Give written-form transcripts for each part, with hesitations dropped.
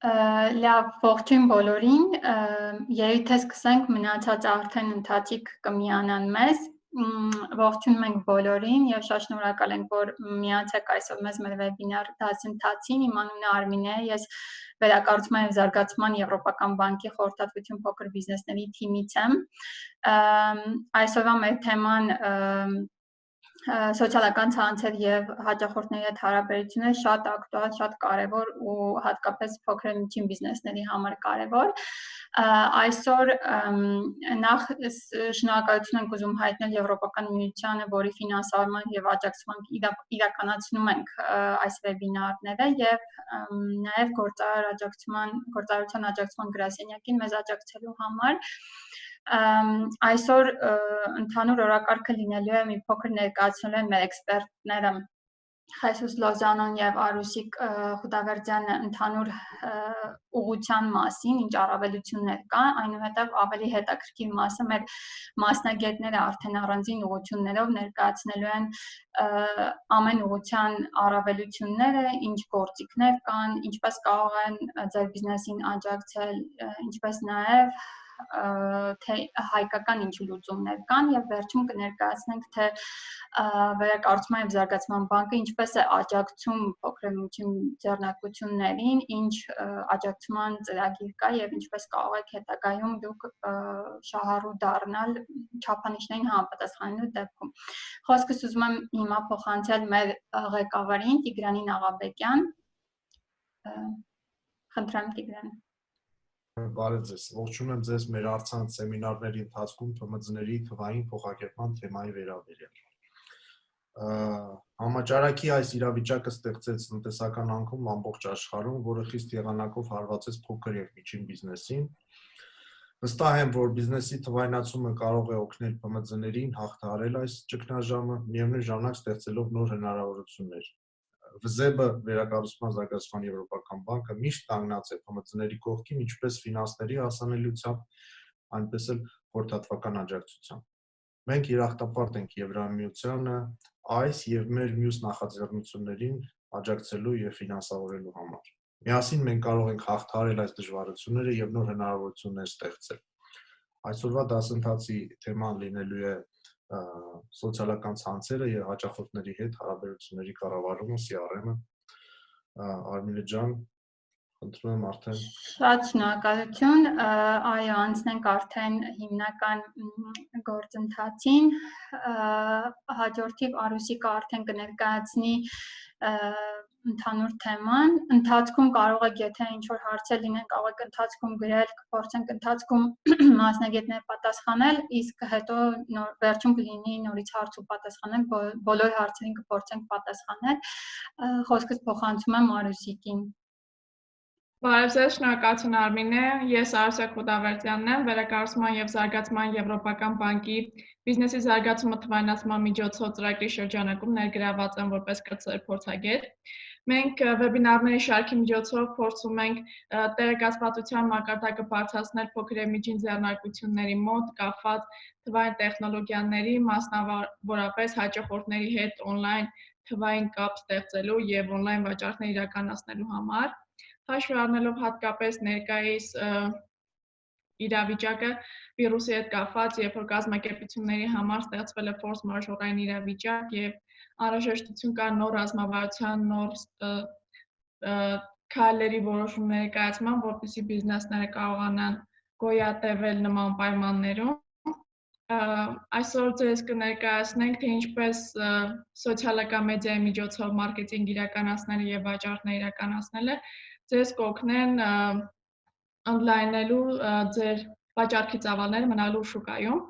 Լավ, ողջույն բոլորին, երևի թե սկսենք մնացած արդեն ընթացիկ կմիանան մեզ, ողջունում ենք բոլորին և շատ շնորհակալ ենք, որ միացեք այսօր մեզ մեր վեբինար դասընթացին, իմ անունը Արմինե է, ես վերակառուցման և զարգացման Եվրոպական բանկի խորհրդատվություն փոքր բիզնեսների թիմից եմ, այսօրվա մեր թեման սոցիալական ցանցեր և հաճախորդների հետ հարաբերությունները շատ ակտուալ, շատ կարևոր ու հատկապես փոքր և միջին բիզնեսների համար կարևոր։ Այսօր նախ շնորհակալություն ենք ուզում հայտնել Եվրոպական միությանը, որի ֆինանսավորման և աջակցման իրականացնում ենք այս վեբինարները և նաև գործարարության աջակցման գրասենյակին մեզ աջակցելու համար։ Այսօր ընդհանուր օրակարգը լինելու է մի փոքր ներկայացնելու են մեր էքսպերտները Խեսուս Լոզանոն և Արուսիկ Խուդավերդյանը ընդհանուր ուղղության մասին, ինչ առավելություններ կա, այնուհետև ավելի հետաքրքիր մասը մեր մասնագետները արդեն առանձին ուղղություններով ներկայացնելու են ամեն ուղղության առավելությունները, ինչ գործիքներ կան, ինչպես կարող են ձեր բիզնեսին աջակցել, ինչպես նաև թե հայկական ինչ լուծումներ կան և վերջում կներկայացնենք, թե վերակառուցման և զարգացման բանկը ինչպես է աջակցում փոքր և միջին ձեռնարկություններին, ինչ աջակցման ծրագիր կա և ինչպես կարող եք հետագայում դուք շահառու դառնալ չափանիշներին համապատասխանելու դեպքում։ Խոսքս ուզում եմ հիմա փոխանցել մեր ղեկավարին Տիգրանին Աղաբեկյան։ Խնդրեմ Տիգրան։ Բարև ձեզ, ողջունում եմ ձեզ մեր առցանց սեմինարների ընթացքում ԹՄԾ-ների թվային փոխակերպման թեմայի վերաբերյալ։ Համաճարակի այս իրավիճակը ստեղծեց տնտեսական անկում ամբողջ աշխարհում, որը խիստ եղանակով հարվածեց փոքր և միջին բիզնեսին։ Վստահ եմ, որ բիզնեսի թվայնացումը կարող է օգնել ՓՄԶ-ներին հաղթահարել այս ճգնաժամը, միևնույն ժամանակ ստեղծելով նոր հնարավորություններ։ ՎԶԵԲ-ը վերակառուցման զարգացման Եվրոպական բանկը միշտ կանգնած է ՓՄԶ-ների կողքին, ինչպես ֆինանսների հասանելիությամբ, այնպես էլ խորհրդատվական աջակցությամբ։ Մենք երախտապարտ ենք Եվրամիությանը այս և մեր մյուս նախաձեռնություններին աջակցելու և ֆինանսավորելու համար։ Միասին մենք կարող ենք հաղթահարել այս դժվարությունները և նոր հնարավորություններ ստեղծել։ Այսօրվա դասընթացի թեման լինելու է սոցիալական ցանցերը և հաճախորդների հետ հարաբերությունների կառավարումը, CRM-ը։ Արմինե ջան, խնդրում եմ արդեն։ Շատ շնորհակալություն, այո, անցնենք արդեն հիմնական գործընթացին, հաջորդիվ Արուսիկը արդեն կներկայացնի ընդհանուր թեման, ընթացքում կարող եք, եթե ինչ-որ հարցեր լինեն, կարող եք ընթացքում գրել, կփորձենք ընթացքում մասնագետները պատասխանել, իսկ հետո վերջում կլինի նորից հարց ու պատասխանել, բոլոր հարցերին կփորձենք պատասխանել, խոսքս փոխանցում եմ Արուսիկին։ Բարև ձեզ, շնորհակալություն Արմինե, ես Արուսիկ Խուդավերդյանն եմ, վերակառուցման և զարգացման Եվրոպական բանկի բիզնեսի զարգացումը թվայնացման միջոցով ծրագրի շրջանակում ներգրաված եմ որպես կրտսեր փորձագետ։ Մենք վեբինարների շարքի միջոցով փորձում ենք տեղեկացվածության մակարդակը բարձրացնել փոքր և միջին ձեռնարկությունների մոտ կապված թվային տեխնոլոգիաների, մասնավորապես հաճախորդների հետ on-line թվային կապ ստեղծելու և on-line վաճառքներ իրականացնելու համար։ Հաշվի առնելով հատկապես ներկայիս իրավիճակը վիրուսի հետ կապված, երբ որ կազմակերպությունների համար ստեղծվել է ֆորս մաժորային իրավիճակ և անհրաժեշտություն կա նոր ռազմավարության, նոր քայլերի որոշումների կայացման, որպեսզի բիզնեսները կարողանան գոյատևել նման պայմաններում։ Այսօր ձեզ կներկայացնենք, թե ինչպես սոցիալական մեդիայի միջոցով մարքեթինգ իրականացնելը և վաճառքներ իրականացնելը ձեզ կօգնեն ընդլայնելու ձեր վաճառքի ծավալները մնալու շուկայում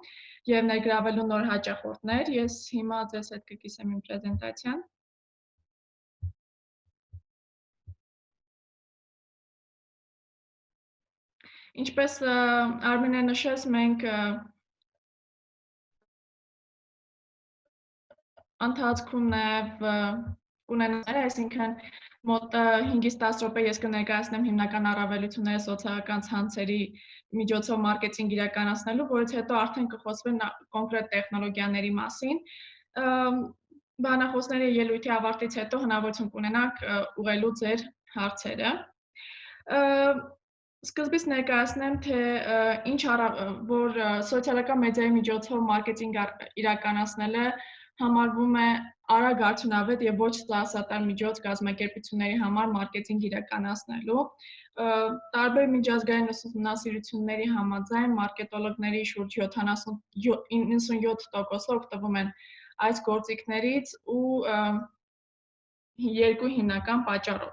և ներգրավելու նոր հաճախորդներ։ Ես հիմա ձեզ հետ կկիսեմ իմ պրեզենտացիան։ Ինչպես Արմինը նշեց, մենք ընթացքում նաև կունենանք, այսինքն մոտ 5-ից 10 րոպե ես կներկայացնեմ հիմնական առավելությունները սոցիալական ցանցերի միջոցով մարքեթինգ իրականացնելու, որից հետո արդեն կխոսվի կոնկրետ տեխնոլոգիաների մասին։ Բանախոսների ելույթի ավարտից հետո հնարավորություն կունենաք ուղղելու ձեր հարցերը։ Սկզբից ներկայացնեմ, թե ինչ որ սոցիալական մեդիայի միջոցով մարքեթինգ իրականացնելը համարվում է արագ արդյունավետ եւ ոչ ծախսատար միջոց կազմակերպությունների համար մարքեթինգ իրականացնելու։ Տարբեր միջազգային ուսումնասիրությունների համաձայն մարքետոլոգների շուրջ 97% օգտվում են այս գործիքներից ու երկու հիմնական պատճառով։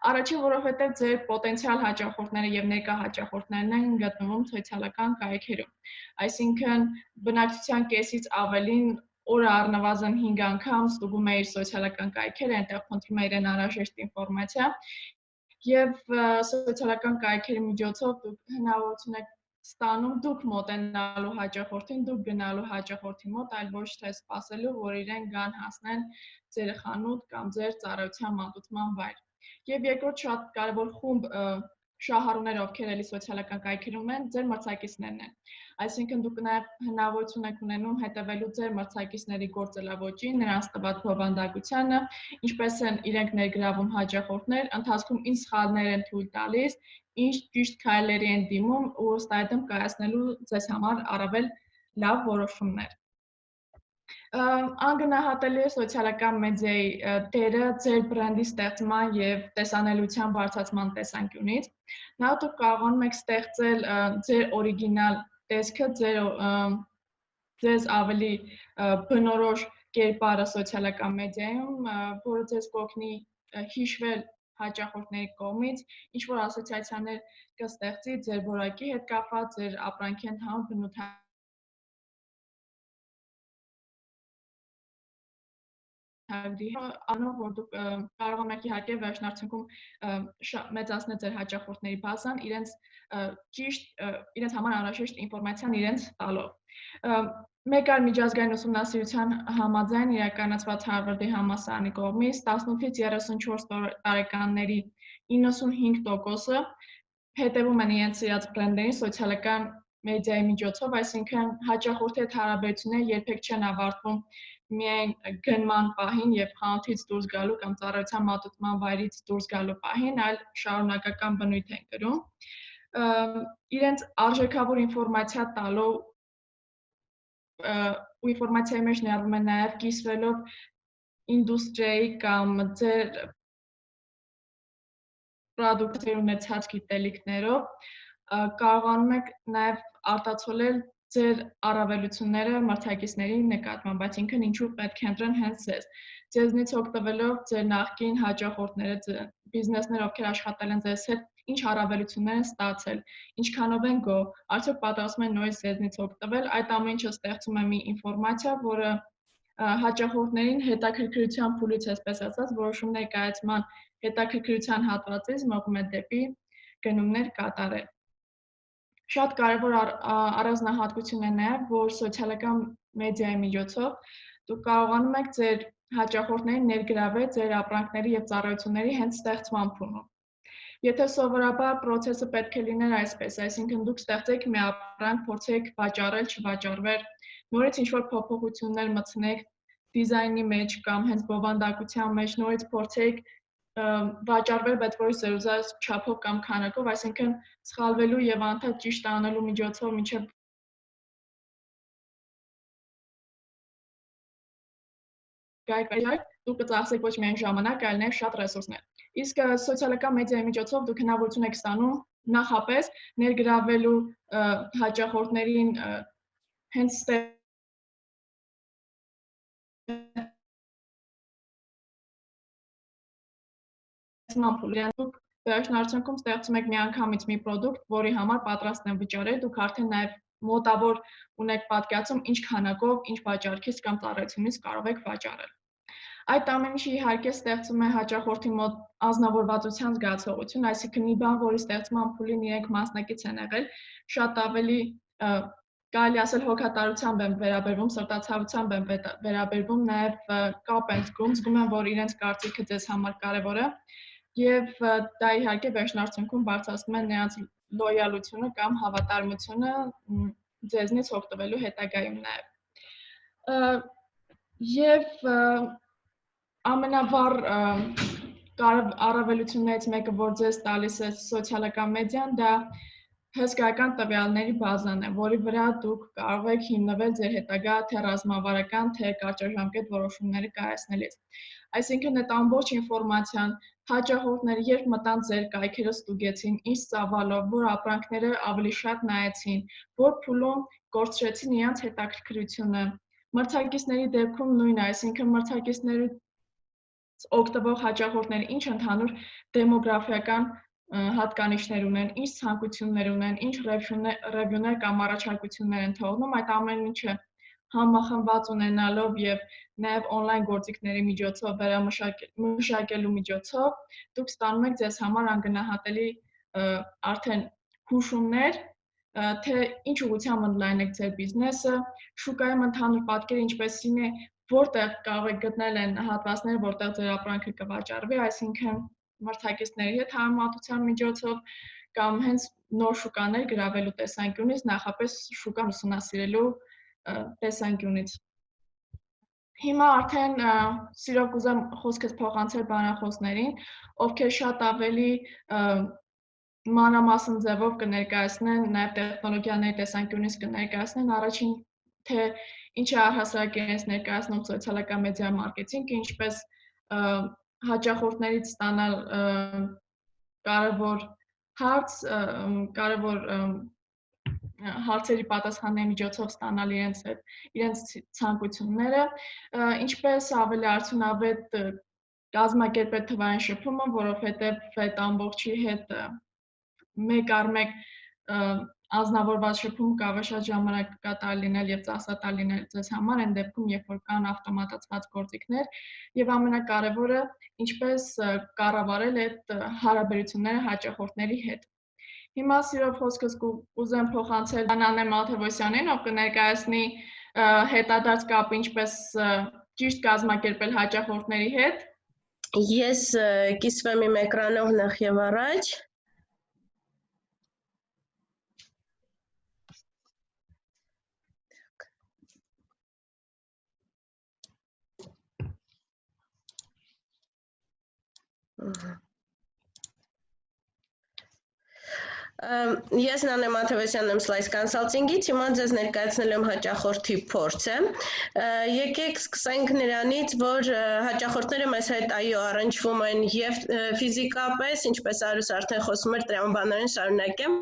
Առաջին, որովհետև ձեր պոտենցիալ հաճախորդները եւ ներկա հաճախորդներն են գտնվում սոցիալական կայքերում։ Այսինքն բնակչության կեսից ավելին օրը առնվազն 5 անգամ ստուգում է իր սոցիալական կայքերը, այնտեղ փնտրում է իրեն անհրաժեշտ ինֆորմացիա եւ սոցիալական կայքերի միջոցով դուք հնարավորություն եք ստանում դուք մոտենալու հաճախորդին, դուք գնալու հաճախորդի մոտ, այլ ոչ թե սպասելու, որ իրեն գան հասնեն ձեր խանութ կամ ձեր ծառայության մատուցման վայր։ Եվ երկրորդ շատ կարևոր խումբ շահառուներ, ովքեր էլի սոցիալական կայքերում են, ձեր մրցակիցներն են։ Այսինքն դուք նաև հնարավորություն եք ունենում հետևելու ձեր մրցակիցների գործելավոճին, նրանց տված բովանդակությանը, ինչպես են իրենք ներգրավում հաճախորդներ, ընթացքում ինչ սխալներ են թույլ տալիս, ինչ ճիշտ քայլերի են դիմում ու ըստ այդմ կայացնելու ձեզ համար առավել լավ որոշումներ։ Անգնահատելի է սոցիալական մեդիայի դերը ձեր բրենդի ստեղծման եւ տեսանելիության բարձրացման տեսանկյունից։ Նա դուք կարողանում եք ստեղծել ձեր օրիգինալ տեսքը, ձեզ ավելի բնորոշ կերպարը սոցիալական մեդիայում, որը ձեզ կօգնի հիշվել հաճախորդների կողմից, ինչ որ ասոցիացիաներ կստեղծի ձեր որակի հետ կապված, ձեր ապրանքի ընդհանուր բնութային անով որ դուք կարող եք իհարկե վերջնարդյունքում մեծացնել ձեր հաճախորդների բազան, իրենց համար անհրաժեշտ ինֆորմացիան իրենց տալով։ Մեկ այլ միջազգային ուսումնասիրության համաձայն իրականացված Հարվարդի համալսարանի կողմից 18-ից 34 տարեկանների 95%-ը հետևում են իրենց սիրած բրենդերին սոցիալական մեդիայի միջոցով, այսինքն հաճախորդի հետ հարաբերությունները երբեք չեն ավարտվում միայն գնման պահին եւ խանութից դուրս գալու կամ ծառայության մատուցման վայրից դուրս գալու պահին, այլ շարունակական բնույթ են կրում։ Իրենց արժեքավոր ինֆորմացիա տալով ու ինֆորմացիայի մեջ ներառվում է նաեւ կիսվելով ինդուստրիայի կամ ձեր պրոդուկտի ունեցած գիտելիքներով կարողանում եք նաեւ արտացոլել ձեր առավելությունները մրցակիցների նկատմամբ, այսինքն ինչու պետք է ընտրեն հենց ձեզ։ Ձեզնից օգտվելով ձեր նախկին հաճախորդները, բիզնեսները, ովքեր աշխատել են ձեզ հետ, ինչ առավելություններ են ստացել, ինչքանով են գոհ, արդյոք պատրաստվում են նորից ձեզնից օգտվել, այդ ամեն ինչը ստեղծում է մի ինֆորմացիա, որը հաճախորդներին հետաքրքրության փուլից, այսպես ասած, որոշումներ կայացման հետաքրքրության հատվածից մղում է դեպի գնումներ կատարել։ Շատ կարևոր առանձնահատկություն է նաև, որ սոցիալական մեդիայի միջոցով դուք կարողանում եք ձեր հաճախորդներին ներգրավել ձեր ապրանքների եւ ծառայությունների հենց ստեղծման փուլում։ Եթե սովորաբար process-ը պետք է լիներ այսպես, այսինքն դուք ստեղծեք մի ապրանք, փորձեք վաճառել, չվաճառվել, նորից ինչ-որ փոփոխություններ մտցնեք դիզայնի մեջ կամ հենց բովանդակության մեջ, նորից փորձեք վաճառվել, բայց որ ձեր ուզած չափով կամ քանակով, այսինքն սխալվելու եւ անդադ ճիշտ անելու միջոցով մինչեւ դուք կծախսեք ոչ միայն ժամանակ, այլ նաեւ շատ ռեսուրսներ։ Իսկ սոցիալական մեդիայի միջոցով դուք հնարավորություն եք ստանում նախապես ներգրավելու հաճախորդներին հենց դուք վերջնարդյունքում ստեղծում եք միանգամից մի պրոդուկտ, որի համար պատրաստ են վճարել, դուք արդեն նաև մոտավոր ունեք պատկերացում ինչ քանակով, ինչ վաճառքից կամ ծառայությունից կարող եք վաճառել։ Այդ ամեն ինչը իհարկե ստեղծում է հաճախորդի մոտ անznավորվածության զգացողություն, այսինքն մի բան, որի ստեղծման փուլին իրենք մասնակից են եղել, շատ ավելի կարելի ասել հոգատարությամբ են վերաբերվում, սրտացավությամբ են վերաբերվում, նաև կապ են զգում են, որ իրենց կարծիքը ձեզ համար կարևոր է, եւ դա իհարկե վերջնարդյունքում բարձրացնում է նրանց լոյալությունը կամ հավատարմությունը ձեզնից օգտվելու հետագայում նաև։ Եվ ամենավառ առավելություններից մեկը, որ ձեզ տալիս է սոցիալական մեդիան, դա հսկայական տվյալների բազան է, որի վրա դուք կարող եք հիմնվել ձեր հետագա թե ռազմավարական, թե կարճաժամկետ որոշումները կայացնելիս։ Այսինքն այդ ամբողջ ինֆորմացիան հաճախորդները երբ մտան ձեր կայքերը ստուգեցին, ինչ ծավալով, որ ապրանքները ավելի շատ նայեցին, որ փուլում կորցրեցին իրենց հետաքրքրությունը։ Մրցակիցների դեպքում նույնն է, այսինքն մրցակիցների օգտվող հաճախորդները ինչ ընդհանուր դեմոգրաֆիական հատկանիշներ ունեն, ինչ ցանկություններ ունեն, ինչ ռևյուներ կամ առաջարկություններ են թողնում, այդ ամեն ինչը համախմբված ունենալով եւ նաեւ on-line գործիքների միջոցով վերամշակելու միջոցով դուք ստանում եք ձեզ համար անգնահատելի արդեն հուշումներ, թե ինչ ուղղությամբ ընդլայնեք ձեր բիզնեսը, շուկայում ընդհանուր պատկերը ինչպեսին է, որտեղ կարող եք գտնել են հատվածները, որտեղ ձեր ապրանքը կվաճառվի, այսինքն մրցակիցների հետ համեմատության միջոցով կամ հենց նոր շուկաներ գրավելու տեսանկյունից, նախապես շուկան ուսումնասիրելու տեսանկյունից։ Հիմա արդեն սիրով կուզեմ խոսքս փոխանցել բանախոսներին, ովքեր շատ ավելի մանրամասն ձևով կներկայացնեն, նաև տեխնոլոգիաների տեսանկյունից կներկայացնեն առաջին թե ինչ է առհասարակ իրենց ներկայացնում սոցիալական մեդիա մարքեթինգը, ինչպես հաճախորդներից ստանալ կարևոր հարցերի պատասխանների միջոցով ստանալ իրենց ցանկությունները, ինչպես ավելի արդյունավետ կազմակերպել թվային շփումը, որովհետև այդ ամբողջի հետ մեկ առ մեկ անձնավորված շփում կարող է շատ ժամանակատար լինել եւ ծախսատար լինել ձեզ համար, այն դեպքում, երբ որ կան ավտոմատացված գործիքներ, եւ ամենակարևորը, ինչպես կառավարել այդ հարաբերությունները հաճախորդների հետ։ Հիմա սիրով խոսքս կուզեմ փոխանցել Անանե Մաթևոսյանին, ով կներկայացնի հետադարձ կապը ինչպես ճիշտ կազմակերպել հաճախորդների հետ։ Ես կիսվեմ իմ էկրանով նախ եւ առաջ։ Ես Նանե Մաթևոսյանն եմ Slice Consulting-ից, հիմա ձեզ ներկայացնել եմ հաճախորդի փորձը։ Եկեք սկսենք նրանից, որ հաճախորդները մեզ հետ այո առնչվում են եւ ֆիզիկապես, ինչպես Արուս արդեն խոսում էր, տրամաբանորեն շարունակեմ,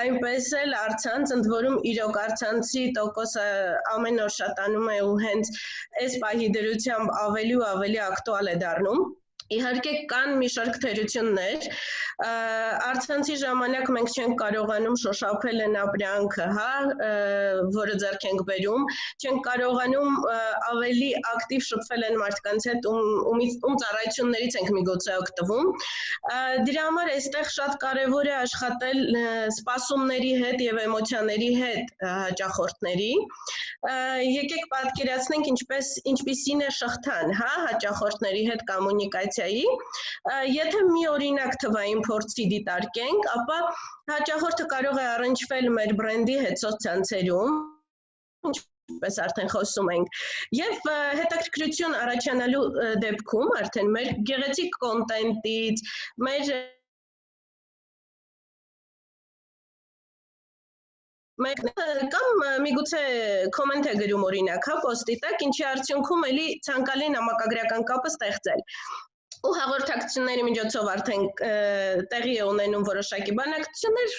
այնպես էլ առցանց, ընդ որում իրոք առցանցի տոկոսը ամեն օր շատանում է ու հենց այս պահի դրությամբ ավելի ու ավելի ակտուալ է դառնում։ Իհարկե կան մի շարք թերություններ, առցանցի ժամանակ մենք չենք կարողանում շոշափել այն ապրանքը, որը ձեռք ենք բերում, չենք կարողանում ավելի ակտիվ շփվել այն մարդկանց հետ, ում ծառայություններից ենք միգուցե օգտվում։ Դրա համար այստեղ շատ կարևոր է աշխատել սպասումների հետ եւ էմոցիաների հետ հաճախորդների։ Եկեք պատկերացնենք ինչպիսին է շղթան, հաճախորդների հետ կոմունիկացիայի։ Եթե մի օրինակ թվային փորձի դիտարկենք, ապա հաճախորդը կարող է առնչվել մեր բրենդի հետ սոցցանցերում, ինչպես արդեն խոսում ենք, եւ հետաքրքրություն առաջանալու դեպքում արդեն մեր գեղեցիկ կոնտենտից, մեր կամ միգուցե կոմենտ է գրում օրինակ, պոստի տակ, ինչի արդյունքում էլի ցանկալի նամակագրական կապը ստեղծել։ Ու հաղորդակցությունների միջոցով արդեն տեղի է ունենում որոշակի բանակցություններ,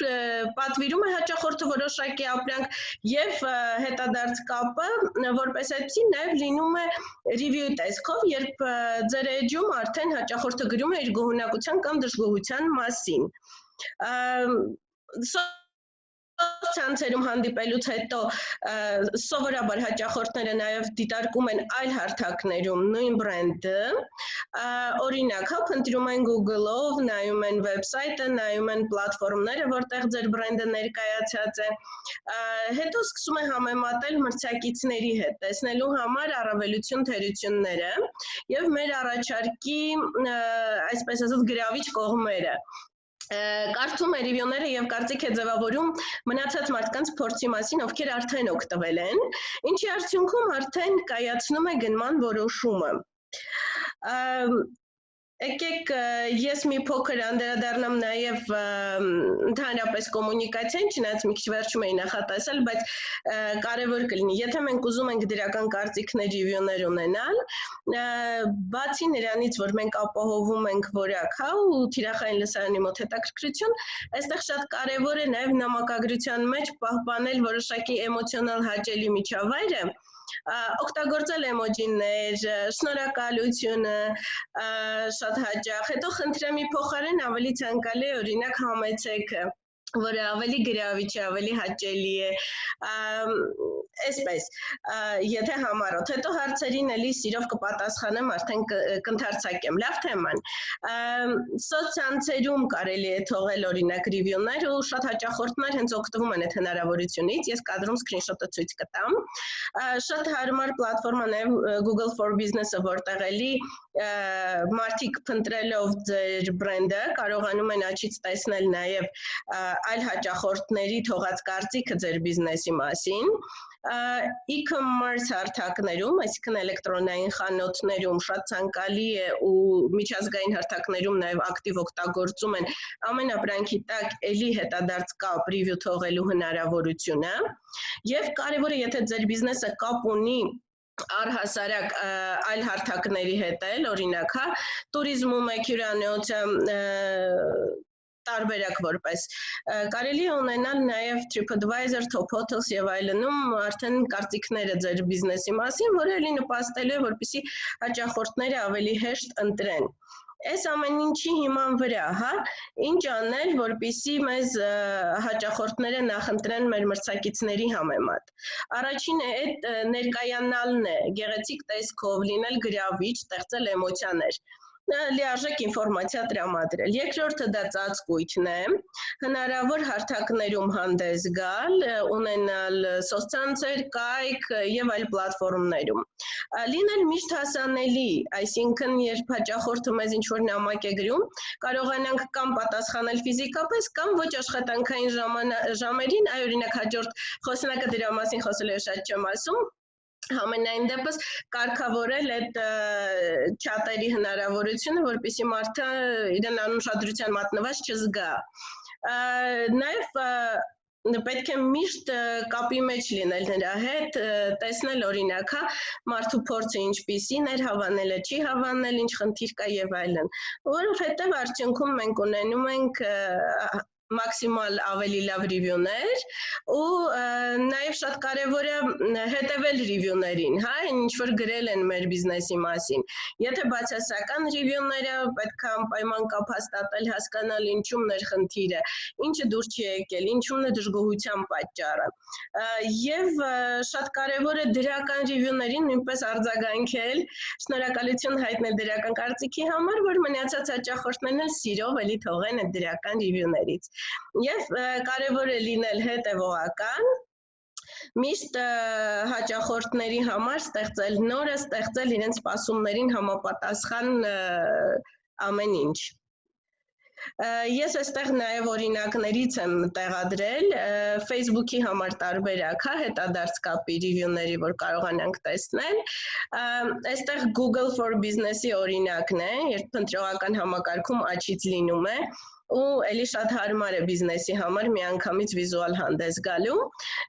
պատվիրում է հաճախորդը որոշակի ապրանք եւ հետադարձ կապը, որպես այդպեսին նաեւ լինում է review տեսքով, երբ ձեր էջում արդեն հաճախորդը գրում է իր գոհունակության կամ դժգոհության մասին։ Ցանցերում հանդիպելուց հետո սովորաբար հաճախորդները նաև դիտարկում են այլ հարթակներում նույն բրենդը, օրինակ, փնտրում են Google-ով, նայում են վեբսայթը, նայում են պլատֆորմները, որտեղ ձեր բրենդը ներկայացած է, հետո սկսում է համեմատել մրցակիցների հետ, տեսնելու համար առավելություն թերությունները եւ մեր առաջարկի, այսպես ասած, գրավիչ կողմերը։ Կարծում է ռիվյուները եւ կարծիք է ձևավորում մնացած մարդկանց փորձի մասին, ովքեր արդեն օգտվել են, ինչի արդյունքում արդեն կայացնում է գնման որոշումը։ Եկեք ես մի փոքր անդրադառնամ նաև ընդհանրապես կոմունիկացիային, չնայած մի քիչ վերջում էի նախատեսել, բայց կարևոր կլինի, եթե մենք ուզում ենք դրական կարծիքներ, ռիվյուներ ունենալ, բացի նրանից, որ մենք ապահովում ենք որակ, հա, ու թիրախային լսարանի մոտ հետաքրքրություն, այստեղ շատ կարևոր է նաև նամակագրության մեջ պահպանել որոշակի էմոցիոնալ հաճելի միջավայրը, օգտագործել էմոջիներ, շնորհակալությունը շատ հաճախ, հետո խնդրեմի փոխարեն ավելի ցանկալի է օրինակ համեցեք, որը ավելի գրավիչ է, ավելի հաճելի է, այսպես, եթե համառոտ, հետո հարցերին էլի սիրով կպատասխանեմ, արդեն կընդարձակեմ, լավ թեման, սոցցանցերում կարելի է թողել օրինակ ռիվյուներ ու շատ հաճախորդներ հենց օգտվում են այդ հնարավորությունից, ես կադրում սկրինշոտը ցույց կտամ, շատ հարմար պլատֆորմա նաև Google for Business-ը, որտեղ էլի մարդիկ փնտրելով ձեր բրենդը կարողանում են աչից տեսնել նաև այլ հաճախորդների թողած կարծիքը ձեր բիզնեսի մասին, e-commerce հարթակներում, այսինքն էլեկտրոնային խանութներում շատ ցանկալի է ու միջազգային հարթակներում նաև ակտիվ օգտագործում են ամենապրանքի տակ էլի հետադարձ կապ ռիվյու թողելու հնարավորությունը եւ կարեւորը եթե ձեր բիզնեսը կապ ունի առհասարակ այլ հարթակների հետ էլ, օրինակ, հա, տուրիզմում եք, հյուրանոցը տարբերակ որպես կարելի է ունենալ նաև TripAdvisor, Top Hotels եւ այլնում արդեն կարծիքները ձեր բիզնեսի մասին, որը էլի նպաստելու է, որպեսզի հաճախորդները ավելի հեշտ ընտրեն։ Այս ամեն ինչի հիման վրա, հա, ինչ անել, որպեսզի մեզ հաճախորդները նախընտրեն մեր մրցակիցների համեմատ։ Առաջինը այդ ներկայանալն է, գեղեցիկ տեսքով, լինել գրավիչ, ստեղծել էմոցիաներ։ Լիարժեք ինֆորմացիա տրամադրել։ Երկրորդը դա ծածկույթն է, հնարավոր հարթակներում հանդես գալ, ունենալ սոցցանցեր, կայք եւ այլ պլատֆորմներում։ Լինել միշտ հասանելի, այսինքն երբ հաճախորդը մեզ ինչ-որ նամակ է գրում, կարողանանք կամ պատասխանել ֆիզիկապես, կամ ոչ աշխատանքային ժամերին, այ օրինակ հաջորդ խոսնակը դրա մասին խոսել է, շատ չեմ ասում, Համենայն դեպս կարգավորել այդ չաթերի հնարավորությունը, որպեսզի մարդը իրեն անուշադրության մատնված չզգա։ Նաև պետք է միշտ կապի մեջ լինել նրա հետ, տեսնել օրինակ, հա, մարդու փորձը ինչպիսին էր, հավանել է, չի հավանել, ինչ խնդիր կա եւ այլն, որովհետեւ արդյունքում մենք ունենում ենք մաքսիմալ ավելի լավ ռիվյուներ ու նաև շատ կարևոր է հետևել ռիվյուներին, հա, ինչ որ գրել են մեր բիզնեսի մասին։ Եթե բացասական ռիվյուները պետք է անպայման կապ հաստատել, հասկանալ ինչումն էր խնդիրը, ինչը դուր չի եկել, ինչումն է դժգոհության պատճառը։ Եվ շատ կարևոր է դրական ռիվյուներին նույնպես արձագանքել, շնորհակալություն հայտնել դրական կարծիքի համար, որ մնացած հաճախորդներն էլ սիրով էլի թողեն այդ դրական ռիվյուներից։ Եվ կարևոր է լինել հետևողական, միշտ հաճախորդների համար ստեղծել նորը, ստեղծել իրենց սպասումներին համապատասխան ամեն ինչ։ Ես այստեղ նաև օրինակներից եմ տեղադրել Facebook-ի համար տարբերակ, հա, հետադարձ կապի ռիվյուների, որ կարողանանք տեսնել։ Այստեղ Google for Business-ի օրինակն է, երբ փնտրողական համակարգում աչից լինում է, ու էլի շատ հարմար է բիզնեսի համար միանգամից վիզուալ հանդես գալու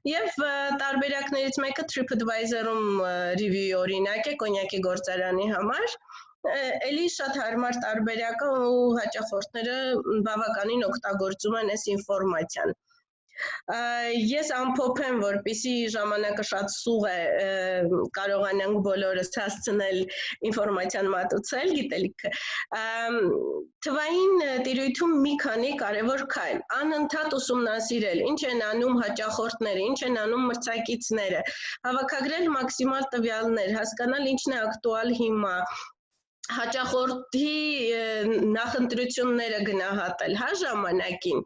եւ տարբերակներից մեկը TripAdvisor-ում ռիվյուի օրինակ է կոնյակի գործարանի համար էլի շատ հարմար տարբերակ է ու հաճախորդները բավականին օգտագործում են այս ինֆորմացիան Ես ամփոփեմ, որպեսզի ժամանակը շատ սուղ է, կարողանանք բոլորս հասցնել ինֆորմացիան մատուցել, գիտելիքը։ Թվային տիրույթում մի քանի կարևոր քայլ, անընդհատ ուսումնասիրել, ինչ են անում հաճախորդները, ինչ են անում մրցակիցները, հավաքագրել մաքսիմալ տվյալներ, հասկանալ ինչն է ակտուալ հիմա, հաճախորդի նախընտրությունները գնահատել, հա ժամանակին,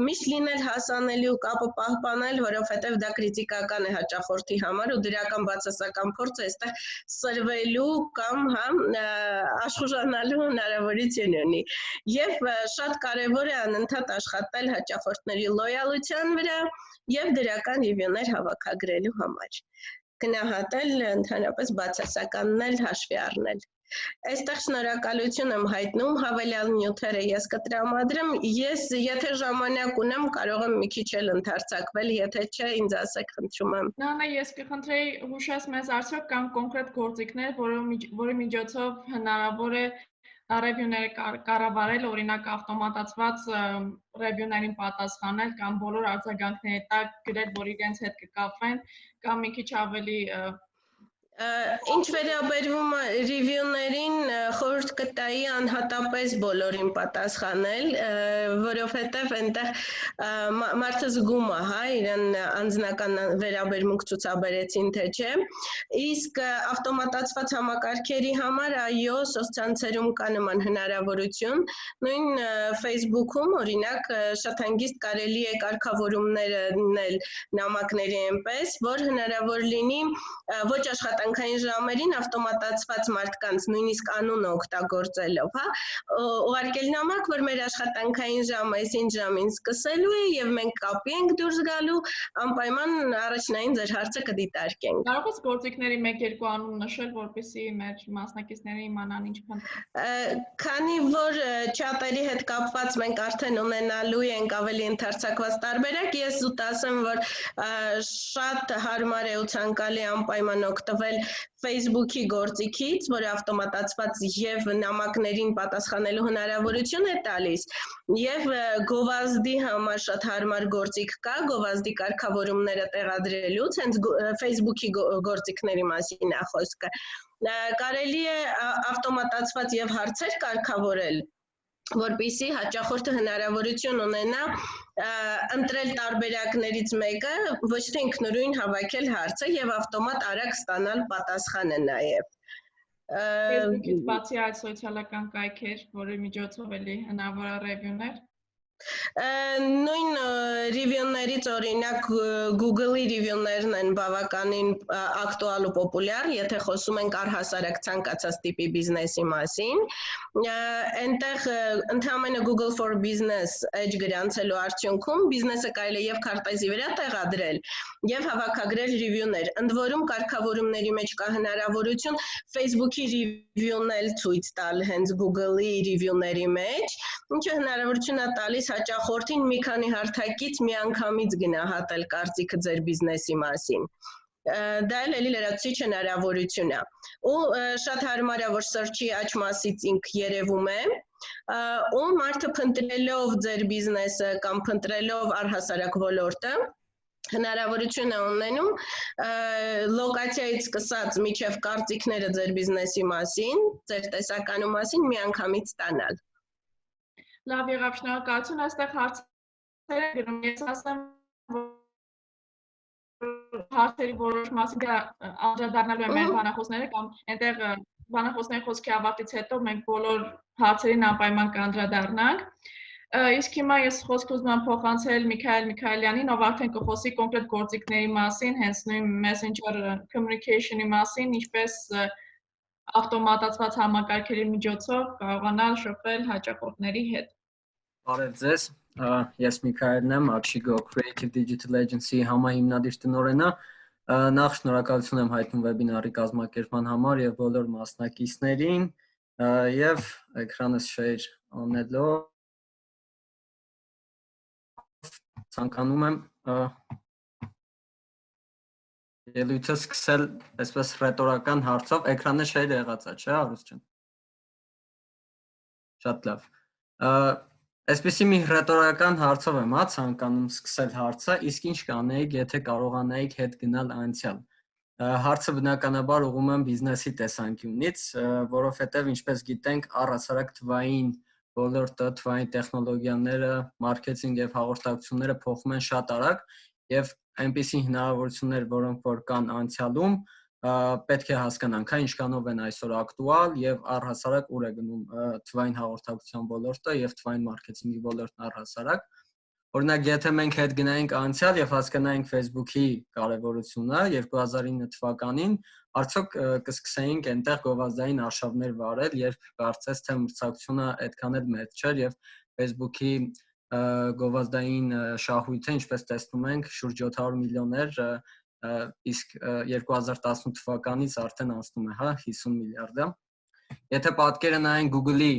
միշտ լինել հասանելի ու կապը պահպանել, որովհետև դա կրիտիկական է հաճախորդի համար ու դրական բացասական փորձը այստեղ սրվելու կամ աշխուժանալու հնարավորություն ունի։ Եվ շատ կարևոր է անընդհատ աշխատել հաճախորդների լոյալության վրա եւ դրական ռիվյուներ հավաքագրելու համար։ Գնահատել, ընդհանրապես բացասականն էլ հաշվի առնել։ Այստեղ շնորհակալություն եմ հայտնում, հավելյալ նյութերը ես կտրամադրեմ, ես եթե ժամանակ ունեմ, կարող եմ մի քիչ էլ ընդարձակվել, եթե չէ, ինձ ասեք, խնդրում եմ։ Նանա, ես կխնդրեի հուշես մեզ արդյոք կան կոնկրետ գործիքներ, որի միջոցով հնարավոր է ռևյուները կառավարել, օրինակ ավտոմատացված ռևյուներին պատասխանել կամ բոլոր արձագանքների տակ գրել, որ իրենց հետ կկապվեն, կամ մի քիչ ավելի Ինչ վերաբերվում է ռիվյուներին, խորհուրդ կտայի անհատապես բոլորին պատասխանել, որովհետև այնտեղ մարդը զգում է, հա, իրեն անձնական վերաբերմունք ցուցաբերեցին թե չէ։ Իսկ ավտոմատացված համակարգերի համար այո, սոցցանցերում կա նման հնարավորություն, նույն Facebook-ում, օրինակ, շատ հանգիստ կարելի է կարգավորումներ դնել նամակների այնպես, որ հնարավոր լինի ոչ աշխատանքային ժամերին ավտոմատացված մարդկանց նույնիսկ անունը օգտագործելով, հա, ուղարկել նամակ, որ մեր աշխատանքային ժամը այսինչ ժամին սկսելու է եւ մենք կապի ենք դուրս գալու, անպայման առաջնային ձեր հարցը կդիտարկենք։ Կարող ես գործիքների 1-2 անուն նշել, որպեսզի մեր մասնակիցները իմանան ինչ փնտրել։ Քանի որ չաթերի հետ կապված մենք արդեն ունենալու ենք ավելի ընդարձակված տարբերակ, ես զուտ ասեմ, որ շատ հարմար է ու ցանկալի անպայման օգտվել Facebook-ի գործիքից, որը ավտոմատացված եւ նամակներին պատասխանելու հնարավորություն է տալիս, եւ գովազդի համար շատ հարմար գործիք կա, գովազդի կարգավորումները տեղադրելուց, հենց Facebook-ի գործիքների մասին է խոսքը։ Կարելի է ավտոմատացված եւ հարցեր կարգավորել, որպեսզի հաճախորդը հնարավորություն ունենա ընտրել տարբերակներից մեկը, ոչ թե ինքնուրույն հավաքել հարցը եւ ավտոմատ արագ ստանալ պատասխանը նաեւ։ Facebook-ից բացի այդ սոցիալական կայքեր, որի միջոցով էլի հնարավոր է ռևյուներ։ Նույն ռիվյուներից օրինակ Google-ի ռիվյուներն են բավականին ակտուալ ու պոպուլյար, եթե խոսում ենք առհասարակ ցանկացած տիպի բիզնեսի մասին, այնտեղ ընդհանրապես Google for Business edge գրանցելու արդյունքում բիզնեսը կարելի է եւ քարտեզի վրա տեղադրել եւ հավաքագրել ռիվյուներ, ընդ որում կարգավորումների մեջ կա հնարավորություն Facebook-ի ռիվյունել ցույց տալ հենց Google-ի ռիվյուների մեջ, ինչը հնարավորություն է տալիս հաճախորդին մի քանի հարթակից միանգամից գնահատել կարծիքը ձեր բիզնեսի մասին։ Դա էլի լրացուցիչ հնարավորություն է։ Ու շատ հարմար է, որ search-ի աճ մասից ինք երևում է, ու մարդը փնտրելով ձեր բիզնեսը կամ փնտրելով առհասարակ ոլորտը հնարավորություն է ունենում լոկացիայից սկսած մինչև կարծիքները ձեր բիզնեսի մասին, ձեր տեսականու մասին միանգամից ստանալ։ Լավ եղավ, շնորհակալություն, այստեղ հարցեր են գրում, ես ասեմ, հարցերի որոշ մասին անդրադառնալու են մեր բանախոսները կամ այնտեղ բանախոսների խոսքի ավարտից հետո մենք բոլոր հարցերին անպայման կանդրադառնանք։ Իսկ հիմա ես խոսք ուզում եմ փոխանցել Միքայել Միքայելյանին, ով արդեն կխոսի կոնկրետ գործիքների մասին, հենց նույն Messenger communication-ի մասին, ինչպես ավտոմատացված համակարգերի միջոցով կարողանալ շփվել հաճախորդների հետ։ Բարև ձեզ, ես Միքայելն եմ, Akshigo Creative Digital Agency-ի համահիմնադիր տնօրենը։ Նախ շնորհակալություն եմ հայտնում վեբինարի կազմակերպման համար եւ բոլոր մասնակիցներին եւ էկրանս share անելով ցանկանում եմ ելույթը սկսել այսպես ռետորական հարցով, էկրանը share եղած է, չէ՞, Արուս ջան։ Շատ լավ։ Այսպեսի մի ռետորական հարցով եմ ցանկանում սկսել հարցը, իսկ ինչ կանեիք, եթե կարողանայիք հետ գնալ անցյալ։ Հարցը բնականաբար ուղղում եմ բիզնեսի տեսանկյունից, որովհետև ինչպես գիտենք, առհասարակ թվային ոլորտը, թվային տեխնոլոգիաները, մարքեթինգ եւ հաղորդակցությունները փոխվում են շատ արագ եւ այնպիսի հնարավորություններ, որոնք որ կան անցյալում, պետք է հասկանանք, ինչքանով են այսօր ակտուալ եւ առհասարակ ուր է գնում թվային հաղորդակցության ոլորտը եւ թվային մարքեթինգի ոլորտն առհասարակ։ Օրինակ, եթե մենք հետ գնայինք անցյալ եւ հասկանայինք Facebook-ի կարեւորությունը 2009 թվականին, արդյոք կսկսեինք այնտեղ գովազդային արշավներ վարել, երբ կարծես թե մրցակցությունը այդքան էլ մեծ չէր եւ Facebook-ի գովազդային շահույթը, ինչպես տեսնում ենք, շուրջ 700 միլիոն էր, իսկ 2018 թվականից արդեն անցնում է, հա, 50 միլիարդը։ Եթե պատկերը նայեն Google-ի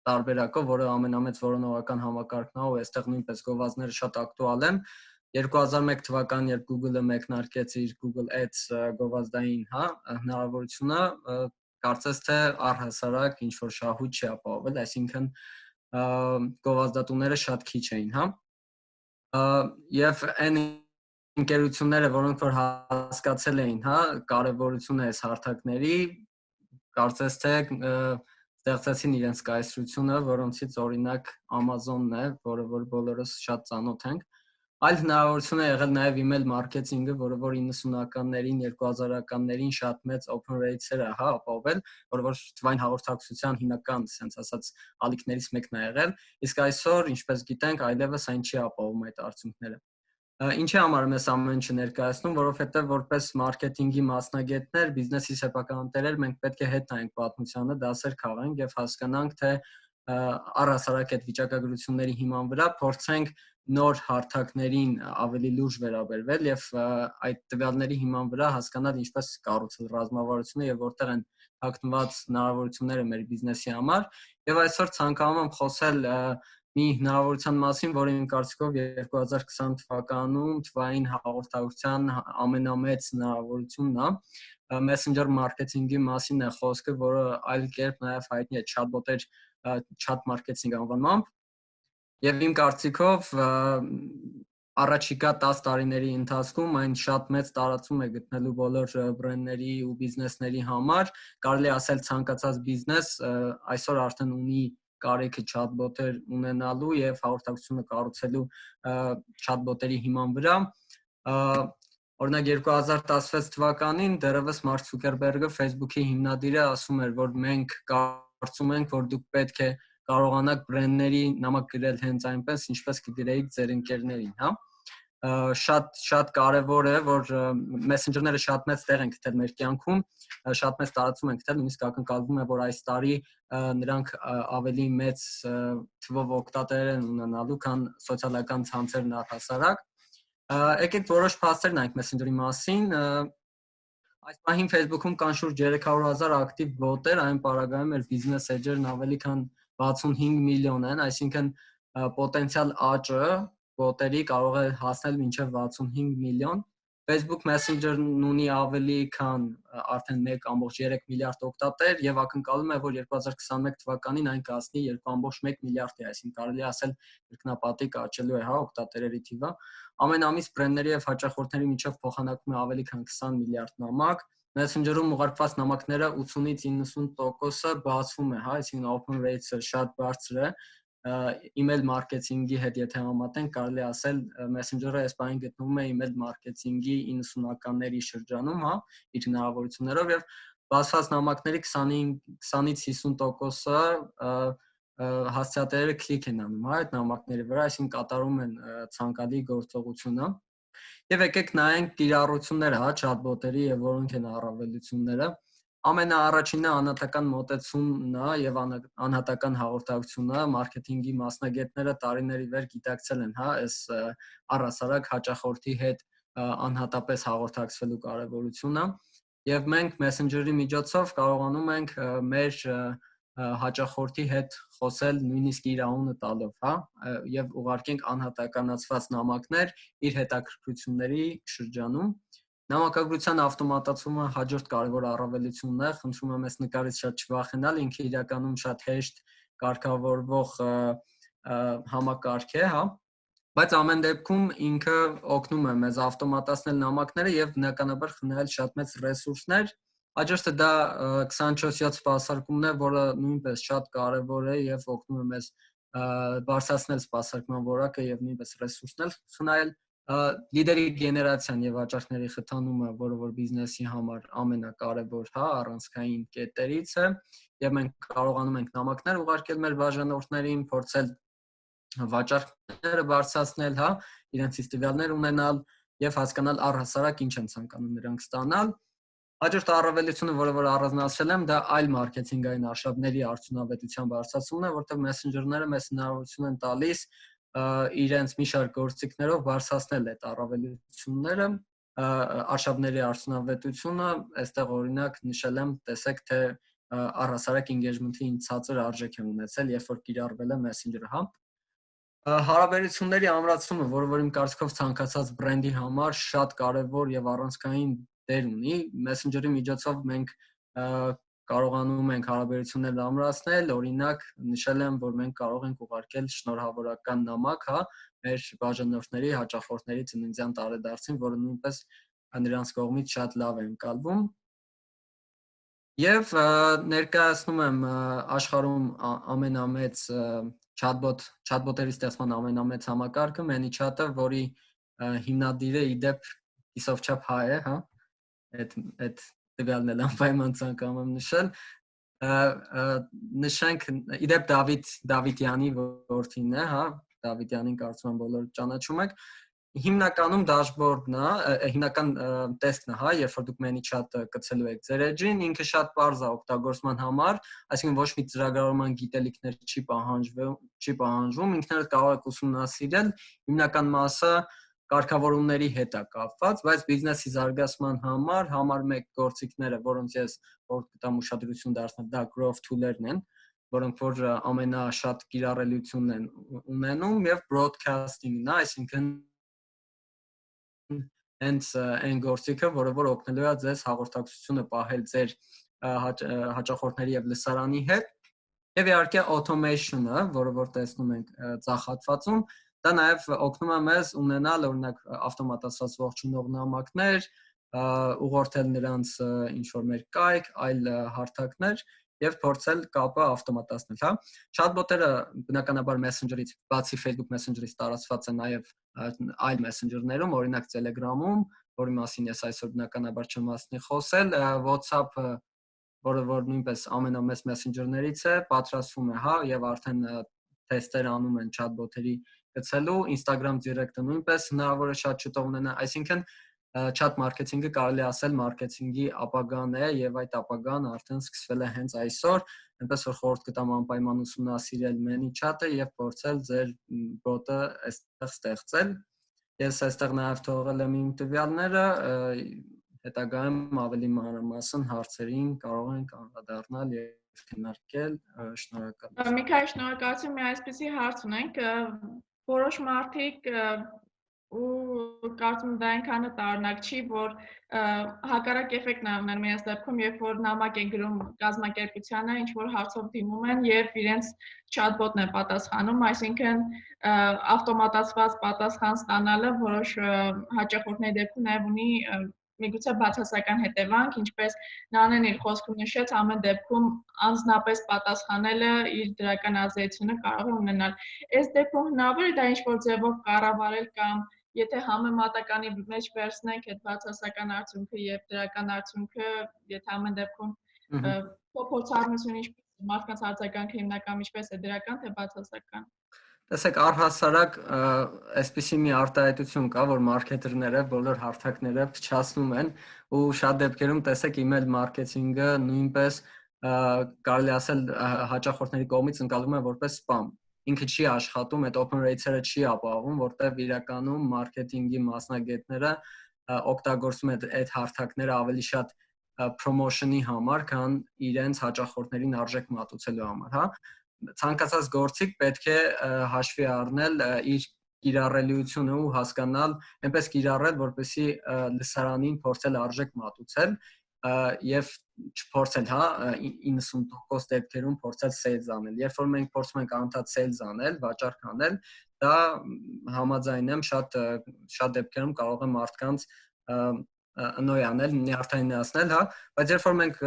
տարբերակով, որը ամենամեծ որոնողական համակարգն է, ու այստեղ նույնպես գովազդները շատ ակտուալ են, 2001 թվականին, երբ Google-ը մեկնարկեց իր Google Ads գովազդային, հնարավորությունը, կարծես թե առհասարակ ինչ որ շահույթ չի ապահովել, այսինքն գովազդատուները շատ քիչ էին, եւ այն ընկերությունները, որոնք որ հասկացել էին, կարևորությունը այս հարթակների, կարծես թե ստեղծեցին իրենց կայսրությունը, որոնցից օրինակ Amazon-ն է, որը որ բոլորս շատ ծանոթ ենք։ Այլ հնարավորություն է եղել նաև email marketing-ը, որը որ 90-ականներին, 2000-ականներին շատ մեծ open rates-էր ապահովել, որը որ թվային հաղորդակցության հիմնական, ասենց ասած, ալիքներից մեկն է եղել, իսկ այսօր, ինչպես գիտենք, այլևս այն չի ապահովում այդ արդյունքները։ Ինչի համար եմ այս ամեն ինչը ներկայացնում, որովհետև որպես մարքեթինգի մասնագետներ, բիզնեսի սեփականատերեր մենք պետք է հետ նայենք պատմությանը, դասեր քաղենք եւ հասկանանք, թե առհասարակ այդ վիճակագրությունների հիման վրա փորձենք նոր հարթակներին ավելի լուրջ վերաբերվել եւ այդ տվյալների հիման վրա հասկանալ ինչպես կառուցել ռազմավարությունը եւ որտեղ են հագնված հնարավորությունները մեր բիզնեսի համար եւ այսօր ցանկանում եմ խոսել մի հնարավորության մասին, որը իմ կարծիքով 2020 թվականում թվային հաղորդակցության ամենամեծ հնարավորությունն է, messenger marketing-ի մասին է խոսքը, որը այլ կերպ նաև հայտնի է chatbot-եր, chat marketing անվանմամբ, եւ իմ կարծիքով առաջիկա 10 տարիների ընթացքում այն շատ մեծ տարածում է գտնելու բոլոր բրենդների ու բիզնեսների համար, կարելի ասել ցանկացած բիզնես այսօր արդեն ունի կարիքը chatbot-եր ունենալու եւ հաղորդակցությունը կառուցելու chatbot-երի հիման վրա։ Օրինակ 2016 թվականին դեռևս Մարկ Ցուկերբերգը Facebook-ի հիմնադիրը ասում էր, որ մենք կարծում ենք, որ դուք պետք է կարողանաք բրենդների նամակ գրել հենց այնպես, ինչպես կգրեիք ձեր ընկերներին, շատ կարևոր է, որ մեսենջերները շատ մեծ տեղ են գտել մեր կյանքում, շատ մեծ տարածում են գտել, նույնիսկ ակնկալվում է, որ այս տարի նրանք ավելի մեծ թվով օգտատերեր են ունենալու, քան սոցիալական ցանցերն առհասարակ։ Եկեք որոշ փաստեր նայենք մեսենջերի մասին։ Այս պահին Facebook-ում կան շուրջ 300,000 ակտիվ բոտեր, այն պարագայում մեր բիզնես էջերն ավելի քան 65 միլիոն են, այսինքն պոտենցիալ աճը բոտերի կարող է հասնել մինչև 65 միլիոն։ Facebook Messenger-ն ունի ավելի քան արդեն 1.3 միլիարդ օգտատեր եւ ակնկալում է, որ 2021 թվականին այն կհասնի 2.1 միլիարդի, այսինքն կարելի ասել երկնապատիկ աճելու է օգտատերերի թիվը։ Ամեն ամիս բրենդների եւ հաճախորդների միջև փոխանակվում է ավելի քան 20 միլիարդ նամակ։ Messenger-ում ուղարկված նամակները 80-ից 90%-ը բացվում է, այսինքն open rate-ը շատ բարձր է։ Email marketing-ի հետ եթե համատենք, կարելի ասել Messenger-ը այս բանը գտնվում է email marketing-ի 90-ականների շրջանում, իր հնարավորություններով եւ բացված նամակների 20-ից 50%-ը հասցեատերերը քլիկ են անում, այդ նամակների վրա, այսինքն կատարում են ցանկալի գործողությունը։ Եվ եկեք նայենք կիրառությունները, chatbot-երի եւ որոնք են առավելությունները։ Ամենաառաջինը անհատական մոտեցումն է եւ անհատական հաղորդակցությունը, մարքեթինգի մասնագետները տարիների վեր գիտակցել են, այս առհասարակ հաճախորդի հետ անհատապես հաղորդակցվելու կարեւորությունը եւ մենք Messenger-ի միջոցով կարողանում ենք մեր հաճախորդի հետ խոսել նույնիսկ իր անունը տալով, եւ ուղարկենք անհատականացված նամակներ իր հետաքրքրությունների շրջանում։ Նամակագրության ավտոմատացումը հաջորդ կարևոր առավելությունն է, խնդրում եմ այս նկարից շատ չվախենալ, ինքը իրականում շատ հեշտ կարգավորվող համակարգ է, բայց ամեն դեպքում ինքը օգնում է մեզ ավտոմատացնել նամակները եւ բնականաբար խնայել շատ մեծ ռեսուրսներ։ Հաջորդը դա 24/7 սպասարկումն է, որը նույնպես շատ կարևոր է եւ օգնում է մեզ բարձրացնել սպասարկման որակը եւ նույնպես ռեսուրսներ խնայել։ Լիդերի գեներացիան եւ վաճառքների խթանումը, որը որ բիզնեսի համար ամենակարևոր, առանցքային կետերից է, եւ մենք կարողանում ենք նամակներ ուղարկել մեր բաժանորդներին, փորձել վաճառքները բարձրացնել, իրենցից տվյալներ ունենալ եւ հասկանալ առհասարակ ինչ են ցանկանում նրանք ստանալ։ Հաջորդ առավելությունը, որը որ առանձնացրել եմ, դա այլ մարքեթինգային արշավների արդյունավետության բարձրացումն է, որտեղ մեսենջերները մեզ հնարավորություն են տալիս իրենց մի շարք գործիքներով բարձրացնել այդ առավելությունները, արշավների արդյունավետությունը, այստեղ օրինակ նշել եմ, տեսեք, թե առհասարակ engagement-ի ցածր արժեք եմ ունեցել, երբ որ կիրառվել է Messenger-ը, հա։ Հարաբերությունների ամրացումը, որը իմ կարծիքով ցանկացած բրենդի համար շատ կարևոր եւ առանցքային դեր ունի, Messenger-ի միջոցով մենք կարողանում ենք հարաբերություններ ամրացնել, օրինակ նշել եմ, որ մենք կարող ենք ուղարկել շնորհավորական նամակ, հա, մեր բաժանորդների, հաճախորդների ծննդյան տարեդարձին, որը նույնպես նրանց կողմից շատ լավ է ընկալվում։ Եվ ներկայացնում եմ աշխարհում ամենամեծ chatbot-երի ստեղծման ամենամեծ համակարգը ManyChat-ը, որի հիմնադիրը իդեպ իսովչափ հայ է, հա։ Այդ տվյալն էլ անպայման ցանկանում եմ նշել։ Նշենք իդեպ Դավիթյանի որդին է, հա, Դավիթյանին կարծում եմ բոլորը ճանաչում եք։ Հիմնականում դաշբորդն է, հիմնական տեսքն է, հա, երբ որ դուք ManyChat-ը կցելու եք ձեր edge-ին, ինքը շատ պարզ է օգտագործման համար, այսինքն ոչ մի ծրագրավորման գիտելիքներ չի պահանջվում, ինքներդ կարող եք ուսումնասիրել, հիմնական մասը կարգավորումների հետ է կապված, բայց բիզնեսի զարգացման համար 1 գործիքները, որոնց ես որ կտամ ուշադրություն դարձնել, դա growth tool-երն են, որոնք որ ամենաշատ կիրառելիությունն են ունենում եւ broadcasting-ն է, այսինքն հենց այն գործիքը, որը որ օգնելու է ձեզ հաղորդակցությունը պահել ձեր հաճախորդների եւ լսարանի հետ, եւ իհարկե automation-ը, որը որ տեսնում ենք ցախ հատվածում, դա նաեւ օգնում է մեզ ունենալ օրինակ ավտոմատացված ողջունող նամակներ, ուղղորդել նրանց ինչ որ մեր կայք, այլ հարթակներ եւ փորձել կապը ավտոմատացնել, հա։ Chatbot-երը բնականաբար Messenger-ից, բացի Facebook Messenger-ից տարածված են նաեւ այլ Messenger-ներում, օրինակ Telegram-ում, որի մասին ես այսօր բնականաբար չեմ հասնի խոսել, WhatsApp-ը, որը որ նույնպես ամենամեծ Messenger-ներից է, պատրաստվում է, հա, եւ արդեն թեստեր անում են chatbot-երի գցելու, Instagram Direct-ը նույնպես հնարավոր է շատ շուտով ունենա, այսինքն chat marketing-ը կարելի ասել մարքեթինգի ապագան է եւ այդ ապագան արդեն սկսվել է հենց այսօր, այնպես որ խորհուրդ կտամ անպայման ուսումնասիրել ManyChat-ը եւ փորձել ձեր bot-ը այստեղ ստեղծել։ Ես այստեղ նաեւ թողել եմ իմ տվյալները, հետագայում ավելի մանրամասն հարցերին կարող ենք անդրադառնալ եւ քննարկել, շնորհակալ։ Միքայել, շնորհակալություն, մի այսպեսի հարց ունենք, որոշ մարդիկ ու կարծում եմ դա այնքան տարօրինակ չի, որ հակառակ էֆեկտն է ունենում իրենց դեպքում, երբ որ նամակ է գրում կազմակերպությանը, ինչ որ հարցով դիմում են եւ իրենց chatbot-ն է պատասխանում, այսինքն ավտոմատացված պատասխան ստանալը որոշ հաճախորդների դեպքում նաեւ ունի միգուցե բացասական հետևանք, ինչպես Նանեն իր խոսքում նշեց, ամեն դեպքում անձնապես պատասխանելը իր դրական ազդեցությունը կարող է ունենալ։ Այս դեպքում հնարավոր է դա ինչ-որ ձևով կառավարել կամ եթե համեմատականի մեջ վերցնենք այդ բացասական արդյունքը եւ դրական արդյունքը, եթե ամեն դեպքում փոփոխությունն ինչպես մարդկանց արձագանքը հիմնական ինչպես է դրական թե բացասական։ Տեսեք, առհասարակ այսպիսի մի արտահայտություն կա, որ մարքեթերները բոլոր հարթակները փչացնում են ու շատ դեպքերում տեսեք email մարքեթինգը նույնպես կարելի ասել հաճախորդների կողմից ընկալվում է որպես spam։ Ինքը չի աշխատում, այդ open rates-երը չի ապահովում, որտեղ իրականում մարքեթինգի մասնագետները օգտագործում են այդ հարթակները ավելի շատ promotion-ի համար, քան իրենց հաճախորդներին արժեք մատուցելու համար, հա։ Ցանկացած գործիք պետք է հաշվի առնել իր կիրառելիությունը ու հասկանալ, այնպես կիրառել, որպեսզի լսարանին փորձել արժեք մատուցել եւ չփորձել, հա, 90% դեպքերում փորձել sales անել։ Երբ որ մենք փորձում ենք անդադ sales անել, վաճառք անել, դա համաձայն եմ շատ դեպքերում կարող է մարդկանց նոյանել, նյարդայնացնել, հա, բայց երբ որ մենք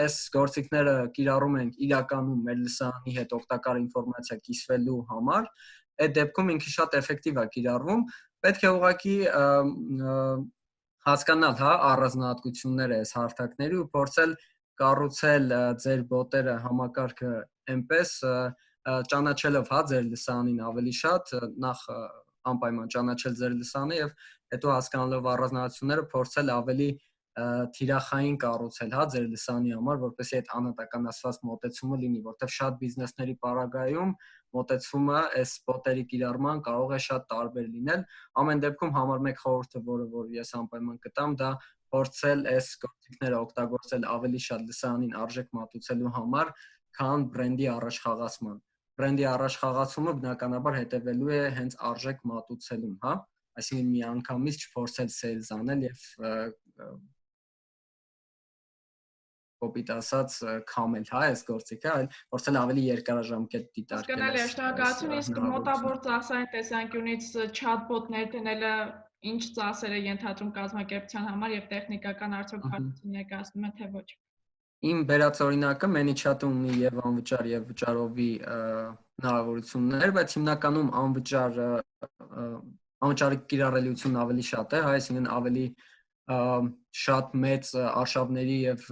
այս գործիքները կիրառում ենք իրականում մեր լսարանի հետ օգտակար ինֆորմացիա կիսվելու համար, այդ դեպքում ինքը շատ էֆեկտիվ է կիրառվում, պետք է ուղղակի հասկանալ, հա, առանձնահատկությունները այս հարթակների ու փորձել կառուցել ձեր բոտերը համակարգը այնպես ճանաչելով, հա, ձեր լսարանին ավելի շատ, նախ անպայման ճանաչել ձեր լսարանը եւ հետո հասկանալով առանձնահատկությունները փորձել ավելի թիրախային կառուցել, հա, ձեր լսանի համար, որպեսզի այդ անհատականացված մոտեցումը լինի, որտեղ շատ բիզնեսների պարագայում մոտեցումը այս բոտերի կիրառման կարող է շատ տարբեր լինել։ Ամեն դեպքում համար 1 խորհուրդը, որը որ ես անպայման կտամ, դա փորձել այս գործիքները օգտագործել ավելի շատ լսարանին արժեք մատուցելու համար, քան բրենդի առաջխաղացման։ Բրենդի առաջխաղացումը բնականաբար հետևելու է հենց արժեք մատուցելուն, հա, այսինքն միանգամից չփորձել sales անել եւ կոպիտ ասած քամել, հա, այս գործիքը, այլ փորձել ավելի երկարաժամկետ դիտարկել։ Հասկանալի է, շնորհակալություն, իսկ մոտավոր ծախսային տեսանկյունից chatbot-ներ դնելը ինչ ծախսեր է ենթադրում կազմակերպության համար եւ տեխնիկական արդյոք հարցություն ներկայացնում է թե ոչ։ Իմ բերած օրինակը ManyChat-ը ունի եւ անվճար եւ վճարովի հնարավորություններ, բայց հիմնականում անվճարի կիրառելիությունն ավելի շատ է, այսինքն ավելի շատ մեծ արշավների եւ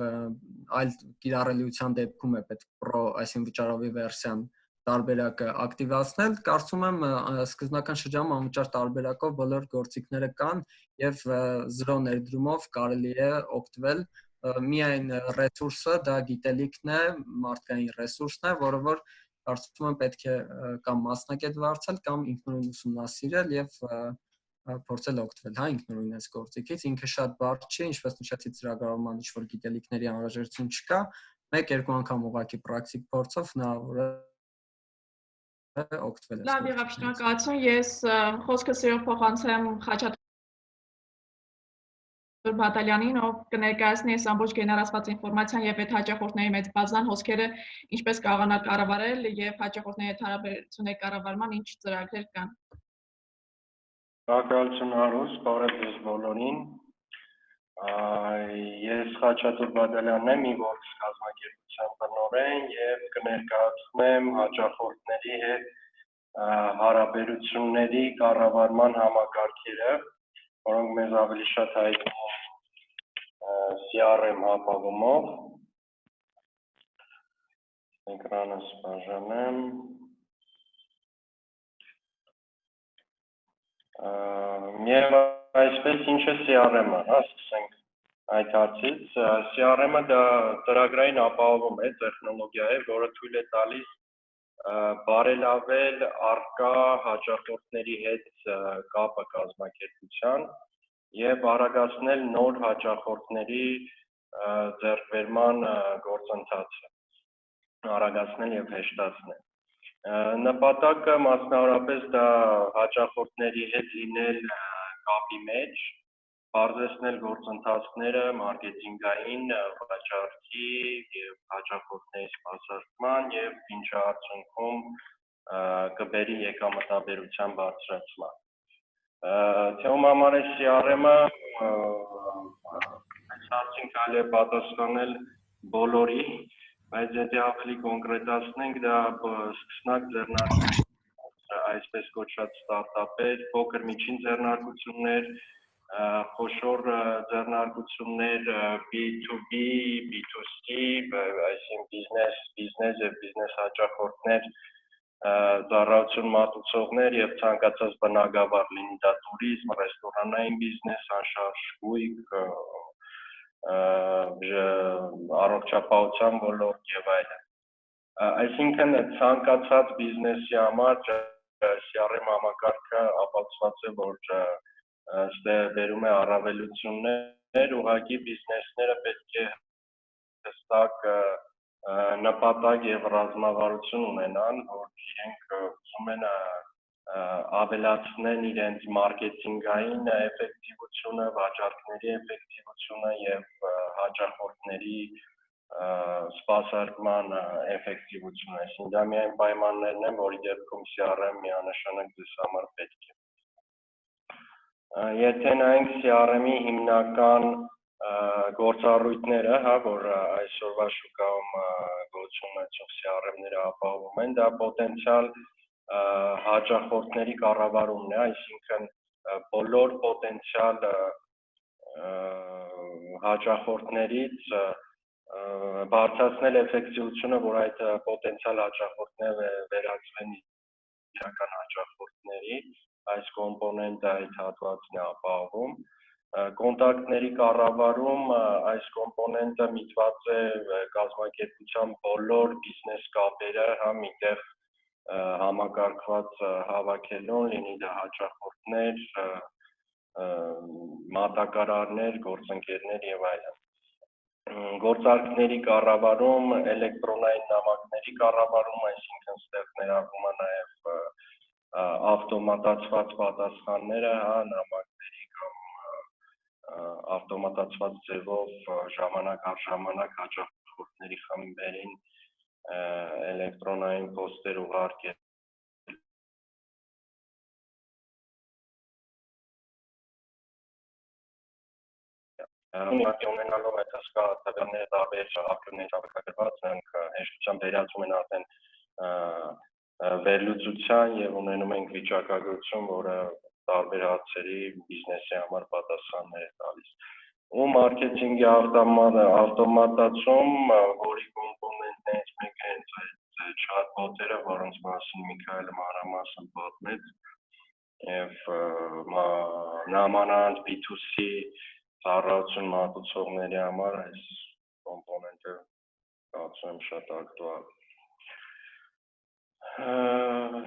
այլ կիրառելիության դեպքում է պետք Pro, այսինքն վճարովի վերսիան տարբերակը ակտիվացնել։ Կարծում եմ սկզբնական շրջանում անվճար տարբերակով բոլոր գործիքները կան եւ 0 ներդրումով կարելի է օգտվել միայն ռեսուրսը դա գիտելիքն է, մարդկային ռեսուրսն է, որը որ կարծում եմ պետք է կամ մասնակետ վարձել կամ ինքնուրույն ուսումնասիրել եւ փորձել օգտվել, հա, ինքնուրույն այս գործիքից, ինքը շատ բարդ չի, ինչպես նշեցի ծրագրավորման ինչ-որ գիտելիքների անհրաժեշտություն չկա, 1-2 անգամ ուղղակի պրակտիկ փորձով հնարավոր է օգտվել։ Լավ եղավ, շնորհակալություն, ես խոսքը սիրով փոխանցեմ Խաչատուր Բադալյանին, ով կներկայացնի այս ամբողջ գեներացված ինֆորմացիան եւ այդ հաճախորդների մեծ բազան հոսքերը ինչպես կարողանա կառավարել եւ հաճախորդների հետ հարաբերությունների կառավարման ինչ ծրագրեր կան։ Շնորհակալություն Արուս, բարև ձեզ բոլորին։ Ես Խաչատուր Բադալյանն եմ, Իվորքս կազմակերպության տնօրեն եւ կներկայացնեմ հաճախորդների հետ հարաբերությունների կառավարման համակարգերը, որոնք մեզ ավելի շատ հայտնի են CRM ապավումով։ Էկրանս բաժանեմ։ Եվ այսպես ինչ է CRM-ը, հա, սկսենք այդ հարցից։ CRM-ը դա ծրագրային ապահովում է, տեխնոլոգիա է, որը թույլ է տալիս բարելավել առկա հաճախորդների հետ կապը կազմակերպության եւ արագացնել նոր հաճախորդների ձեռքբերման գործընթացը, արագացնել եւ հեշտացնել։ Նպատակը մասնավորապես դա հաճախորդների հետ լինել կապի մեջ, բարձրացնել գործընթացները մարքեթինգային, վաճառքի եւ հաճախորդների սպասարկման եւ ինչ արդյունքում կբերի եկամտաբերության բարձրացման։ Թե ում համար է CRM-ը, այս հարցին կարելի է պատասխանել բոլորի, բայց եթե ավելի կոնկրետացնենք, դա սկսնակ ձեռնարկություն, այսպես կոչված ստարտափեր, փոքր միջին ձեռնարկություններ, խոշոր ձեռնարկություններ, B2B, B2C, այսինքն բիզնես եւ բիզնես հաճախորդներ, ծառայություն մատուցողներ եւ ցանկացած բնակավար, լինի դա տուրիզմ, ռեստորանային բիզնես, անշարժ գույք, առողջապահության ոլորտ եւ այլն։ Այսինքն ցանկացած բիզնեսի համար CRM համակարգը ապացուցված է, որ ստեղ բերում է առավելություններ, ուղղակի բիզնեսները պետք է հստակ նպատակ եւ ռազմավարություն ունենան, որ իրենք ուզում են ավելացնել իրենց մարքեթինգային էֆեկտիվությունը, վաճառքների էֆեկտիվությունը եւ հաճախորդների սպասարկման էֆեկտիվությունը։ Այսինքն դա միայն պայմաններն են, որի դեպքում CRM միանշանակ ձեզ համար պետք է։ Եթե նայենք CRM-ի հիմնական գործառույթները, հա, որ այսօրվա շուկայում գոյություն ունեցող CRM-ները ապահովում են, դա պոտենցիալ հաճախորդների կառավարումն է, այսինքն բոլոր պոտենցիալ հաճախորդներից բարձրացնել էֆեկտիվությունը, որ այդ պոտենցիալ հաճախորդները վերածվեն իրական հաճախորդների, այս կոմպոնենտը այդ հատվածն է ապահովում։ Կոնտակտների կառավարում այս կոմպոնենտը միտված է կազմակերպության բոլոր բիզնես կապերը հա միտեղ համակարգված հավաքելուն, լինի դա հաճախորդներ, մատակարարներ, գործընկերներ եւ այլն։ Գործարքների կառավարում, էլեկտրոնային նամակների կառավարում, այսինքն ստեղ ներառվում է նաեւ ավտոմատացված պատասխանները, նամակների կամ ավտոմատացված ձևով ժամանակ առ ժամանակ հաճախորդների խմբերին էլեկտրոնային փոստեր ուղարկել ունենալով այդ հսկա տվյալները տարբեր ակումբների հավաքագրված, նրանք հեշտությամբ վերածում են արդեն վերլուծության եւ ունենում ենք վիճակագրություն, որը տարբեր հարցերի բիզնեսի համար պատասխաններ է տալիս։ Ու մարքեթինգի ավտոմատացում, որի կոմպոնենտներից մեկը հենց այդ chatbot-երը, որոնց մասին Միքայելը մանրամասն պատմեց, եւ նամանանց B2C ծառայություն մատուցողների համար այս կոմպոնենտը կարծում եմ շատ ակտուալ։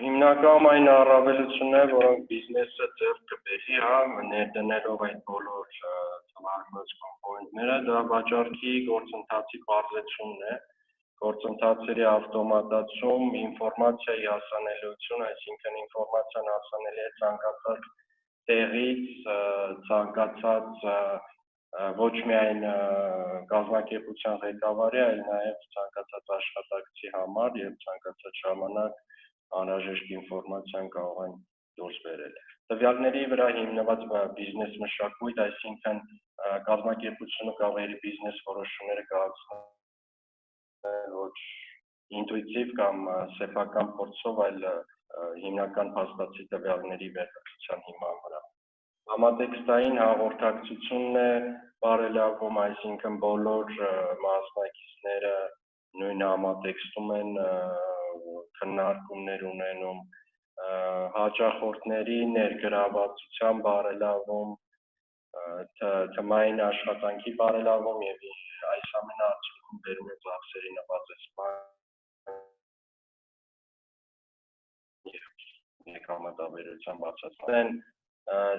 Հիմնական այն առավելությունները, որոնք բիզնեսը ձեռք կբերի, ներդնելով այդ բոլոր թվարկված կոմպոնենտները, դա վաճառքի գործընթացի պարզեցումն է, գործընթացերի ավտոմատացում, ինֆորմացիայի հասանելիություն, այսինքն ինֆորմացիան հասանելի է ցանկացած տեղից, ցանկացած ոչ միայն կազմակերպության ղեկավարի, այլ նաև ցանկացած աշխատակցի համար եւ ցանկացած ժամանակ անհրաժեշտ ինֆորմացիան կարող են դուրս բերել։ Տվյալների վրա հիմնված բիզնես մշակույթ, այսինքն կազմակերպությունը կարող է իր բիզնես որոշումները կայացնել ոչ ինտուիտիվ կամ սեփական փորձով, այլ հիմնական փաստացի տվյալների վերլուծության հիման վրա։ Համատեքստային հաղորդակցությունն է բարելավում, այսինքն բոլոր մասնակիցները նույն համատեքստում են քննարկումներ ունենում, հաճախորդների ներգրավվածության բարելավում, թմային աշխատանքի բարելավում եւ այս ամենը արդյունքում բերում է ծախսերի նվազեցման եւ եկամտաբերության բարձրացման։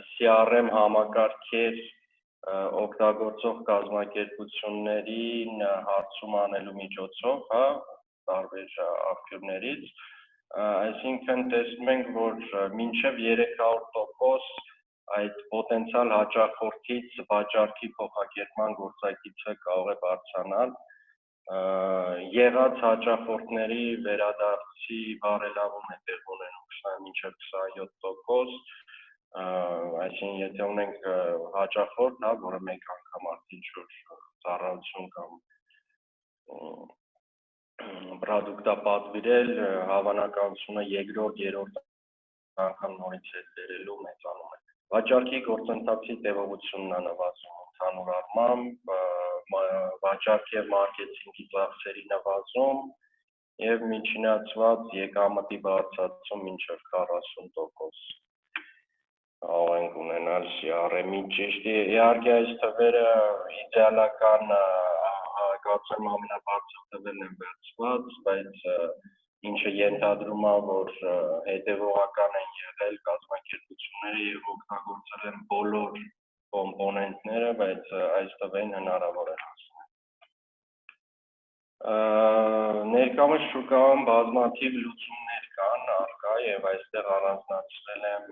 CRM համակարգեր օգտագործող կազմակերպություններին հարցում անելու միջոցով, տարբեր աղբյուրներից, այսինքն տեսնում ենք, որ մինչև 300% այդ պոտենցիալ հաճախորդից վաճառքի փոխակերպման գործակիցը կարող է բարձրանալ, եղած հաճախորդների վերադարձի բարելավում է տեղ ունենում մինչև 27%, այսինքն եթե ունենք հաճախորդ, որը մեկ անգամ արդեն ծառայություն կամ պրոդուկտ պատվիրել, հավանականությունը երկրորդ, երրորդ անգամ նորից հետ բերելու մեծանում է։ Վաճառքի գործընթացի տևողությունն է նվազում ընդհանուր առմամբ, վաճառքի եւ մարքեթինգի ծախսերի նվազում եւ միջինացված եկամտի բարձրացում մինչեւ 40%։ Կարող ենք ունենալ CRM-ի ճիշտ, իհարկե այս թվերը իդեալական կարծեմ ամենաբարձր թվերն են վերցված, բայց ինչը ենթադրում է, որ հետևողական են եղել կազմակերպությունները եւ օգտագործել են բոլոր կոմպոնենտները, բայց այս թվերին հնարավոր է հասնել։ Ներկայումս շուկայում բազմաթիվ լուծումներ կան առկա եւ այստեղ առանձնացրել եմ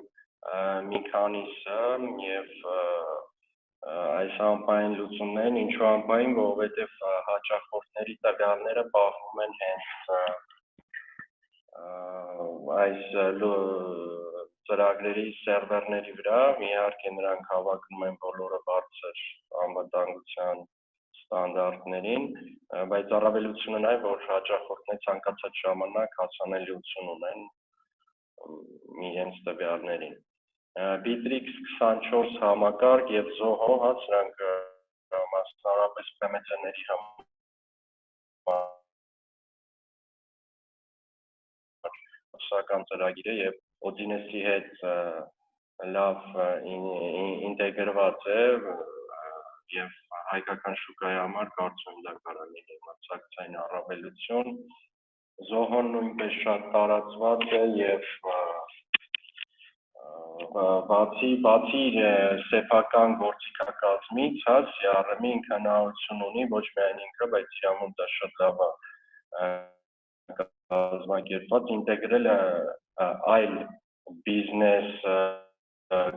մի քանիսը եւ այս համապային լուծումներն ինչու համապային, որովհետեւ հաճախորդների տվյալները պահվում են հենց այս ծրագրերի սերվերների վրա, իհարկե նրանք հավակնում են բոլորը բարձր անվտանգության ստանդարտներին, բայց առավելությունը նա է, որ հաճախորդները ցանկացած ժամանակ հասանելիություն ունեն իրենց տվյալներին։ Bitrix 24 համակարգ եւ Zoho, սրանք մասնավորապես PMC-ների համար սական ծրագիր է եւ Odines-ի հետ լավ ինտեգրված է եւ հայկական շուկայի համար կարծում եմ դա կարող է իմացակցային առավելություն։ Zoho-ն նույնպես շատ տարածված է եւ բացի սեփական գործիքակազմից, հա, CRM-ը ինքնանալություն ունի, ոչ միայն ինքը, բայց իրավուն դա շատ լավ է կազմակերպված, ինտեգրել է այլ բիզնես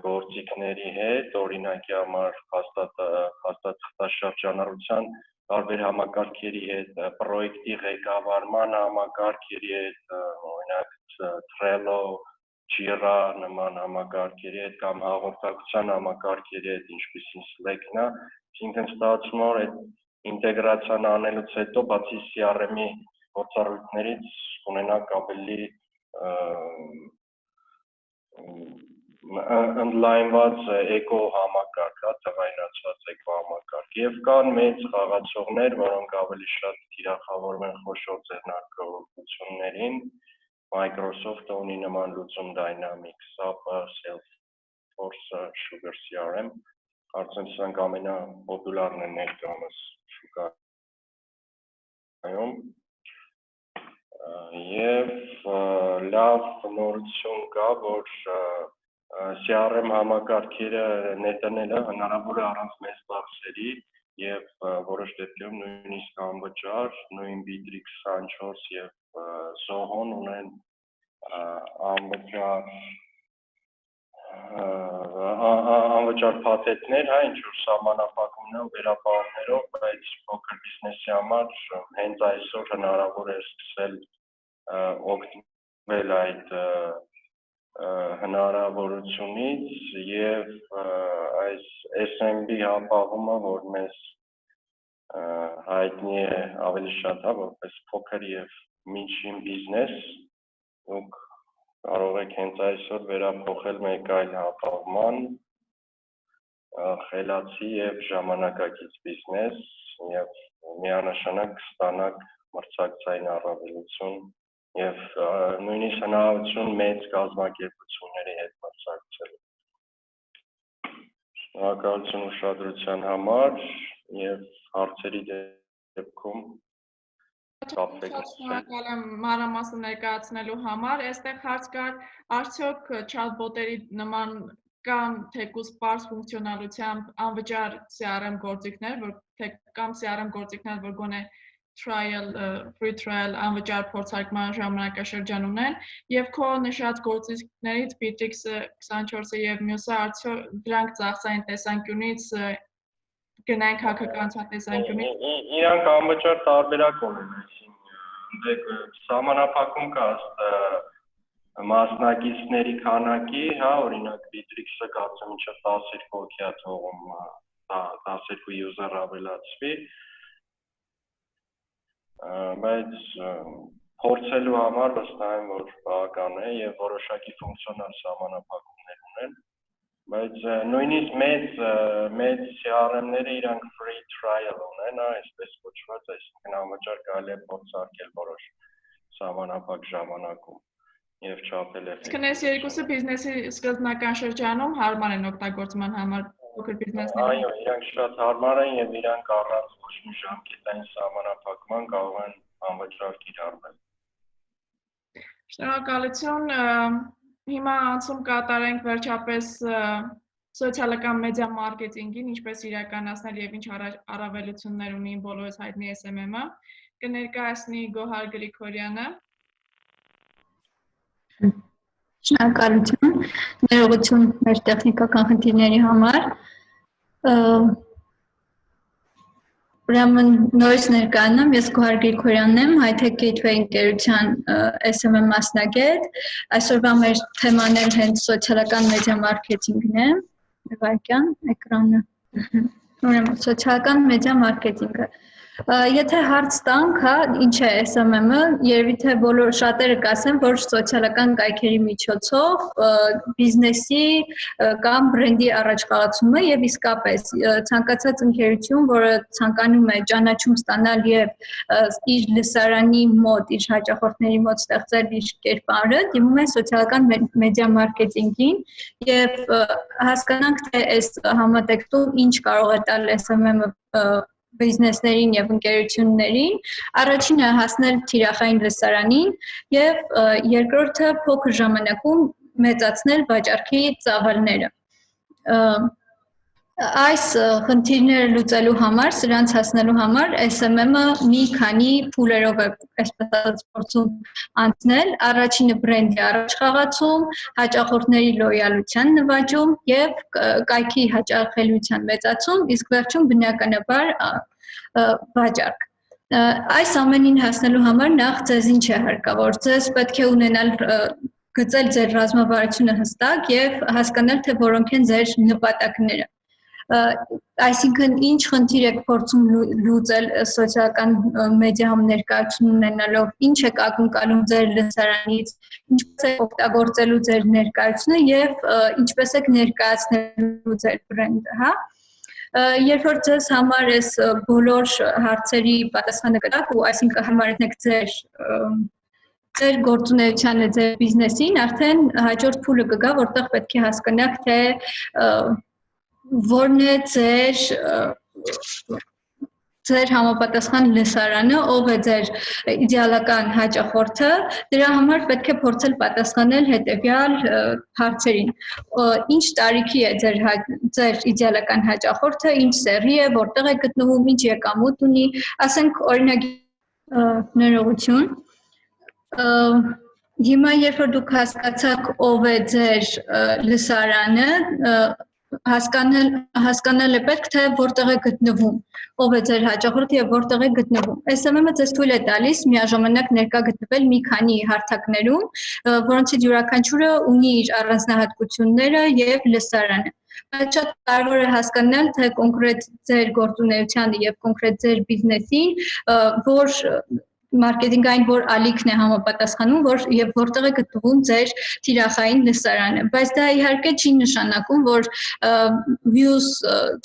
գործիքների հետ, օրինակի համար հաստատաշրջանառության տարբեր համակարգերի հետ, պրոյեկտի ղեկավարման համակարգերի հետ, օրինակ Trello, Jira նման համակարգերի հետ կամ հաղորդակցության համակարգերի հետ, ինչպիսին Slack-ն է, ինքն ստացվում է, որ այդ ինտեգրացիան անելուց հետո բացի CRM-ի գործառույթներից ունենանք ավելի ընդլայնված էկո համակարգ, թվայնացված էկո համակարգ եւ կան մեծ խաղացողներ, որոնք ավելի շատ թիրախավորում են խոշոր ձեռնարկողություններին, Microsoft-ը ունի նման լուծում Dynamics, SAP, Salesforce, Sugar CRM, կարծեմ սրանք ամենապոպուլարն են ներկայումս շուկայում եւ լավ նորություն կա, որ CRM համակարգերը ներդնելը հնարավոր է առանց մեծ ծախսերի եւ որոշ դեպքերում նույնիսկ անվճար, նույն Bittrex 24 եւ Zoho-ն ունեն անվճար փաթեթներ, հա, ինչ որ սահմանափակումներով, վերապահումներով, բայց փոքր բիզնեսի համար հենց այսօր հնարավոր է սկսել օգտվել այդ հնարավորությունից եւ այս SMB ապահումը, որ մեզ հայտնի է ավելի շատ, հա, որպես փոքր եւ միջին բիզնես, դուք կարող եք հենց այսօր վերափոխել մեկ այլ ապահովման, խելացի եւ ժամանակակից բիզնես եւ միանշանակ կստանաք մրցակցային առավելություն եւ նույնիսկ հնարավորություն մեծ կազմակերպությունների հետ մրցակցելու։ Շնորհակալություն ուշադրության համար եւ հարցերի դեպքում Շնորհակալ եմ մանրամասն ներկայացնելու համար։ Այստեղ հարց կար, արդյոք chatbot-երի նման կան թեկուզ պարզ ֆունկցիոնալությամբ անվճար CRM գործիքներ, կամ CRM գործիքներ, որ գոնե free trial անվճար փորձարկման ժամանակաշրջան ունեն, եւ քո նշած գործիքներից Bittrex 24-ը եւ մյուսը արդյոք դրանք ծախսային տեսանկյունից գնային քաղաքականության տեսանկյունից իրանք անվճար տարբերակ ունեն, այսինքն սահմանափակում կա մասնակիցների քանակի, հա, օրինակ Bittrex-ը կարծեմ մինչև 12 հոգի է թողում 12 user ավելացվի, բայց փորձելու համար վստահ եմ, որ բավական է եւ որոշակի ֆունկցիոնալ սահմանափակումներ ունեն, բայց նույնիսկ մեծ CRM-ները իրանք free trial ունեն, այսպես կոչված, այսինքն անվճար կարելի է փորձարկել որոշ սահմանափակ ժամանակում եւ չափել էֆեկտիվ։ Իսկ այս երկուսը բիզնեսի սկզբնական շրջանում հարմար են օգտագործման համար փոքր բիզնեսների։ Այո, իրանք շատ հարմար են եւ իրանք առանց ոչ մի ժամկետային սահմանափակման կարող են անվճար կիրառվել։ Շնորհակալություն։ Հիմա անցում կատարենք վերջապես սոցիալական մեդիա մարքեթինգին, ինչպես իրականացնել եւ ինչ առավելություններ ունի բոլորս հայտնի SMM-ը։ Կներկայացնի Գոհար Գրիգորյանը։ Շնորհակալություն, ներողություն մեր տեխնիկական խնդիրների համար։ Ուրեմն նորից ներկայանամ, ես Գոհար Գրիգորյանն եմ, High-Tech Gateway ընկերության SMM մասնագետ։ Այսօրվա մեր թեման էլ հենց սոցիալական մեդիա մարքեթինգն է։ Վայրկյան էկրանը։ Ուրեմն սոցիալական մեդիա մարքեթինգը։ Եթե հարց տանք, հա, ինչ է SMM-ը, երևի թե բոլոր շատերը կասեն, որ սոցիալական կայքերի միջոցով բիզնեսի կամ բրենդի առաջխաղացումը եւ իսկապես ցանկացած ընկերություն, որը ցանկանում է ճանաչում ստանալ եւ իր լսարանի մոտ, իր հաճախորդների մոտ ստեղծել իր կերպարը, դիմում է սոցիալական մեդիա մարքեթինգին եւ հասկանանք թե այս համատեքստում ինչ կարող է տալ SMM-ը բիզնեսներին եւ ընկերություններին, առաջինը հասնել թիրախային լսարանին եւ երկրորդը փոքր ժամանակում մեծացնել վաճառքի ծավալները։ Այս խնդիրները լուծելու համար, սրանց հասնելու համար SMM-ը մի քանի փուլերով է այսպես փորձում անցնել։ Առաջինը բրենդի առաջխաղացում, հաճախորդների լոյալության նվաճում եւ կայքի հաճախելիության մեծացում, իսկ վերջում բնականաբար վաճառք։ Այս ամենին հասնելու համար նախ ձեզ ինչ է հարկավոր։ Ձեզ պետք է ունենալ գծել ձեր ռազմավարությունը հստակ եւ հասկանալ, թե որոնք են ձեր նպատակները։ Այսինքն ինչ խնդիր եք փորձում լուծել սոցիալական մեդիայում ներկայություն ունենալով, ինչ եք ակնկալում ձեր լսարանից, ինչպես եք օգտագործելու ձեր ներկայությունը եւ ինչպես եք ներկայացնելու ձեր բրենդը, հա։ Երբ որ ձեզ համար այս բոլոր հարցերի պատասխանը կտաք ու այսինքն համարեցնեք ձեր գործունեությանը, ձեր բիզնեսին, արդեն հաջորդ փուլը կգա, որտեղ պետք է հասկանաք, թե որն է ձեր համապատասխան լսարանը, ով է ձեր իդեալական հաճախորդը, դրա համար պետք է փորձել պատասխանել հետևյալ հարցերին. Ինչ տարիքի է ձեր իդեալական հաճախորդը, ինչ սեռի է, որտեղ է գտնվում, ինչ եկամուտ ունի, ասենք օրինակ ներողություն։ Հիմա երբ որ դուք հասկացաք ով է ձեր լսարանը, հասկանալ է պետք, թե որտեղ է գտնվում, ով է ձեր հաճախորդը եւ որտեղ է գտնվում։ SMM-ը ձեզ թույլ է տալիս միաժամանակ ներկա գտնվել մի քանի հարթակներում, որոնցից յուրաքանչյուրը ունի իր առանձնահատկությունները եւ լսարանը։ Բայց շատ կարևոր է հասկանալ, թե կոնկրետ ձեր գործունեությանը եւ կոնկրետ ձեր բիզնեսին, որ մարքեթինգային որ ալիքն է համապատասխանում, եւ որտեղ է գտնվում ձեր թիրախային լսարանը, բայց դա իհարկե չի նշանակում, որ views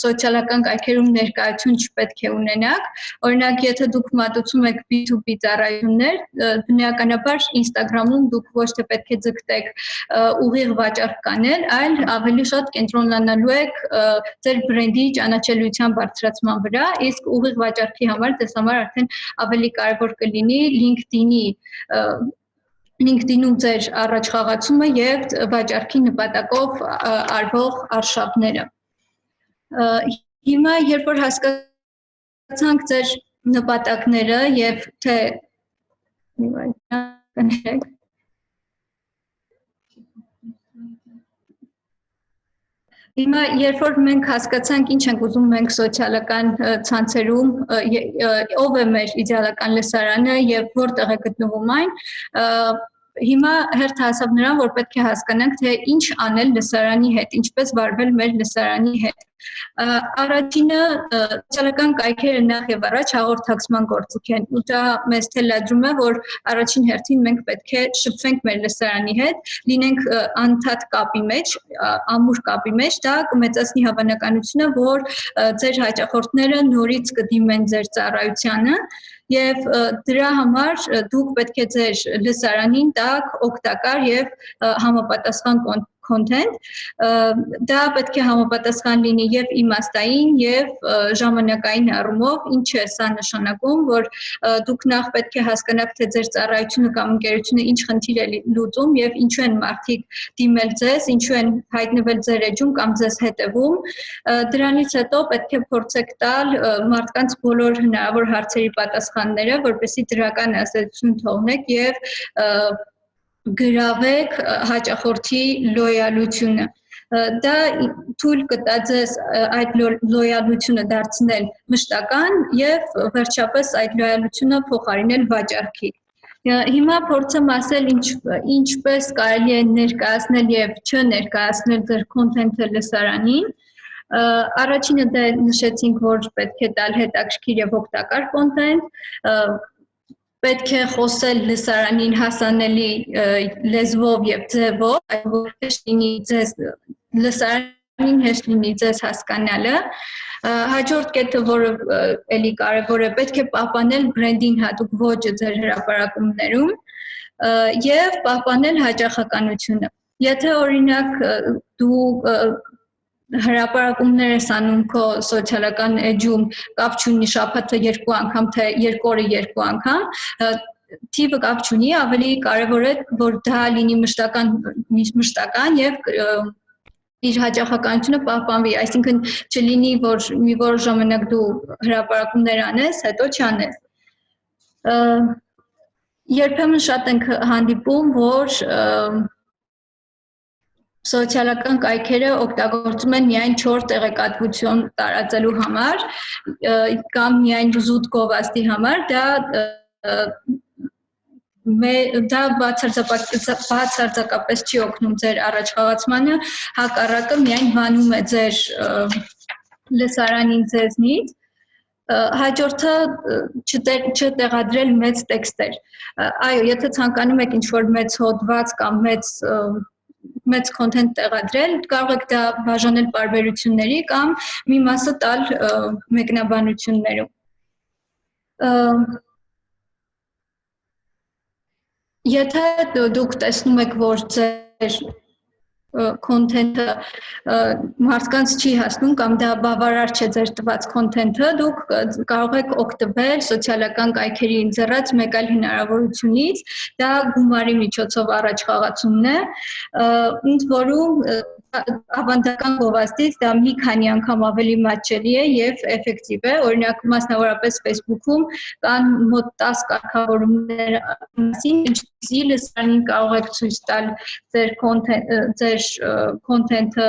սոցիալական կայքերում ներկայություն չպետք է ունենաք։ Օրինակ, եթե դուք մատուցում եք B2B ծառայություններ, բնականաբար Instagram-ում դուք ոչ թե պետք է ձգտեք ուղիղ վաճառք կանել, այլ ավելի շատ կենտրոնանալու եք ձեր բրենդի ճանաչելիության բարձրացման վրա, իսկ ուղիղ վաճառքի համար ձեզ համար արդեն ավելի կարևոր լինի LinkedIn-ում ձեր առաջխաղացումը եւ վաճառքի նպատակով արվող արշավները։ Հիմա երբ որ հասկացանք ձեր նպատակները եւ թե Հիմա երբ որ մենք հասկացանք ինչ ենք ուզում մենք սոցիալական ցանցերում, ով է մեր իդեալական լսարանը եւ որտեղ է գտնվում այն, հիմա հերթ հասավ նրան, որ պետք է հասկանանք, թե ինչ անել լսարանի հետ, ինչպես վարվել մեր լսարանի հետ։ Առաջինը սոցիալական կայքերը նախ եւ առաջ հաղորդակցման գործիք են, ու դա մեզ թելադրում է, որ առաջին հերթին մենք պետք է շփվենք մեր լսարանի հետ, լինենք անդադ կապի մեջ, ամուր կապի մեջ, դա կմեծացնի հավանականությունը, որ ձեր հաճախորդները նորից կդիմեն ձեր ծառայությանը եւ դրա համար դուք պետք է ձեր լսարանին տաք օգտակար եւ համապատասխան content, դա պետք է համապատասխան լինի եւ իմաստային եւ ժամանակային առումով, ինչ է սա նշանակում, որ դուք նախ պետք է հասկանաք, թե ձեր ծառայությունը կամ ընկերությունը ինչ խնդիր է լուծում եւ ինչու են մարդիկ դիմել ձեզ, ինչու են հայտնվել ձեր էջում կամ ձեզ հետևում, դրանից հետո պետք է փորձեք տալ մարդկանց բոլոր հնարավոր հարցերի պատասխանները, որպեսզի դրական ազդեցություն թողնեք եւ գրավեք հաճախորդի լոյալությունը։ Դա թույլ կտա ձեզ այդ լոյալությունը դարձնել մշտական եւ վերջապես այդ լոյալությունը փոխարինել վաճառքի։ Հիմա փորձեմ ասել ինչպես կարելի է ներկայացնել եւ չներկայացնել ձեր content-ը լսարանին։ Առաջինը դա նշեցինք, որ պետք է տալ հետաքրքիր եւ օգտակար content, պետք է խոսել լսարանին հասանելի լեզվով եւ ձևով, որ հեշտ լինի ձեզ լսարանին հեշտ լինի ձեզ հասկանալը։ Հաջորդ կետը, որը էլի կարևոր է, պետք է պահպանել բրենդին հատուկ ոճը ձեր հրապարակումներում եւ պահպանել հաճախականությունը։ Եթե օրինակ դու հրապարակումներ ես անում քո սոցիալական էջում, կապ չունի շաբաթը 2 անգամ, թե 2 օրը 2 անգամ, թիվը կապ չունի, ավելի կարևոր է, որ դա լինի մշտական եւ իր հաճախականությունը պահպանվի, այսինքն չլինի, որ մի որոշ ժամանակ դու հրապարակումներ անես, հետո չանես։ Երբեմն շատ ենք հանդիպում, որ սոցիալական կայքերը օգտագործում են միայն 4 տեղեկատվություն տարածելու համար կամ միայն զուտ գովազդի համար, դա բացարձակապես չի օգնում ձեր առաջխաղացմանը, հակառակը միայն վանում է ձեր լսարանին ձեզնից։ Հաջորդը չտեղադրել մեծ տեքստեր։ Այո, եթե ցանկանում եք ինչ-որ մեծ հոդված կամ մեծ content տեղադրել, կարող եք դա բաժանել պարբերությունների կամ մի մասը տալ մեկնաբանություններում։ Եթե դուք տեսնում եք, որ ձեր content-ը մարդկանց չի հասնում կամ դա բավարար չէ ձեր տված content-ը, դուք կարող եք օգտվել սոցիալական կայքերի ընձեռած մեկ այլ հնարավորությունից, դա գումարի միջոցով առաջխաղացումն է, ընդ որում ավանդական գովազդից դա մի քանի անգամ ավելի մատչելի է եւ էֆեկտիվ է, օրինակ մասնավորապես Facebook-ում կան մոտ 10 կարգավորումներ մասին, ինչպիսի լսարանին կարող եք ցույց տալ ձեր content-ը,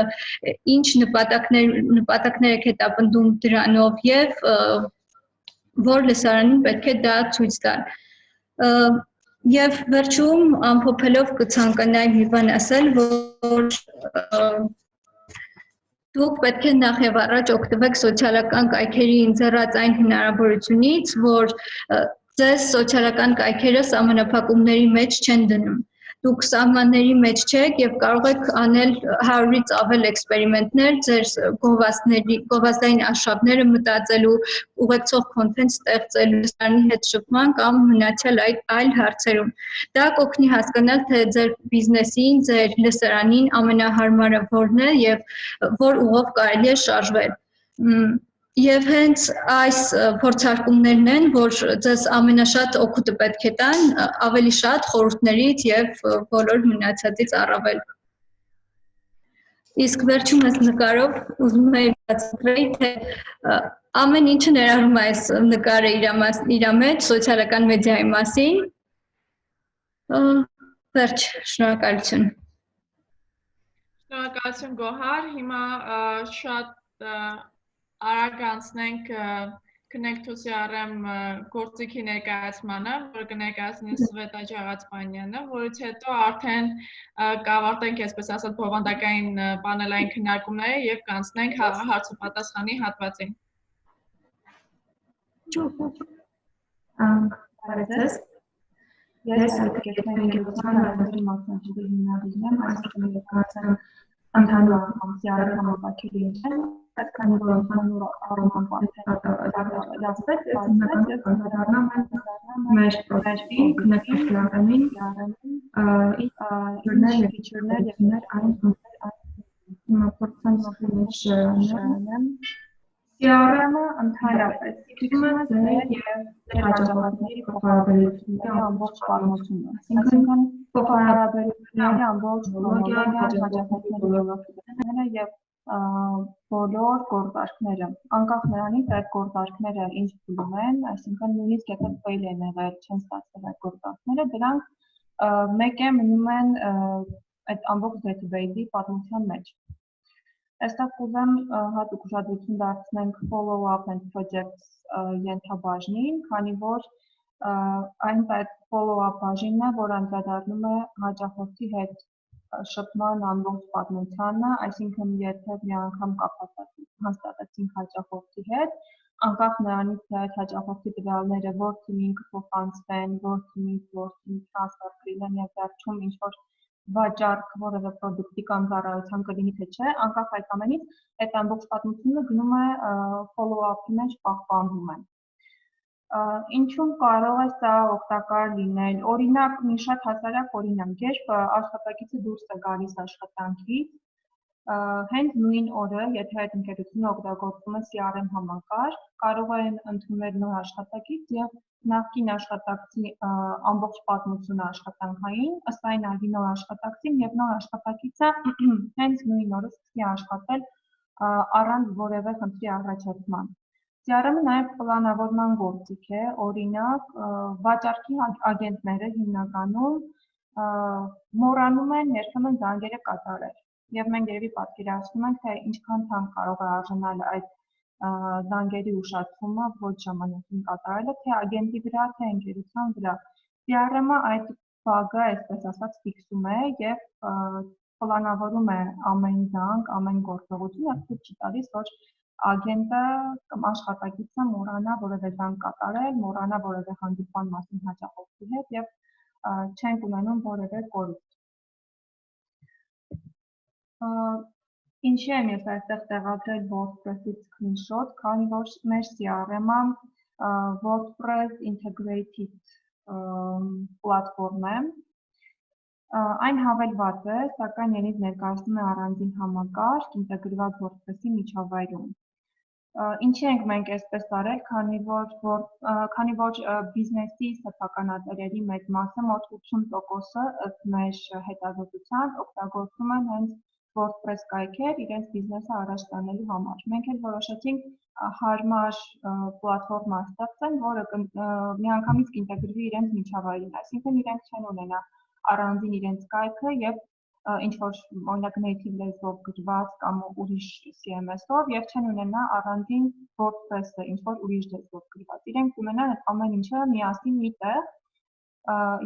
ինչ նպատակներ եք հետապնդում դրանով եւ որ լսարանին պետք է դա ցույց տալ։ Եվ վերջում ամփոփելով կցանկանայի մի բան ասել, որ դուք պետք է նախ եւ առաջ օգտվեք սոցիալական կայքերի ընձեռած այն հնարավորությունից, որ ձեզ սոցիալական կայքերը սահմանափակումների մեջ չեն դնում։ Դուք սահմանների մեջ չեք եւ կարող եք անել 100-ից ավել էքսպերիմենտներ ձեր գովազդային արշավները մտածելու, ուղեկցող content ստեղծելու, լսարանի հետ շփման կամ մնացյալ այլ հարցերում։ Դա կօգնի հասկանալ, թե ձեր բիզնեսին, ձեր լսարանին ամենահարմարը որն է եւ որ ուղով կարելի է շարժվել։ Եվ հենց այս փորձարկումներն են, որ ձեզ ամենաշատ օգուտը պետք է տան, ավելի շատ խորհուրդներից եւ բոլոր մնացածից առավել։ Իսկ վերջում այս նկարով ուզում եմ բացատրել, թե ամեն ինչը ներառում է այս նկարը իր մեջ սոցիալական մեդիայի մասին։ Վերջ, շնորհակալություն։ Շնորհակալություն Գոհար, հիմա շատ արագ անցնենք Connect to CRM գործիքի ներկայացմանը, որը կներկայացնի Սվետա Ջաղացպանյանը, որից հետո արդեն կավարտենք, այսպես ասած, բովանդակային պանելային քննարկումները եւ կանցնենք հարցոպատասխանի հատվածին։ Բարև Ես արտադրության հարցերի մասնագետի հիմնադիրն եմ, այսինքն ներկայացնում ընդհանուր CRM համակարգերի ընթացքում, քանի որ ընդհանուր առումով դարձել է հիմնական անդրադառնամ մեր պրոյեկտին, Connect to CRM-ին, feature-ներ եւ այն փորձանք շրջանեմ CRM-ը ընդհանրապես ստիպում է ձեր եւ ձեր հաճախորդների փոխհարաբերությունների ամբողջ պատմությունը։ Այսինքն փոխհարաբերությունների ամբողջ քրոնոլոգիան, հաճախորդների բոլորները եւ բոլոր գործարքները, անկախ նրանից այդ գործարքները ինչ փուլում են, այսինքն նույնիսկ եթե fail են եղել, չեն ստացվել այդ գործարքները, դրանք մեկ է մնում են այդ ամբողջ database-ի պատմության մեջ։ Այստեղ կուզեմ հատուկ ուշադրություն դարձնենք follow-up and projects ենթաբաժնին, քանի որ այն այդ follow-up բաժինն է, որ անդրադառնում է հաճախորդի հետ շփման ամբողջ պատմությանը, այսինքն եթե մի անգամ կապ հաստատեցինք հաճախորդի հետ, անկախ նրանից թե այդ հաճախորդի տվյալները որ թիմին կփոխանցվեն, որ թիմից որ թիմի տրանսֆեր կլինեն եւ վերջում ինչ-որ վաճառք որևէ product-ի կամ ծառայության կլինի թե չէ, անկախ այդ ամենից, այդ ամբողջ պատմությունը գնում է follow-up-ի մեջ պահպանվում է։ Ինչու կարող է սա օգտակար լինել։ Օրինակ, մի շատ հասարակ օրինակ, երբ աշխատակիցը դուրս է գալիս աշխատանքից, հենց նույն օրը, եթե այդ ընկերությունը օգտագործում է CRM համակարգ, կարող են ընդունել նոր աշխատակից եւ նախկին աշխատակցի ամբողջ պատմությունը աշխատանքային, ըստ այն արվի նոր աշխատակցին եւ նոր աշխատակիցը հենց նույն օրը սկսի աշխատել առանց որևէ խնդրի առաջացման։ CRM-ը նաեւ պլանավորման գործիք է, օրինակ վաճառքի ագենտները հիմնականում մոռանում են երբեմն զանգերը կատարել եւ մենք երևի պատկերացնում ենք թե ինչքան թանկ կարող է արժանալ այդ զանգերի ուշադրումը ոչ ժամանակին կատարելը թե ագենտի վրա թե ընկերության վրա CRM-ը այդ բագը այսպես ասած ֆիքսում է եւ պլանավորում է ամեն զանգ, ամեն գործողություն եւ ցույց չի տալիս որ ագենտը կամ աշխատակիցը մոռանա որևէ զանգ կատարել, մոռանա որևէ հանդիպման մասին հաճախորդի հետ եւ չենք ունենում որևէ կորուստ։ Ինչի եմ ես այստեղ տեղադրել WordPress-ից screenshot, քանի որ մեր CRM-ը WordPress integrated պլատֆորմ է։ Այն հավելված է, սակայն երբ ներկայացնում է առանձին համակարգ ինտեգրված WordPress-ի միջավայրում։ Ինչի ենք մենք այսպես արել, քանի որ բիզնեսի սեփականատերերի մեծ մասը մոտ 80%-ը ըստ մեր հետազոտության օգտագործում են հենց WordPress կայքեր իրենց բիզնեսը առաջ տանելու համար։ Մենք էլ որոշեցինք հարմար պլատֆորմա ստեղծել, որը միանգամից կինտեգրվի իրենց միջավայրին, այսինքն իրենք չեն ունենա առանձին իրենց կայքը եւ ինչ-որ օրինակ native լեզվով գրված կամ ուրիշ CMS-ով եւ չեն ունենա առանձին WordPress-ը ինչ-որ ուրիշ լեզվով գրված։ Իրենք ունենան այդ ամեն ինչը միասին մի տեղ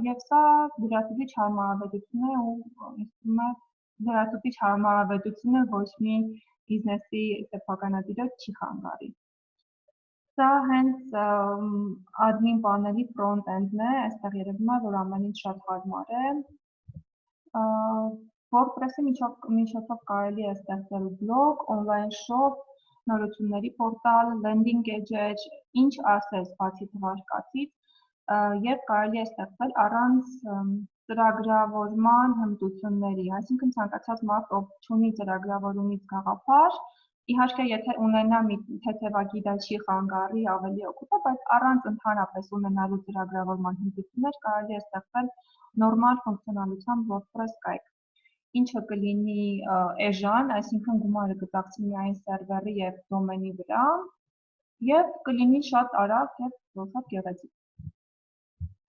եւ սա լրացուցիչ հարմարավետություն է ու ինձ թվում է լրացուցիչ հարմարավետությունը ոչ մի բիզնեսի սեփականատիրը չի խանգարի։ Սա հենց admin պանելի front-end-ն է, այստեղ երևում է, որ ամեն ինչ շատ հարմար է։ WordPress-ի միջոցով կարելի է ստեղծել բլոգ, on-line shop, նորությունների պորտալ, landing page, ինչ ասես բացի թվարկածից, եւ կարելի է ստեղծել առանց ծրագրավորման հմտությունների, այսինքն ցանկացած մարդ, ով չունի ծրագրավորումից գաղափար, իհարկե եթե ունենա մի թեթևակի դա չի խանգարի ավելի օգուտ է, բայց առանց ընդհանրապես ունենալու ծրագրավորման հմտություններ կարելի է ստեղծել նորմալ ֆունկցիոնալությամբ WordPress կայք, ինչը կլինի էժան, այսինքն գումարը կծախսի միայն սերվերի եւ դոմենի վրա եւ կլինի շատ արագ եւ շատ գեղեցիկ։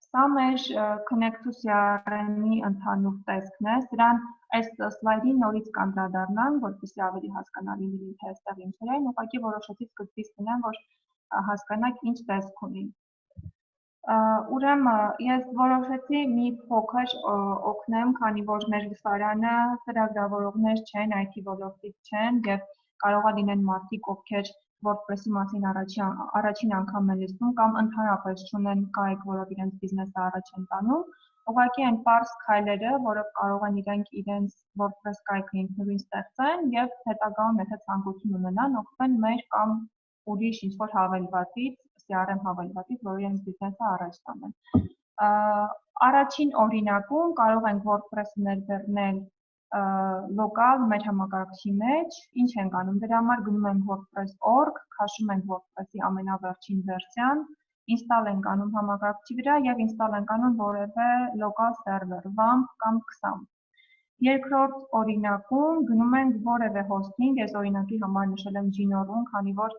Սա մեր Connect to CRM-ի ընդհանուր տեսքն է, սրան այս սլայդին նորից կանդրադառնանք, որպեսզի ավելի հասկանալի լինի թե այստեղ ինչեր են, ուղղակի որոշեցի սկզբից գնամ, որ հասկանաք ինչ տեսք ունի։ Ուրեմն ես որոշեցի մի փոքր օգնեմ, քանի որ մեր վստարանը ծրագրավորողներ չեն, IT ոլորտից չեն եւ կարող է լինեն մարդիկ, ովքեր WordPress-ի մասին առաջին անգամ են լսում կամ ընդհանրապես չունեն կայք, որով իրենց բիզնեսը առաջ են տանում, ուղղակի այն պարզ քայլերը, որով կարող են իրենց WordPress կայքը ինքնուրույն ստեղծեն եւ հետագայում եթե ցանկություն ունենան, օգտվեն մեր կամ ուրիշ ինչ-որ հավելվածից, CRM հավելվածից, որը իրենց բիզնեսը առաջ տանեն։ Առաջին օրինակում կարող ենք WordPress-ը ներբեռնել լոկալ մեր համակարգչի մեջ, ինչ ենք անում, դրա համար գնում ենք WordPress.org, քաշում ենք WordPress-ի ամենավերջին վերսիան, install ենք անում համակարգչի վրա եւ install ենք անում որևէ local server, WAMP կամ XAMPP։ Երկրորդ օրինակում գնում ենք որևէ hosting, ես օրինակի համար նշել եմ Gino.ru, քանի որ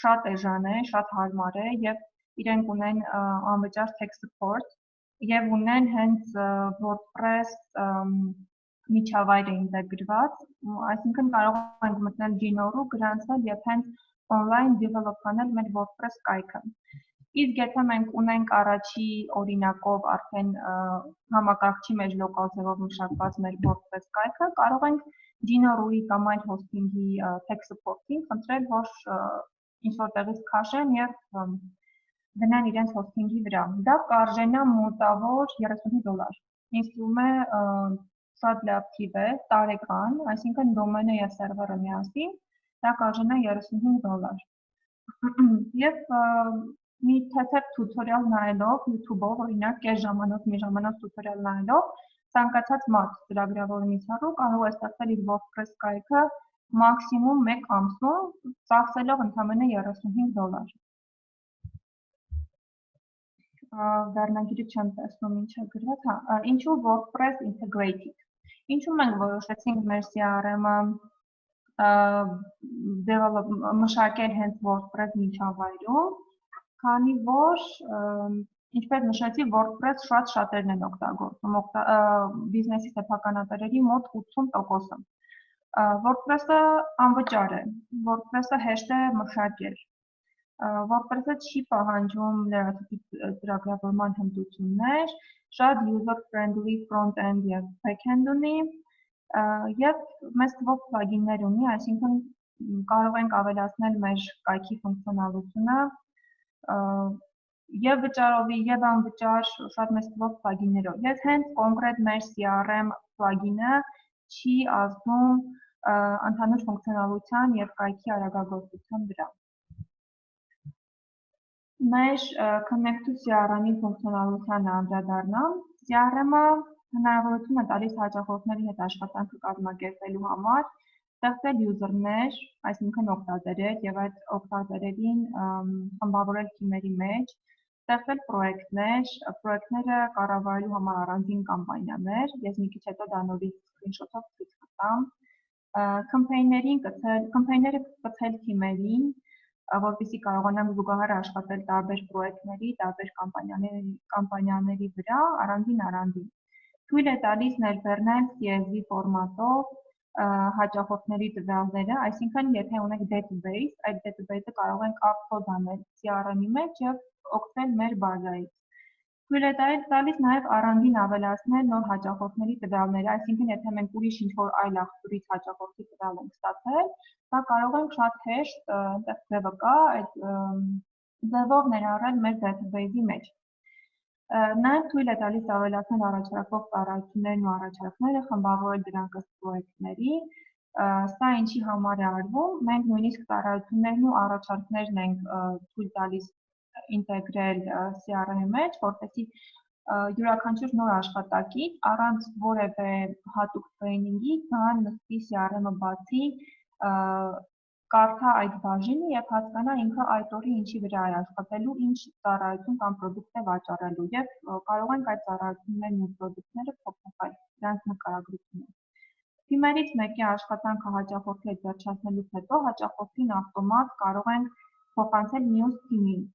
շատ էժան է, շատ հարմար է եւ իրենք ունեն անվճար tech support եւ ունեն հենց WordPress միջավայրը ինտեգրված, այսինքն կարող ենք մտնել Gino.ru, գրանցվել եւ հենց online develop անել մեր WordPress կայքը։ Իսկ եթե մենք ունենք առաջի օրինակով արդեն համակարգչի մեջ լոկալ ձևով մշակված մեր WordPress կայքը, կարող ենք Gino.ru-ի կամ այլ hosting-ի tech support-ին խնդրել, որ ինչ-որ տեղից քաշեն եւ դնեն իրենց hosting-ի վրա։ Դա կարժենա մոտավոր $35։ Ինձ թվում է շատ լավ թիվ է, տարեկան, այսինքն դոմենը եւ սերվերը միասին, դա կարժենա $35։ Եվ մի թեթև tutorial նայելով YouTube-ով, օրինակ կես ժամանակ, մի ժամանակ tutorial նայելով, ցանկացած մարդ ծրագրավորումից հեռու կարող է ստեղծել իր WordPress կայքը մաքսիմում 1 ամսում, ծախսելով ընդամենը $35։ վերնագիրը չեմ տեսնում ինչ է գրված, հա, ինչու WordPress integrated։ Ինչու մենք որոշեցինք մեր CRM-ը մշակել հենց WordPress միջավայրում, քանի որ ինչպես նշեցի, WordPress շատերն են օգտագործում, բիզնեսի սեփականատերերի մոտ 80%-ը։ WordPress-ը անվճար է, WordPress-ը հեշտ է մշակել։ WordPress-ը չի պահանջում լրացուցիչ ծրագրավորման հմտություններ, շատ user-friendly front-end եւ back-end ունի, եւ մեծ թվով պլագիններ ունի, այսինքն կարող ենք ավելացնել մեր կայքի ֆունկցիոնալությունը եւ վճարովի եւ անվճար շատ մեծ թվով պլագիններով։ Ես հենց կոնկրետ մեր CRM պլագինը չի ազդում ընդհանուր ֆունկցիոնալության եւ կայքի արագագործության վրա։ Մեր Connect to CRM-ի ֆունկցիոնալությանը անդրադառնամ, CRM-ը հնարավորություն է տալիս հաճախորդների հետ աշխատանքը կազմակերպելու համար, ստեղծել յուզերներ, այսինքն օգտատերեր եւ այդ օգտատերերին խմբավորել թիմերի մեջ, ստեղծել պրոյեկտները կառավարելու համար առանձին կամպանիաներ, ես մի քիչ հետո դա նորից screenshot-ով ցույց կտամ, կամպանիաները կցել թիմերին, որպեսզի կարողանանք զուգահեռ աշխատել տարբեր պրոյեկտների, տարբեր կամպանիաների վրա առանձին։ Թույլ է տալիս ներբեռնել CSV ֆորմատով հաճախորդների տվյալները, այսինքն եթե ունենք database, այդ database-ը կարող ենք upload անել CRM-ի մեջ եւ օգտվել մեր բազայից։ Թույլ է տալիս նաեւ առանձին ավելացնել նոր հաճախորդների տվյալները, այսինքն եթե մենք ուրիշ ինչ-որ այլ աղբյուրից հաճախորդի տվյալ ենք ստացել, դա կարող ենք շատ հեշտ այնտեղ ձևը կա, այդ ձևով ներառել մեր database-ի մեջ։ Նաև թույլ է տալիս ավելացնել առաջարկող ծառայություններն ու առաջարկները, խմբավորել դրանք ըստ պրոյեկտների, սա ինչի համար է արվում, մենք նույնիսկ ծառայություններն ու առաջարկներն ենք թույլ տալիս ինտեգրել CRM-ի մեջ, որպեսզի յուրաքանչյուր նոր աշխատակից առանց որևէ հատուկ տրեյնինգի կան նստի CRM-ը բացի կարդա այդ բաժինը եւ հասկանա ինքը այդ օրը ինչի վրա է աշխատելու, ինչ ծառայություն կամ պրոդուկտ է վաճառելու եւ կարող ենք այդ ծառայություններն ու պրոդուկտները փոխել դրանց նկարագրությունը։ Թիմերից մեկի աշխատանքը հաճախորդի հետ վերջացնելուց հետո հաճախորդին ավտոմատ կարող ենք փոխանցել մյուս թիմին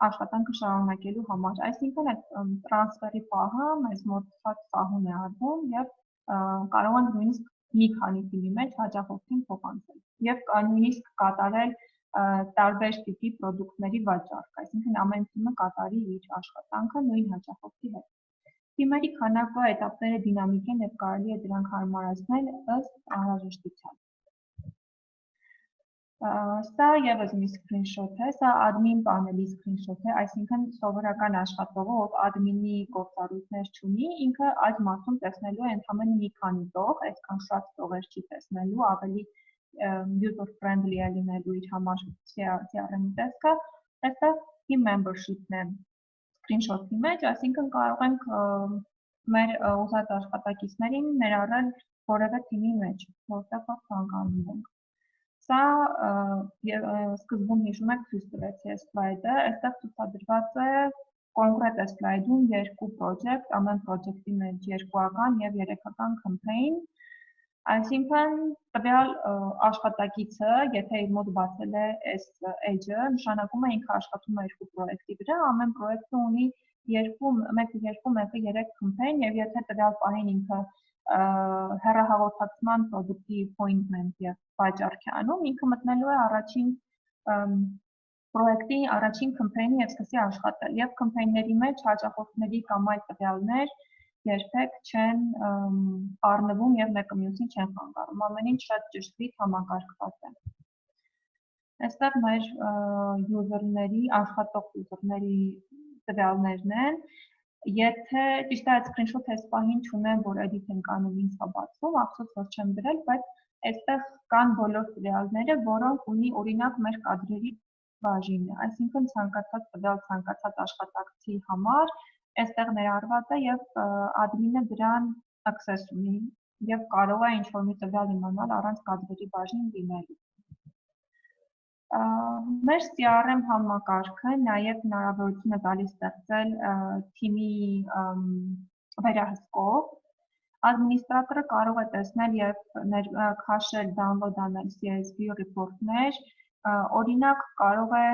աշխատանքը շարունակելու համար, այսինքն այդ տրանսֆերի պահը մեզ մոտ շատ սահուն է արվում եւ կարող ենք նույնիսկ մի քանի թիմի մեջ հաճախորդին փոխանցել եւ նույնիսկ կատարել տարբեր տիպի պրոդուկտների վաճառք, այսինքն ամեն թիմը կատարի իր աշխատանքը նույն հաճախորդի հետ։ Թիմերի քանակը, էտապները դինամիկ են եւ կարելի է դրանք հարմարացնել ըստ անհրաժեշտության։ Սա եւս մի screenshot է, սա admin պանելի screenshot է, այսինքն սովորական աշխատողը, ով admin-ի գործառույթներ չունի, ինքը այդ մասում տեսնելու է ընդհանրապես մի քանի տող, այսքան շատ տողեր չի տեսնելու, ավելի user friendly է լինելու իր համար CRM-ի տեսքը, այստեղ team membership-ն է screenshot-ի մեջ, այսինքն կարող ենք մեր ուզած աշխատակիցներին ներառել որևէ թիմի մեջ, որտեղ որ ցանկանում ենք։ Սա սկզբում հիշում եք ցույց տվեցի այս սլայդը, այստեղ ցուցադրված է կոնկրետ այս սլայդում երկու պրոջեկտ, ամեն պրոջեկտի մեջ երկուական եւ երեքական campaign, այսինքն տվյալ աշխատակիցը, եթե իր մոտ բացել է այս edge-ը, նշանակում է ինքը աշխատում է երկու պրոյեկտի վրա, ամեն պրոյեկտը ունի մեկը 3 campaign եւ եթե տվյալ պահին ինքը հեռահաղորդակցման պրոդուկտի appointment եւ վաճառք է անում, ինքը մտնելու է առաջին պրոյեկտի առաջին campaign-ի եւ սկսի աշխատել եւ campaign-ների մեջ հաճախորդների կամ այլ տվյալներ երբեք չեն առնվում եւ մեկը մյուսին չեն խանգարում, ամեն ինչ շատ ճշգրիտ համակարգված է։ Այստեղ մեր user-ների, աշխատող user-ների տվյալներն են։ Եթե ճիշտ է այդ screenshot-ը այս պահին չունեմ, որ edit ենք անում ինձ հա բացվում, ափսոս որ չեմ դրել, բայց այստեղ կան բոլոր տվյալները, որոնք ունի օրինակ մեր կադրերի բաժինը, այսինքն ցանկացած տվյալ ցանկացած աշխատակցի համար այստեղ ներառված է եւ admin-ը դրան access ունի եւ կարող է ինչ-որ մի տվյալ իմանալ առանց կադրերի բաժին դիմելու։ Մեր CRM համակարգը նաև հնարավորություն է տալիս ստեղծել թիմի վերահսկով Administrator-ը կարող է տեսնել եւ քաշել download անել CSV report-ներ, օրինակ կարող է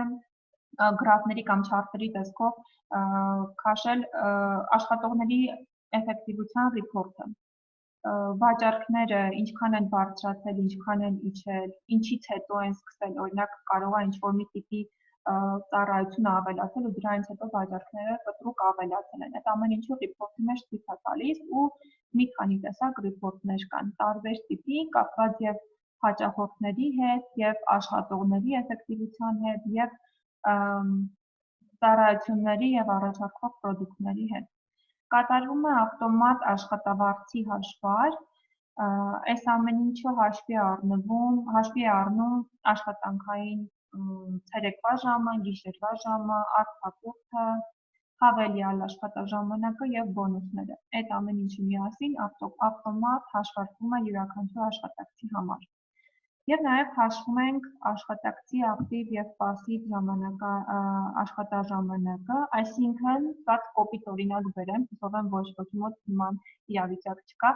գրաֆների կամ չարտերի տեսքով քաշել աշխատողների էֆեկտիվության report-ը, վաճառքները ինչքան են բարձրացել, ինչքան են իջել, ինչից հետո են սկսել, օրինակ կարող է ինչ-որ մի տիպի ծառայությունը ավելացել ու դրանից հետո վաճառքները կտրուկ ավելացել են։ Այդ ամեն ինչը report-ի մեջ ցույց է տալիս ու մի քանի տեսակ report-ներ կան, տարբեր տիպի, կապված եւ հաճախորդների հետ, եւ աշխատողների էֆեկտիվության հետ, եւ ծառայությունների եւ առաջարկվող պրոդուկտների հետ։ Կատարվում է ավտոմատ աշխատավարձի հաշվար, այս ամեն ինչը հաշվի է առնում աշխատանքային ցերեկվա ժամը, գիշերվա ժամը, արտակուրքը, հավելյալ աշխատաժամանակը եւ բոնուսները։ Այդ ամեն ինչը միասին ավտոմատ հաշվարկվում է յուրաքանչյուր աշխատակցի համար։ Եվ նաեւ հաշվում ենք աշխատակցի ակտիվ եւ պասիվ աշխատաժամանակը, այսինքն շատ կոպիտ օրինակ բերեմ, հուսով եմ ոչ ոքի մոտ նման իրավիճակ չկա։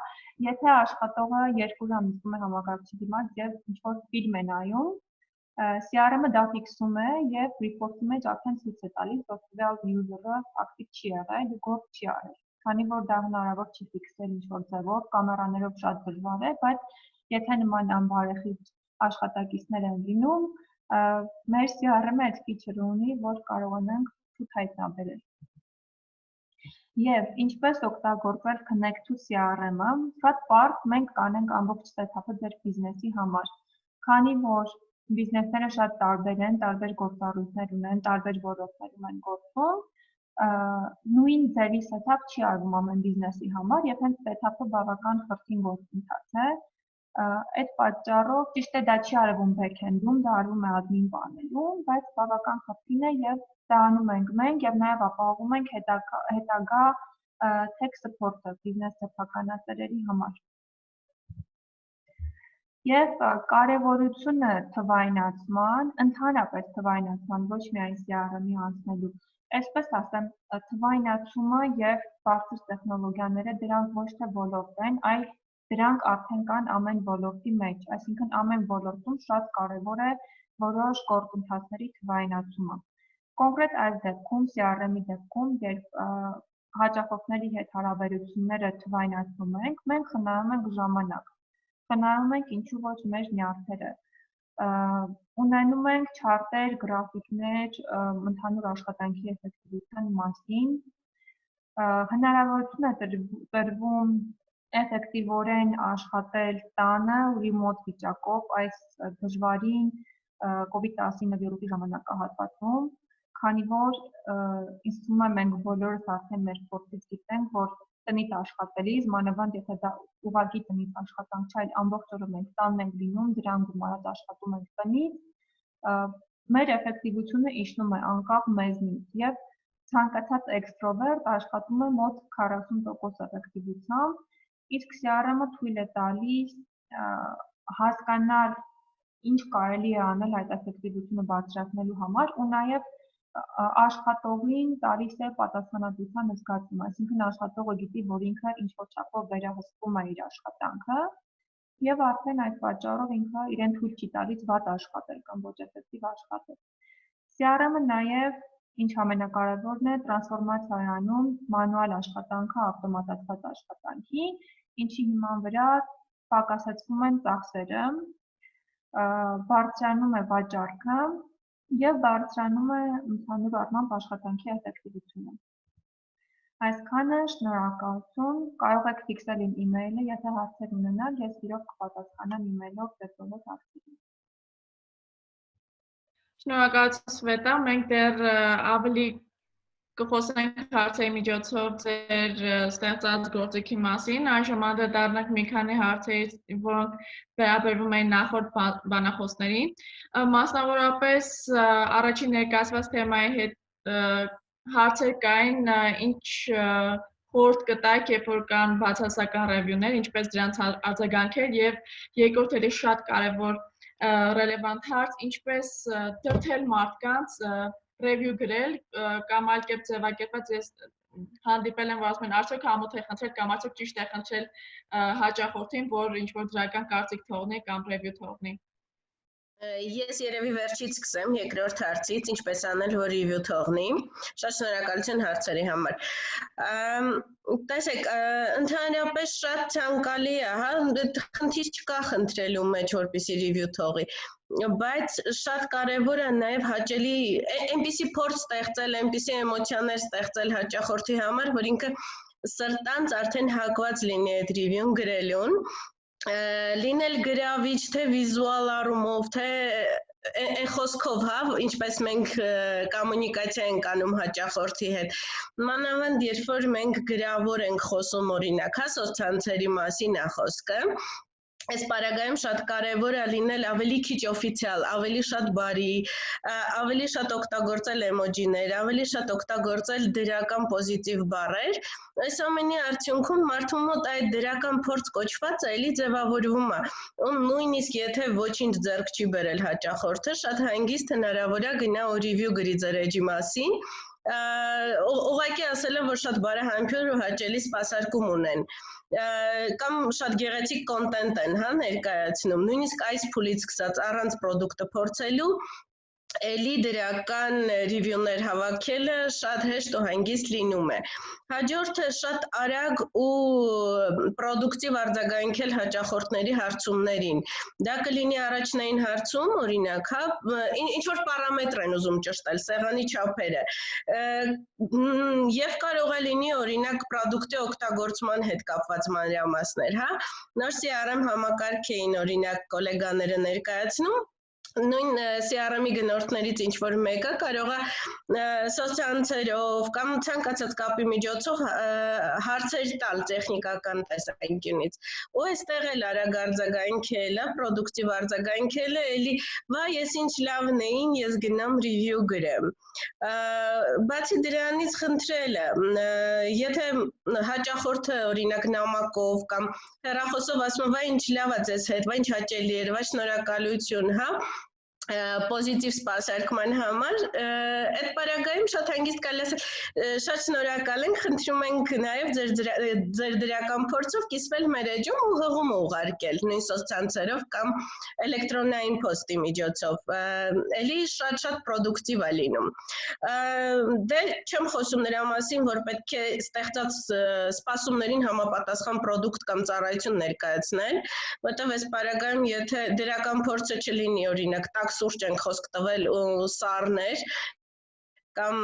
Եթե աշխատողը 2 ժամ նստում է համակարգչի դիմաց եւ ինչ-որ ֆիլմ է նայում, CRM-ը դա ֆիքսում է եւ report-ի մեջ արդեն ցույց է տալիս, որ տվյալ user-ը ակտիվ չի եղել, գործ չի արել։ Քանի որ դա հնարավոր չի ֆիքսել ինչ-որ ձևով, կամերաներով շատ դժվար է, բայց եթե նման անբարեխիղճ աշխատակիցներ են լինում, մեր CRM-ը այդ feature-ը ունի, որ կարողանանք ցույց հայտնաբերել։ Եվ ինչպես օգտագործել Connect to CRM-ը, շատ բարդ մենք կանենք ամբողջ setup-ը ձեր բիզնեսի համար, քանի որ բիզնեսները շատ տարբեր են, տարբեր գործառույթներ ունեն, տարբեր ոլորտներում են գործում, նույն ձևի setup չի արվում ամեն բիզնեսի համար, եւ հենց setup-ը բավական խրթին գործընթաց է։ Այդ պատճառով ճիշտ է դա չի արվում back-end-ում, դա արվում է admin պանելում, բայց բավական խրթին է եւ դա անում ենք մենք եւ նաեւ ապահովում ենք հետագա tech support-ը բիզնես սեփականատերերի համար։ Եվ կարևորությունը թվայնացման, ընդհանրապես թվայնացման, ոչ միայն CRM-ի անցնելու, այսպես ասեմ, թվայնացումը եւ բարձր տեխնոլոգիաները դրանք ոչ թե ոլորտ են, այլ դրանք արդեն կան ամեն ոլորտի մեջ, այսինքն ամեն ոլորտում շատ կարևոր է որոշ գործընթացների թվայնացումը։ Կոնկրետ այս դեպքում CRM-ի դեպքում, երբ հաճախորդների հետ հարաբերությունները թվայնացնում ենք, մենք խնայում ենք ժամանակ։ Խնայում ենք ինչու ոչ մեր նյարդերը։ Ունենում ենք չարտեր, գրաֆիկներ ընդհանուր աշխատանքի էֆեկտիվության մասին։ Հնարավորություն է տրվում էֆեկտիվորեն աշխատել տանը remote վիճակով այս դժվարին COVID-19 վիրուսի ժամանակահատվածում, քանի որ ինձ թվում է մենք բոլորս արդեն մեր փորձից գիտենք, որ տնից աշխատելիս, մանավանդ եթե դա ուղղակի տնից աշխատանք չէ, այլ ամբողջ օրը մենք տանն ենք լինում, դրան գումարած աշխատում ենք տնից, մեր էֆեկտիվությունը իջնում է անկախ մեզնից եւ ցանկացած էքստրովերտ աշխատում է մոտ 40% էֆեկտիվությամբ, իսկ CRM-ը թույլ է տալիս հասկանալ ինչ կարելի է անել այդ էֆեկտիվությունը բարձրացնելու համար ու նաև աշխատողին տալիս է պատասխանատվության զգացում, այսինքն աշխատողը գիտի, որ ինքը ինչ-որ չափով վերահսկում է իր աշխատանքը եւ արդեն այդ պատճառով ինքը իրեն թույլ չի տալիս վատ աշխատել կամ ոչ էֆեկտիվ աշխատել։ CRM-ը նաև ինչ ամենակարևորն է տրանսֆորմացիա է անում մանուալ աշխատանքը ավտոմատացված աշխատանքի, ինչի հիման վրա պակասեցվում են ծախսերը, բարձրանում է վաճառքը եւ բարձրանում է ընդհանուր առմամբ աշխատանքի էֆեկտիվությունը։ Այսքանը, շնորհակալություն, կարող եք ֆիքսել իմ email-ը, եթե հարցեր ունենաք, ես իրոք կպատասխանեմ email-ով ձեր բոլոր հարցերին։ Շնորհակալություն Սվետա, մենք դեռ ավելի կխոսենք հարցերի միջոցով ձեր ստեղծած գործիքի մասին, այժմ անդրադառնանք մի քանի հարցերից, որոնք վերաբերվում են նախորդ բանախոսներին, մասնավորապես առաջին ներկայացված թեմայի հետ հարցեր կային, ինչ խորհուրդ կտայք, երբ որ կան բացասական ռևյուներ, ինչպես դրանց արձագանքել եւ երկրորդ էլի շատ կարեւոր relevant հարց, ինչպես դրթել մարդկանց review գրել կամ այլ կերպ ձևակերպած ես հանդիպել եմ որ ասում են արդյոք համոթ է խնդրել կամ արդյոք ճիշտ է խնդրել հաճախորդին որ ինչ որ դրական կարծիք թողնի կամ review թողնի Ես երևի վերջից սկսեմ երկրորդ հարցից, ինչպես անել, որ review թողնի։ Շատ շնորհակալություն հարցերի համար։ Տեսեք, ընդհանրապես շատ ցանկալի է, հա, խնդիր չկա խնդրելու մեջ, որպեսզի review թողի, բայց շատ կարևոր է նաև հաճելի այնպիսի փորձ ստեղծել, այնպիսի էմոցիաներ ստեղծել հաճախորդի համար, որ ինքը սրտանց արդեն հակված լինի այդ review-ն գրելուն։ Լինել գրավիչ, թե վիզուալ առումով, թե այն խոսքով, հա, ինչպես մենք կոմունիկացիա ենք անում հաճախորդի հետ։ Մանավանդ երբ որ մենք գրավոր ենք խոսում օրինակ, հա, սոցցանցերի մասին է խոսքը, Այս պարագայում շատ կարևոր է լինել ավելի քիչ օֆիցիալ, ավելի շատ բարի, ավելի շատ օգտագործել էմոջիներ, ավելի շատ օգտագործել դրական պոզիտիվ բառեր։ Այս ամենի արդյունքում մարդու մոտ այդ դրական փորձ կոչվածը էլի ձևավորվում է։ Նույնիսկ եթե ոչինչ ձեռք չի բերել հաճախորդը, շատ հանգիստ հնարավոր է գնա ու review գրի ձեր էջի մասին։ Ուղղակի ասել եմ, որ շատ բարեհամբույր ու հաճելի սպասարկում ունեն։ Կամ շատ գեղեցիկ կոնտենտ են, հա, ներկայացնում, նույնիսկ այս փուլից սկսած առանց պրոդուկտը փորձելու էլի դրական review-ներ հավաքելը շատ հեշտ ու հանգիստ լինում է։ Հաջորդը շատ արագ ու պրոդուկտիվ արձագանքել հաճախորդների հարցումներին։ Դա կլինի առաջնային հարցում, օրինակ, հա, ինչ որ պարամետր են ուզում ճշտել, սեղանի չափերը։ Եվ կարող է լինի, օրինակ, պրոդուկտի օգտագործման հետ կապված մանրամասներ, հա։ Նոր CRM համակարգ էին, օրինակ, գոլեգաները ներկայացնում Նույն CRM-ի գնորդներից ինչ-որ մեկը կարող է սոցցանցերով կամ ցանկացած կապի միջոցով հարցեր տալ տեխնիկական տեսանկյունից։ Ու այստեղ էլ արագ արձագանքելը, պրոդուկտիվ արձագանքելը, էլի, վա, ես ինչ լավն էին, ես գնամ review գրեմ։ Բացի դրանից խնդրելը, եթե հաճախորդը, օրինակ, նամակով կամ հեռախոսով ասում, վա, ինչ լավ է ձեզ հետ, վա, ինչ հաճելի էր, վա, շնորհակալություն, հա, պոզիտիվ սպասարկման համար, այդ պարագայում շատ հանգիստ կարելի ասել, շատ շնորհակալ ենք, խնդրում ենք նաև ձեր դրական փորձով կիսվել մեր էջում ու հղում ուղարկել, նույն սոցցանցերով կամ էլեկտրոնային փոստի միջոցով, էլի շատ պրոդուկտիվ է լինում։ Դե չեմ խոսում նրա մասին, որ պետք է ստեղծած սպասումներին համապատասխան պրոդուկտ կամ ծառայություն ներկայացնել, որտեղ այս պարագայում եթե դրական փորձը չլինի, օրինակ սուրճ ենք խոսք տվել ու սառներ կամ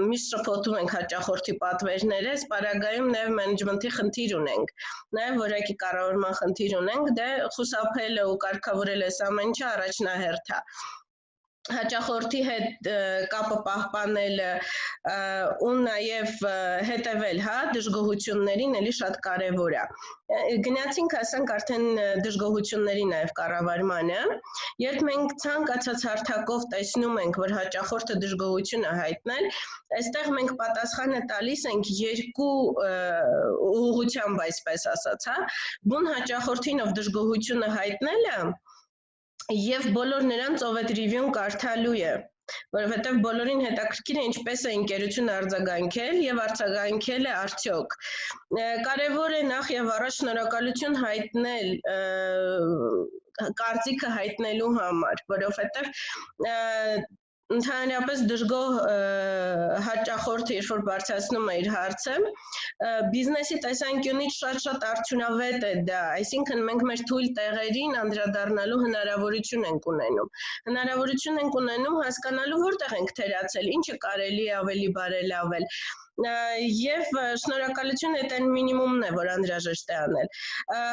միշտ շփոթում ենք հաճախորդի պատվերները, այս պարագայում նաև մենեջմենթի խնդիր ունենք, նաև որակի կառավարման խնդիր ունենք, դե խուսափելը ու կարգավորել այս ամեն ինչը առաջնահերթ է։ Հաճախորդի հետ կապը պահպանելը ու նաև հետևել, հա, դժգոհություններին էլի շատ կարևոր է։ Գնացինք ասենք արդեն դժգոհությունների նաև կառավարմանը, երբ մենք ցանկացած հարթակով տեսնում ենք, որ հաճախորդը դժգոհություն է հայտնել, այստեղ մենք պատասխանը տալիս ենք երկու ուղղությամբ, այսպես ասած, հա, բուն հաճախորդին ով դժգոհությունը հայտնելը Եվ բոլոր նրանց, ով այդ review-ն կարդալու է, որովհետև բոլորին հետաքրքիր է ինչպես է ընկերությունը արձագանքել եւ արձագանքել է արդյոք։ Կարևոր է նախ եւ առաջ շնորհակալություն հայտնել կարծիքը հայտնելու համար, որովհետև Ընդհանրապես դժգոհ հաճախորդը երբ որ բարձրացնում է իր հարցը, բիզնեսի տեսանկյունից շատ արդյունավետ է դա, այսինքն մենք մեր թույլ տեղերին անդրադառնալու հնարավորություն ենք ունենում։ Հնարավորություն ենք ունենում հասկանալու որտեղ ենք թերացել, ինչը կարելի է ավելի բարելավել։ Եվ շնորհակալություն այդ այն մինիմումն է, որ անհրաժեշտ է անել։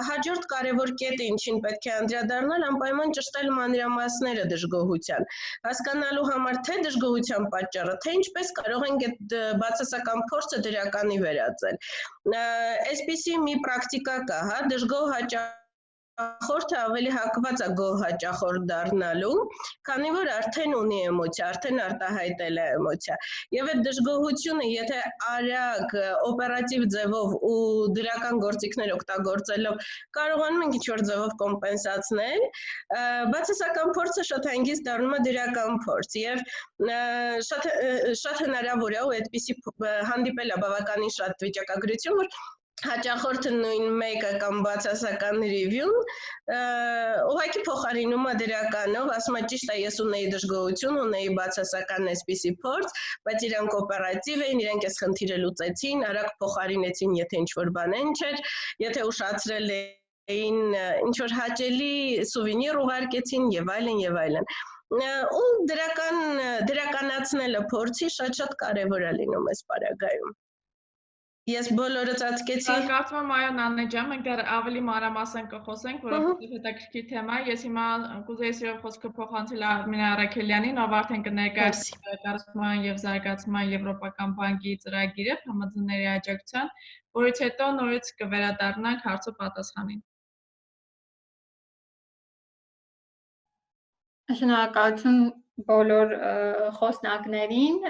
Հաջորդ կարևոր կետը, ինչին պետք է անդրադառնալ, անպայման ճշտել մանրամասները դժգոհության։ Հասկանալու համար թե դժգոհության պատճառը, թե ինչպես կարող ենք այդ բացասական փորձը դրականի վերածել։ Այսպիսի մի պրակտիկա կա, հա, դժգոհ հաճախորդը ավելի հակված է գոհ հաճախորդ դառնալու, քանի որ արդեն ունի էմոցիա, արդեն արտահայտել է էմոցիա։ Եվ այդ դժգոհությունը, եթե արագ օպերատիվ ձևով ու դրական գործիքներ օգտագործելով կարողանում ենք ինչ-որ ձևով կոմպենսացնել, բացասական փորձը շատ հանգիստ դառնում է դրական փորձ եւ շատ հնարավոր է ու այդպիսի հանդիպել է բավականին շատ վիճակագրություն, որ հաճախորդը նույն մեկը կամ բացասական ռիվյուն ուղղակի փոխարինում է դրականով, ասում է ճիշտ է, ես ունեի դժգոհություն, ունեի բացասական այսպիսի փորձ, բայց իրանք օպերատիվ էին, իրանք այս խնդիրը լուծեցին, արագ փոխարինեցին, եթե ինչ-որ բան չէր, եթե ուշացրել էին, ինչ-որ հաճելի սուվենիր ուղարկեցին եւ այլն եւ այլն։ Ու դրականացնելը փորձի շատ կարևոր է լինում այս պարագայում։ Ես բոլորը ծածկեցի։ Կարծում եմ այո Նանե ջան, մենք դեռ ավելի մանրամասն կխոսենք, որովհետեւ հետաքրքիր թեմա է։ Ես հիմա կուզեի սիրով խոսքը փոխանցել Արմինե Արաքելյանին, ով արդեն կներկայացնի կառուցման եւ զարգացման եվրոպական բանկի ծրագիրը ՀՄԶ-ների աջակցության, որից հետո նորից կվերադառնանք հարցու պատասխանին։ Շնորհակալություն բոլոր խոսնակներին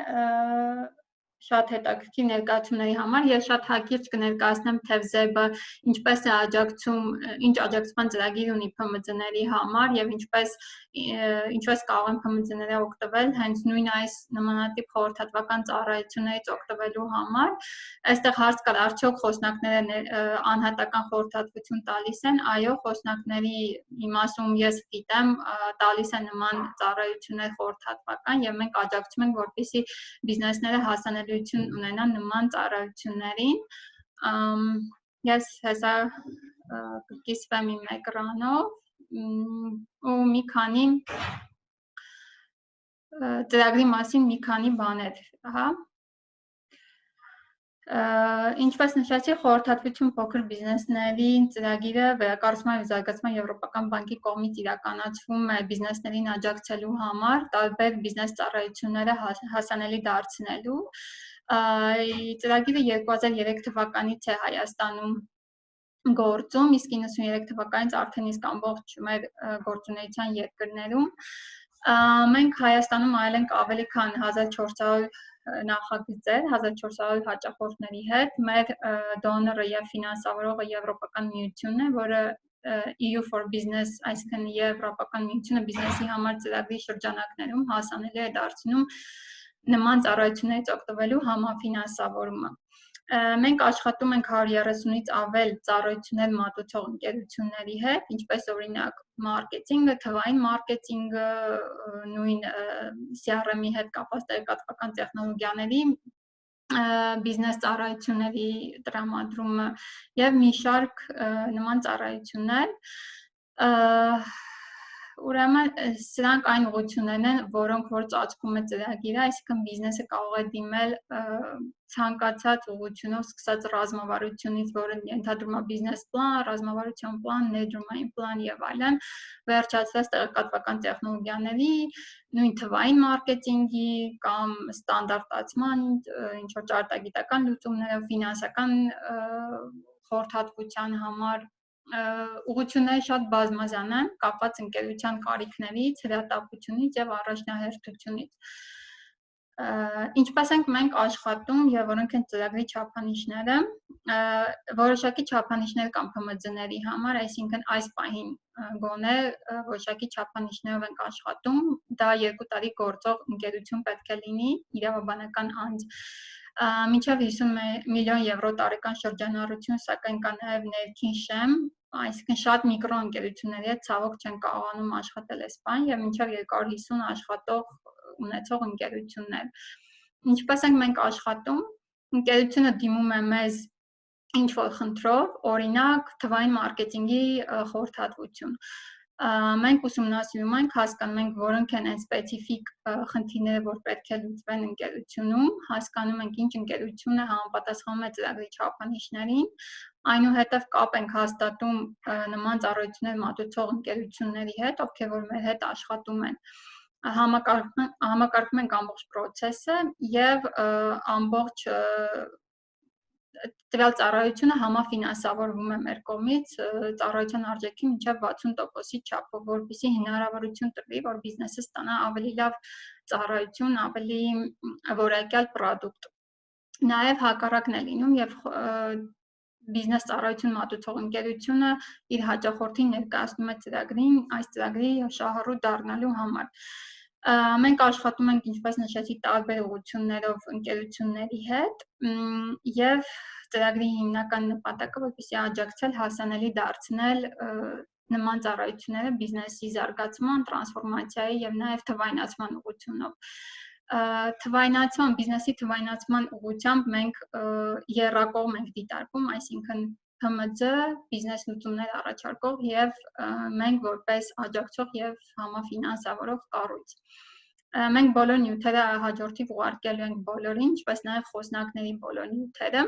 շատ հետաքրքիր ներկայացումների համար։ Ես շատ հակիրճ կներկայացնեմ թեզերը ինչպես է աջակցում, ինչ աջակցման ծրագիր ունի ՓՄԶ-ների համար եւ ինչպես կարող են ՓՄԶ-ները օգտվել հենց նույն այս նմանատիպ խորհրդատվական ծառայություններից օգտվելու համար։ Այստեղ հարց կար, արդյոք խոսնակները անհատական խորհրդատվություն տալիս են։ Այո, խոսնակների իմաստում ես գիտեմ, տալիս են նման ծառայություններ խորհրդատվական եւ մենք աջակցում ենք, որպեսզի բիզնեսները հասանելիություն ունենան նման ծառայություններին։ Ես հեսա կկիսվեմ իմ էկրանով ու մի քանի ծրագրի մասին մի քանի բաներ, հա։ Ինչպես նշեցի, խորհրդատվություն փոքր բիզնեսների ծրագիրը վերակառուցման ու զարգացման եվրոպական բանկի կողմից իրականացվում է բիզնեսներին աջակցելու համար, տարբեր բիզնես ծառայությունները հասանելի դարձնելու։ Ծրագիրը 2003 թվականից է Հայաստանում գործում, իսկ 93 թվականից արդեն իսկ ամբողջ մեր գործունեության երկրներում։ Մենք Հայաստանում արել ենք ավելի քան 1400 նախագծեր 1400 հաճախորդների հետ։ Մեր դոնորը եւ ֆինանսավորողը Եվրոպական միությունն է, որը EU for Business, այսինքն Եվրոպական միությունը բիզնեսի համար ծրագրի շրջանակներում հասանելի է դարձնում նման ծառայություններից օգտվելու համաֆինանսավորումը։ Մենք աշխատում ենք 130-ից ավել ծառայություններ մատուցող ընկերությունների հետ, ինչպես օրինակ մարքեթինգը, թվային մարքեթինգը, նույն CRM-ի հետ կապված տեղեկատվական տեխնոլոգիաների բիզնես ծառայությունների տրամադրումը եւ մի շարք նման ծառայություններ։ Ուրեմն սրանք այն ուղղություններն են, որոնք որ ծածկում է ծրագիրը, այսինքն բիզնեսը կարող է դիմել ցանկացած ուղղությունով, սկսած ռազմավարությունից, որը ենթադրում է բիզնես պլան, ռազմավարության պլան, ներդրումային պլան եւ այլն, վերջացրած տեղեկատվական տեխնոլոգիաների, նույն թվային մարքեթինգի կամ ստանդարտացման, ինչ որ ճարտարագիտական լուծումներով, ֆինանսական խորհրդատվության համար ուղղությունները շատ բազմազան են, կապված ընկերության կարիքներից, հրատապությունից եւ առաջնահերթությունից։ Ինչպես ենք մենք աշխատում եւ որոնք են ծրագրի չափանիշները, որոշակի չափանիշներ կան ՓՄԶ-ների համար, այսինքն այս պահին գոնե որոշակի չափանիշներով ենք աշխատում, դա 2 տարի գործող ընկերություն պետք է լինի, իրավաբանական անձ, մինչև 50 միլիոն եվրո տարեկան շրջանառություն, սակայն կա նաև ներքին շեմ, այսինքն շատ միկրո ընկերությունների հետ ցավոք չեն կարողանում աշխատել այս բան եւ մինչև 250 աշխատող ունեցող ընկերություններ։ Ինչպես ենք մենք աշխատում, ընկերությունը դիմում է մեզ ինչ-որ խնդրով, օրինակ թվային մարքեթինգի խորհրդատվություն։ Մենք ուսումնասիրում ենք, հասկանում ենք, որոնք են այն սպეციფიկ խնդիրները, որ պետք է լուծվեն ընկերությունում, հասկանում ենք ինչ ընկերությունը համապատասխանում է ծրագրի չափանիշներին, այնուհետև կապ ենք հաստատում նման ծառայություններ մատուցող ընկերությունների հետ, ովքեր որ մեր հետ աշխատում են, համակարգում ենք ամբողջ process-ը եւ ամբողջ տվյալ ծառայությունը համաֆինանսավորվում է մեր կողմից ծառայության արժեքի մինչև 60%-ի չափով, որպեսզի հնարավորություն տրվի, որ բիզնեսը ստանա ավելի լավ ծառայություն, ավելի որակյալ պրոդուկտ։ Նաև հակառակն է լինում եւ բիզնես ծառայություն մատուցող ընկերությունը իր հաճախորդին ներկայացնում է ծրագրին, այս ծրագրի շահառու դառնալու համար։ Մենք աշխատում ենք, ինչպես նշեցի, տարբեր ուղղություններով ընկերությունների հետ եւ ծրագրի հիմնական նպատակը որպեսզի աջակցել հասանելի դարձնել նման ծառայությունները բիզնեսի զարգացման, տրանսֆորմացիայի եւ նաեւ թվայնացման ուղղությունով։ Թվայնացման, բիզնեսի թվայնացման ուղղությամբ մենք եռակողմ ենք դիտարկում, այսինքն ՀՄՁ, բիզնես լուծումներ առաջարկող եւ մենք որպես աջակցող եւ համաֆինանսավորող կառույց։ Մենք բոլոր նյութերը հաջորդիվ ուղարկելու ենք բոլորին, ինչպես նաեւ խոսնակների բոլոր նյութերը։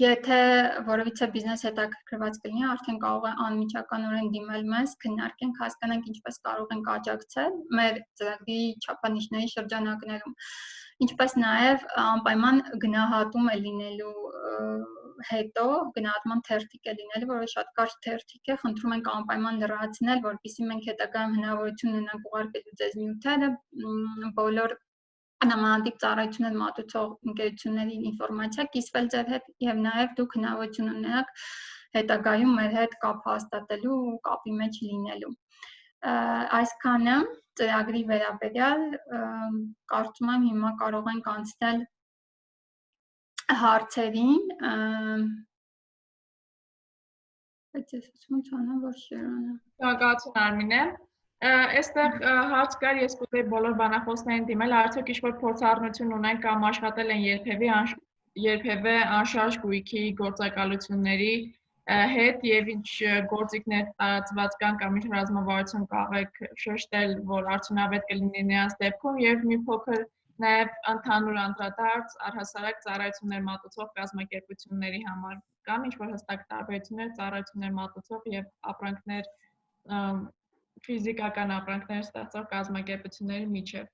Եթե որևիցե բիզնես հետաքրքրված կլինի, արդեն կարող է անմիջականորեն դիմել մեզ, քննարկենք, հասկանանք ինչպես կարող ենք աջակցել մեր ծրագրի չափանիշների շրջանակներում, ինչպես նաև անպայման գնահատում է լինելու հետո գնահատման թերթիկ է լինելու, որը շատ կարճ թերթիկ է, խնդրում ենք անպայման լրացնել, որպեսզի մենք հետագայում հնարավորություն ունենանք ուղարկելու ձեզ նյութերը, բոլոր նմանատիպ ծառայություններ մատուցող ընկերությունների ինֆորմացիա կիսվել ձեր հետ եւ նաեւ դուք հնարավորություն ունենաք հետագայում մեր հետ կապ հաստատելու ու կապի մեջ լինելու։ Այսքանը ծրագրի վերաբերյալ կարծում եմ հիմա կարող ենք անցնել հարցերին։ Բայց ես ուզում եմ որ Շիրոնը։ Շնորհակալություն Արմինե։ Այստեղ հարց կար, ես կուզեի բոլոր բանախոսներին դիմել, արդյոք ինչ-որ փորձառնություն ունեն կամ աշխատել են երբևէ անշարժ գույքի գործակալությունների հետ եւ ինչ գործիքներ տարածված կան կամ ինչ ռազմավարություն կարող շեշտել, որ արդյունավետ կլինի նրանց դեպքում եւ մի փոքր նաեւ ընդհանուր անդրադարձ առհասարակ ծառայություններ մատուցող կազմակերպությունների համար կամ ինչ-որ հստակ տարբերություններ ծառայություններ մատուցող եւ ապրանքներ ֆիզիկական ապրանքներ ստեղծող կազմակերպությունների միջև։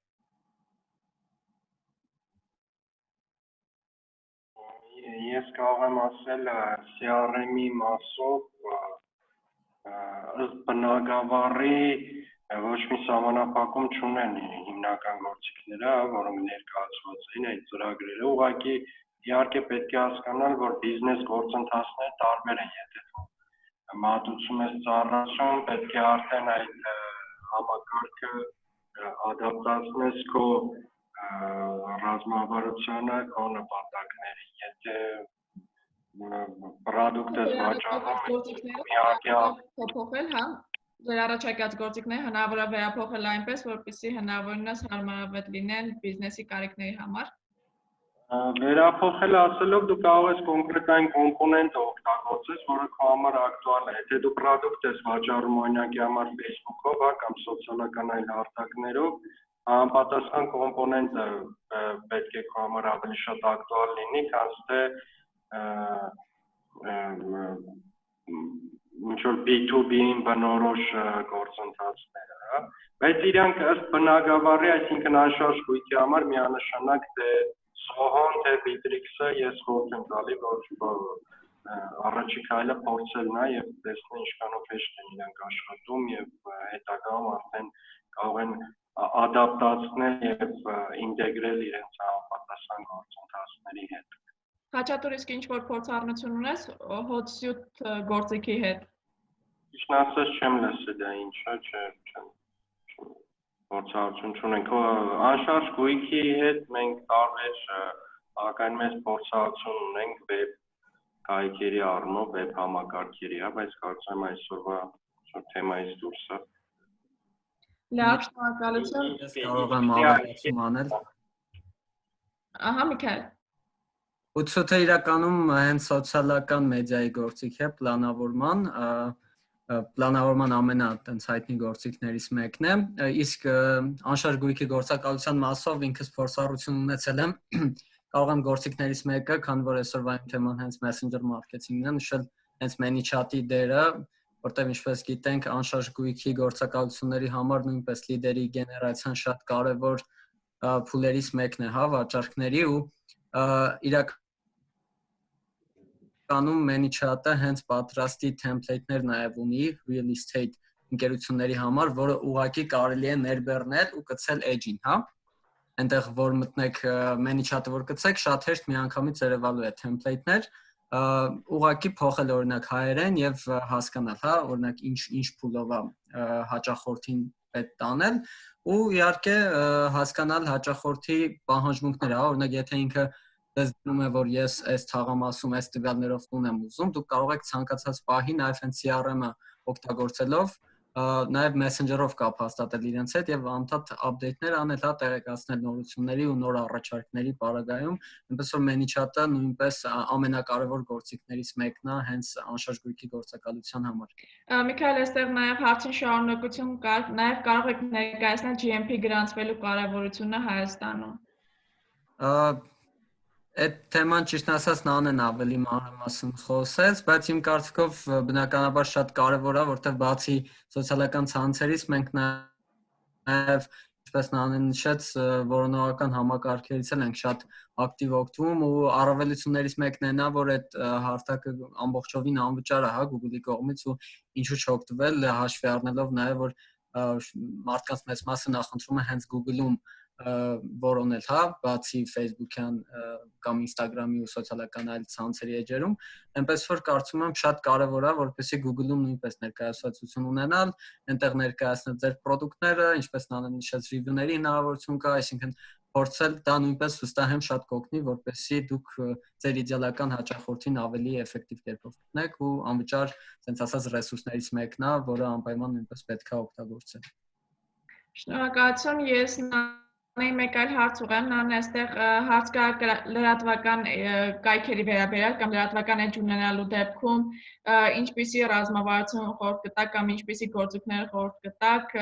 Ես կարող եմ ասել CRM-ի մասով ըստ բնագավառի ոչ մի սահմանափակում չունեն հիմնական գործիքները, որոնք ներկայացված են այդ ծրագրերը, ուղղակի իհարկե պետք է հասկանալ, որ բիզնես գործընթացները տարբեր են, եթե մատուցում ես ծառայություն, պետք է արդեն այդ համակարգը ադապտացնես քո ռազմավարությանը, քո նպատակներին։ Եթե պրոդուկտը վաճառում ես, փոփոխել, հա, ձեր առաջարկած գործիքները հնարավոր է վերափոխել այնպես, որպեսզի հնարավորինս հարմարավետ լինեն բիզնեսի կարիքների համար։ Վերափոխել ասելով դու կարող ես կոնկրետ այն կոմպոնենտը օգտագործես, որը քո համար ակտուալ է։ Եթե դու պրոդուկտ ես վաճառում օրինակի համար Facebook-ով, կամ սոցիալական այլ հարթակներով, համապատասխան կոմպոնենտը պետք է քո համար ավելի շատ ակտուալ լինի, քան թե ինչ-որ B2B-ին բնորոշ գործընթացները, հա։ Բայց իրանք ըստ բնագավառի, այսինքն անշարժ գույքի համար միանշանակ թե Sohon թե Bittrex-ը ես խորհուրդ եմ տալի, որ առաջի քայլը փորձելն է եւ տեսնել ինչքանով հեշտ են իրանք աշխատում եւ հետագայում արդեն կարող են ադապտացնել եւ ինտեգրել իրենց համապատասխան գործընթացների հետ։ Խաչատուր իսկ ինչ-որ փորձառնություն ունես hotsuit գործիքի հետ։ Ճիշտ ասած չեմ լսել դա ինչա, չեմ փորձառություն չունենք, անշարժ գույքի հետ մենք տարբեր ակայն մեծ փորձառություն ունենք վեբ կայքերի առումով, վեբ համակարգերի, բայց կարծում եմ այսօրվա թեմայից դուրս է։ Լավ, շնորհակալություն։ Ես կարող եմ ավելացում անել։ Ահա, Միքայել։ Հotsuit-ը իրականում հենց սոցիալական մեդիայի գործիք է, պլանավորման ամենատենց հայտնի գործիքներից մեկն է, իսկ անշարժ գույքի գործակալության մասով ինքս փորձառություն ունեցել եմ, կարող եմ գործիքներից մեկը, քանի որ այսօրվա թեման հենց Messenger marketing-ն է, նշել հենց ManyChat-ի դերը, որտեղ ինչպես գիտենք, անշարժ գույքի գործակալությունների համար նույնպես լիդերի գեներացիան շատ կարևոր փուլերից մեկն է, հա, վաճառքների ու իրականում ManyChat-ը հենց պատրաստի template-ներ նաև ունի real estate ընկերությունների համար, որը ուղղակի կարելի է ներբեռնել ու գցել edge-ին, հա։ Այնտեղ որ մտնեք ManyChat-ը որ գցեք, շատ հեշտ միանգամից երևալու է template-ներ, ուղղակի փոխել օրինակ հայերեն եւ հասկանալ, հա, օրինակ ինչ փուլով է հաճախորդին պետք տանել ու իհարկե հասկանալ հաճախորդի պահանջմունքները, հա, օրինակ եթե ինքը դες դնում է որ ես այս թաղամասում այս տվյալներով տուն եմ ուզում, դուք կարող եք ցանկացած պահի նաև հենց CRM-ը օգտագործելով նաև Messenger-ով կապ հաստատել իրենց հետ եւ անդադ update-ներ անել, հա, տեղեկացնել նորությունների ու նոր առաջարկների պարագայում, այնպես որ ManyChat-ը նույնպես ամենակարևոր գործիքներից մեկն է հենց անշարժ գույքի գործակալության համար։ Միքայել, այստեղ նաև հարցին շարունակություն կար, նաև կարող եք ներկայացնել GMP գրանցվելու կարևորությունը Հայաստանում։ Այդ թեման ճիշտ ասած Նանեն ավելի մանրամասն խոսեց, բայց իմ կարծիքով բնականաբար շատ կարևոր է, որտեղ բացի սոցիալական ցանցերից մենք նաև ինչպես Նանեն նշեց, որոնողական համակարգերից էլ ենք շատ ակտիվ օգտվում ու առավելություններից մեկն է նա, որ այդ հարթակը ամբողջովին անվճար է, հա, Google-ի կողմից ու ինչու չօգտվել, հաշվի առնելով նաև որ մարդկանց մեծ մասը նախընտրում է հենց Google-ում որոնել, հա, բացի Facebook-յան կամ Instagram-ի ու սոցիալական այլ ցանցերի էջերում, այնպես որ կարծում եմ շատ կարևոր է, որպեսզի Google-ում նույնպես ներկայացվածություն ունենալ, այնտեղ ներկայացնել ձեր պրոդուկտները, ինչպես Նանեն նշեց, review-ների հնարավորություն կա, այսինքն փորձել դա նույնպես վստահ եմ շատ կօգնի, որպեսզի դուք ձեր իդեալական հաճախորդին ավելի էֆեկտիվ կերպով գտնեք ու անվճար, ասենց ասած, ռեսուրսներից մեկն է, որը անպայման նույնպես պետք է օգտագործել։ Շնորհակալություն, ես մեկ այլ հարց ուղղեմ, նան այստեղ հարց կա լրատվական կայքերի վերաբերյալ կամ լրատվական էջ ունենալու դեպքում ինչպիսի ռազմավարություն խորհուրդ կտաք կամ ինչպիսի գործիքներ խորհուրդ կտաք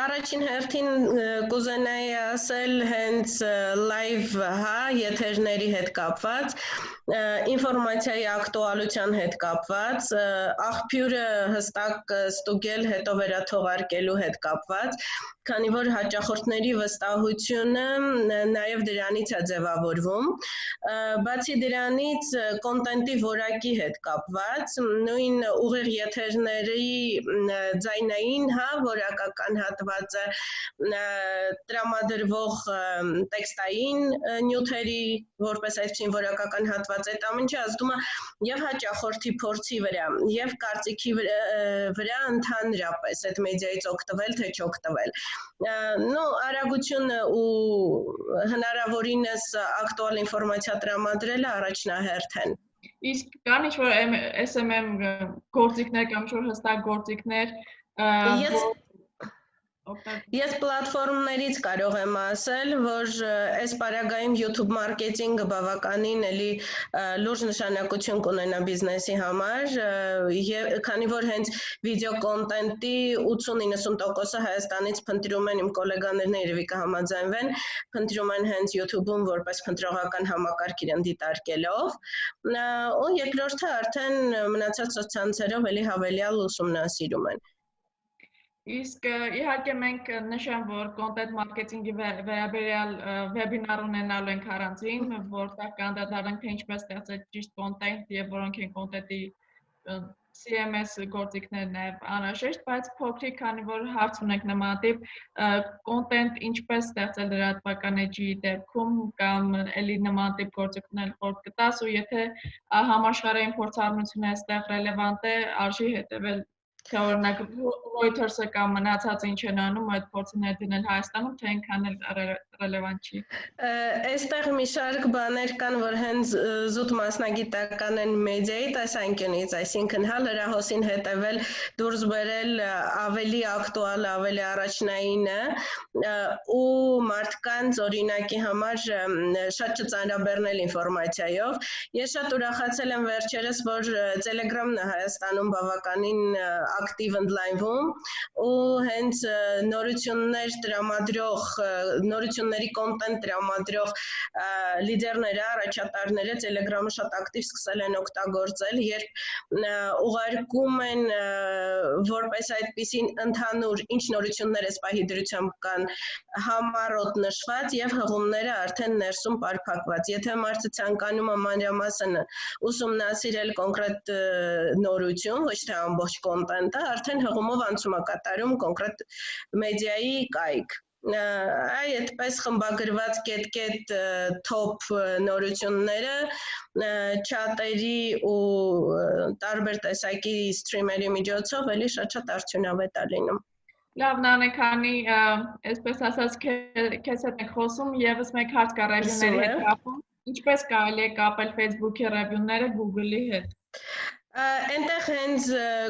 Առաջին հերթին կուզենայի ասել հենց live, հա, եթերների հետ կապված, ինֆորմացիայի ակտուալության հետ կապված, աղբյուրը հստակ ստուգել, հետո վերաթողարկելու հետ կապված, քանի որ հաճախորդների վստահությունը նաև դրանից է ձևավորվում, բացի դրանից կոնտենտի որակի հետ կապված, նույն ուղիղ եթերների ձայնային, հա, որակական հատվածը, տրամադրվող տեքստային նյութերի, որպես այսպիսին որակական հատված, այդ ամենը ազդում է եւ հաճախորդի փորձի վրա, եւ կարծիքի վրա ընդհանրապես այդ մեդիայից օգտվել թե չօգտվել։ Արագությունը ու հնարավորինս ակտուալ ինֆորմացիա տրամադրելը առաջնահերթ են։ Իսկ կան ինչ-որ SMM գործիքներ կամ ինչ-որ հստակ գործիքներ Ես պլատֆորմներից կարող եմ ասել, որ այս պարագայում YouTube մարքեթինգը բավականին էլի լուրջ նշանակություն կունենա բիզնեսի համար, քանի որ հենց վիդեո կոնտենտի 80-90%-ը Հայաստանից փնտրում են, իմ գոլեգաներն երևի կհամաձայնվեն, փնտրում են հենց YouTube-ում որպես փնտրողական համակարգ իրեն դիտարկելով, ու երկրորդը արդեն մնացած սոցցանցերով էլի հավելյալ ուսումնասիրում են։ Իսկ իհարկե մենք նշեմ, որ content marketing-ի վերաբերյալ վեբինար ունենալու ենք առանձին, որտեղ կանդրադառնանք թե ինչպես ստեղծել ճիշտ content եւ որոնք են content-ի CMS գործիքներն եւ անհրաժեշտ, բայց փոքրիկ, քանի որ հարց ունենք նմանատիպ content ինչպես ստեղծել լրատվական էջի դեպքում կամ էլի նմանատիպ գործիքներ խորտ կտաս ու եթե համաշխարհային փորձառնությունը այստեղ ռելևանտ է, արժի հետեւել Թե օրինակ Reuters-ը կամ մնացածը ինչ են անում, այդ փորձը ներդնել Հայաստանում, թե այնքան էլ ռելևանտ չի։ Այստեղ մի շարք բաներ կան, որ հենց զուտ մասնագիտական են մեդիայի տեսանկյունից, այսինքն հա լրահոսին հետևել, դուրս բերել ավելի ակտուալ, ավելի առաջնայինը ու մարդկանց օրինակի համար շատ չծանրաբեռնել ինֆորմացիայով։ Ես շատ ուրախացել եմ վերջերս, որ Telegram-ն Հայաստանում բավականին ակտիվ ընդլայնվում ու հենց նորությունների կոնտենտ տրամադրող լիդերները, առաջատարները Telegram-ը շատ ակտիվ սկսել են օգտագործել, երբ ուղարկում են որպես այդպիսին ընդհանուր ինչ նորություններ էս պահի դրությամբ կան համառոտ նշված եւ հղումները արդեն ներսում պարփակված։ Եթե մարդը ցանկանում է մանրամասն ուսումնասիրել կոնկրետ նորություն, ոչ թե ամբողջ կոնտենտը, արդեն հղումով անցում է կատարում կոնկրետ մեդիայի կայք։ Այ այդպես խմբագրված կետ-կետ top նորությունները չաթերի ու տարբեր տեսակի սթրիմերի միջոցով էլի շատ արդյունավետ է լինում։ Լավ, Նանե, քանի այսպես ասած քեզ հետ ենք խոսում, եւս մեկ հարց կա ռեվյուների հետ կապում։ Ինչպես կարելի է կապել Facebook-ի ռեվյուները Google-ի հետ։ Այնտեղ հենց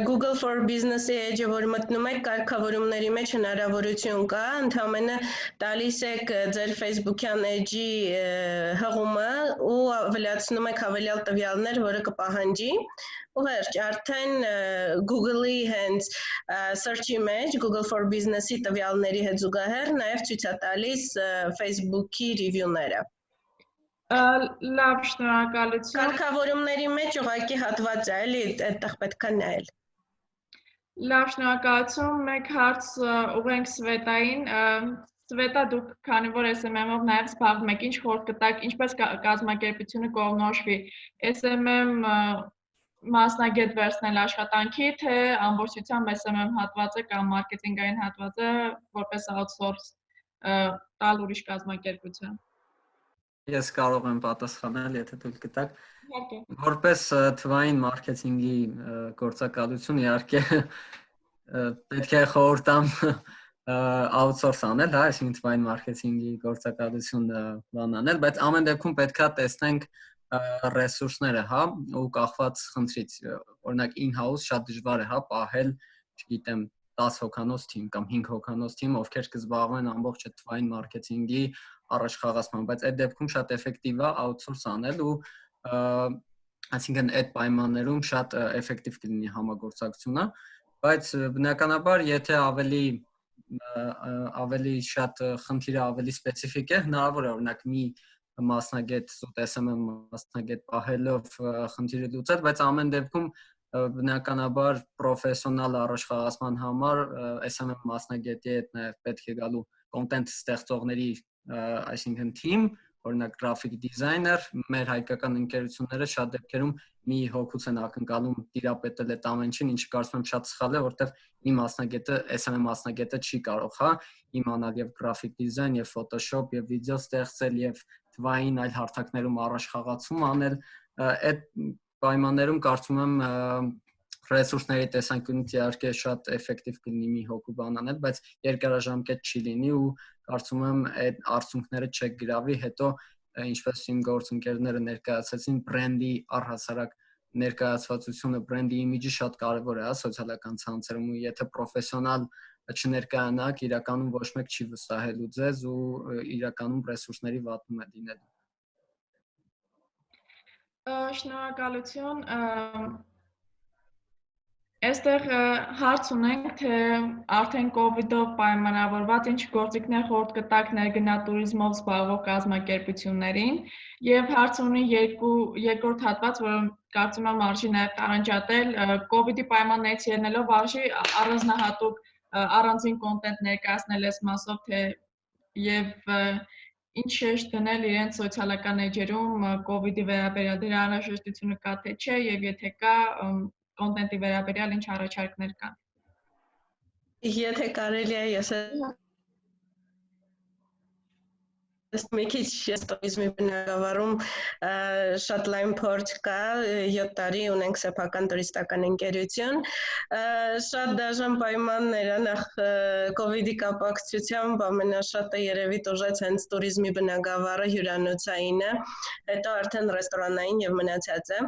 Google for Business-ի էջը, որ մտնում եք, կարգավորումների մեջ հնարավորություն կա, ընդհանրապես տալիս եք ձեր Facebook-յան էջի հղումը ու ավելացնում եք հավելյալ տվյալներ, որը կպահանջի, ու վերջ, արդեն Google-ի հենց search-ի մեջ Google for Business-ի տվյալների հետ զուգահեռ նաև ցույց է տալիս Facebook-ի review-ները։ Լավ, շնորհակալություն։ Կարգավորումների մեջ ուղղակի հատված է, էլի այդտեղ պետք է նայել։ Լավ, շնորհակալություն։ Մեկ հարց ուղենք Սվետային։ Սվետա, դուք քանի որ SMM-ով նաև զբաղվում եք, ինչ խորհուրդ կտաք, ինչպես կազմակերպությունը կողմնորոշվի SMM մասնագետ վերցնել աշխատանքի, թե ամբողջությամբ SMM հատվածը կամ մարքեթինգային հատվածը որպես outsource տալ ուրիշ կազմակերպության։ Ես կարող եմ պատասխանել, եթե թույլ կտաք։ Որպես թվային մարքեթինգի գործակալություն իհարկե պետք է խորհուրդ տամ outsource անել, հա, այսինքն թվային մարքեթինգի գործակալություն բանանել, բայց ամեն դեպքում պետքա տեսնենք ռեսուրսները, հա, ու կախված խնդրից, օրինակ in-house շատ դժվար է, հա, պահել, չգիտեմ, 10 հոգանոց թիմ կամ 5 հոգանոց թիմ, ովքեր կզբաղվեն ամբողջ թվային մարքեթինգի առաջխաղացման, բայց այդ դեպքում շատ էֆեկտիվ է outsource անել ու այսինքն այդ պայմաններում շատ էֆեկտիվ կլինի համագործակցությունը, բայց բնականաբար եթե ավելի շատ խնդիրը ավելի սպეციფიկ է, հնարավոր է օրինակ մի մասնագետ SMM մասնագետ պահելով խնդիրը լուծել, բայց ամեն դեպքում բնականաբար պրոֆեսիոնալ առաջխաղացման համար SMM մասնագետի հետ նաև պետք է գալու կոնտենտ ստեղծողների այսինքն թիմ, օրինակ graphic designer, մեր հայկական ընկերությունները շատ դեպքերում մի հոգուց են ակնկալում տիրապետել այդ ամեն ինչին, ինչը կարծում եմ շատ սխալ է, որտեղ մի մասնագետը, SMM մասնագետը չի կարող, հա, իմանալ եւ graphic design, եւ Photoshop, եւ վիդեո ստեղծել, եւ թվային այլ հարթակներում առաջխաղացում անել, այդ պայմաններում կարծում եմ ռեսուրսների տեսանկյունից իհարկե շատ էֆեկտիվ կլինի մի հոգու բան անել, բայց երկարաժամկետ չի լինի ու կարծում եմ այդ արդյունքները չեք գրավի, հետո ինչպես իմ գործընկերները ներկայացրեցին, բրենդի առհասարակ ներկայացվածությունը, բրենդի իմիջը շատ կարևոր է, հա, սոցիալական ցանցերում ու եթե պրոֆեսիոնալ չներկայանաք, իրականում ոչ մեկ չի վստահելու ձեզ ու իրականում ռեսուրսների վատում է լինելու։ Շնորհակալություն։ Այստեղ հարց ունենք, թե արդեն COVID-ով պայմանավորված ինչ գործիքներ խորհուրդ կտաք ներգնա туриզմով զբաղվող կազմակերպություններին եւ հարց ունի երկրորդ հատված, որը կարծում եմ արժի նաեւ տարանջատել COVID-ի պայմաններից ելնելով արժի առանձնահատուկ առանձին կոնտենտ ներկայացնել այս մասով, թե եւ ինչ շեշտ դնել իրենց սոցիալական էջերում COVID-ի վերաբերյալ դրա անհրաժեշտությունը կա թե չէ եւ եթե կա կոնտենտի վերաբերյալ ինչ առաջարկներ կան։ Եթե կարելի է, ես մի քիչ туриզմի բնագավառում շատ լայն փորձ կա, 7 տարի ունենք սեփական տուրիստական ընկերություն, շատ դաժան պայմաններ է, նախ COVID-ի կապակցությամբ ամենաշատը երևի տուժեց հենց туриզմի բնագավառը, հյուրանոցայինը, հետո արդեն ռեստորանային եւ մնացածը։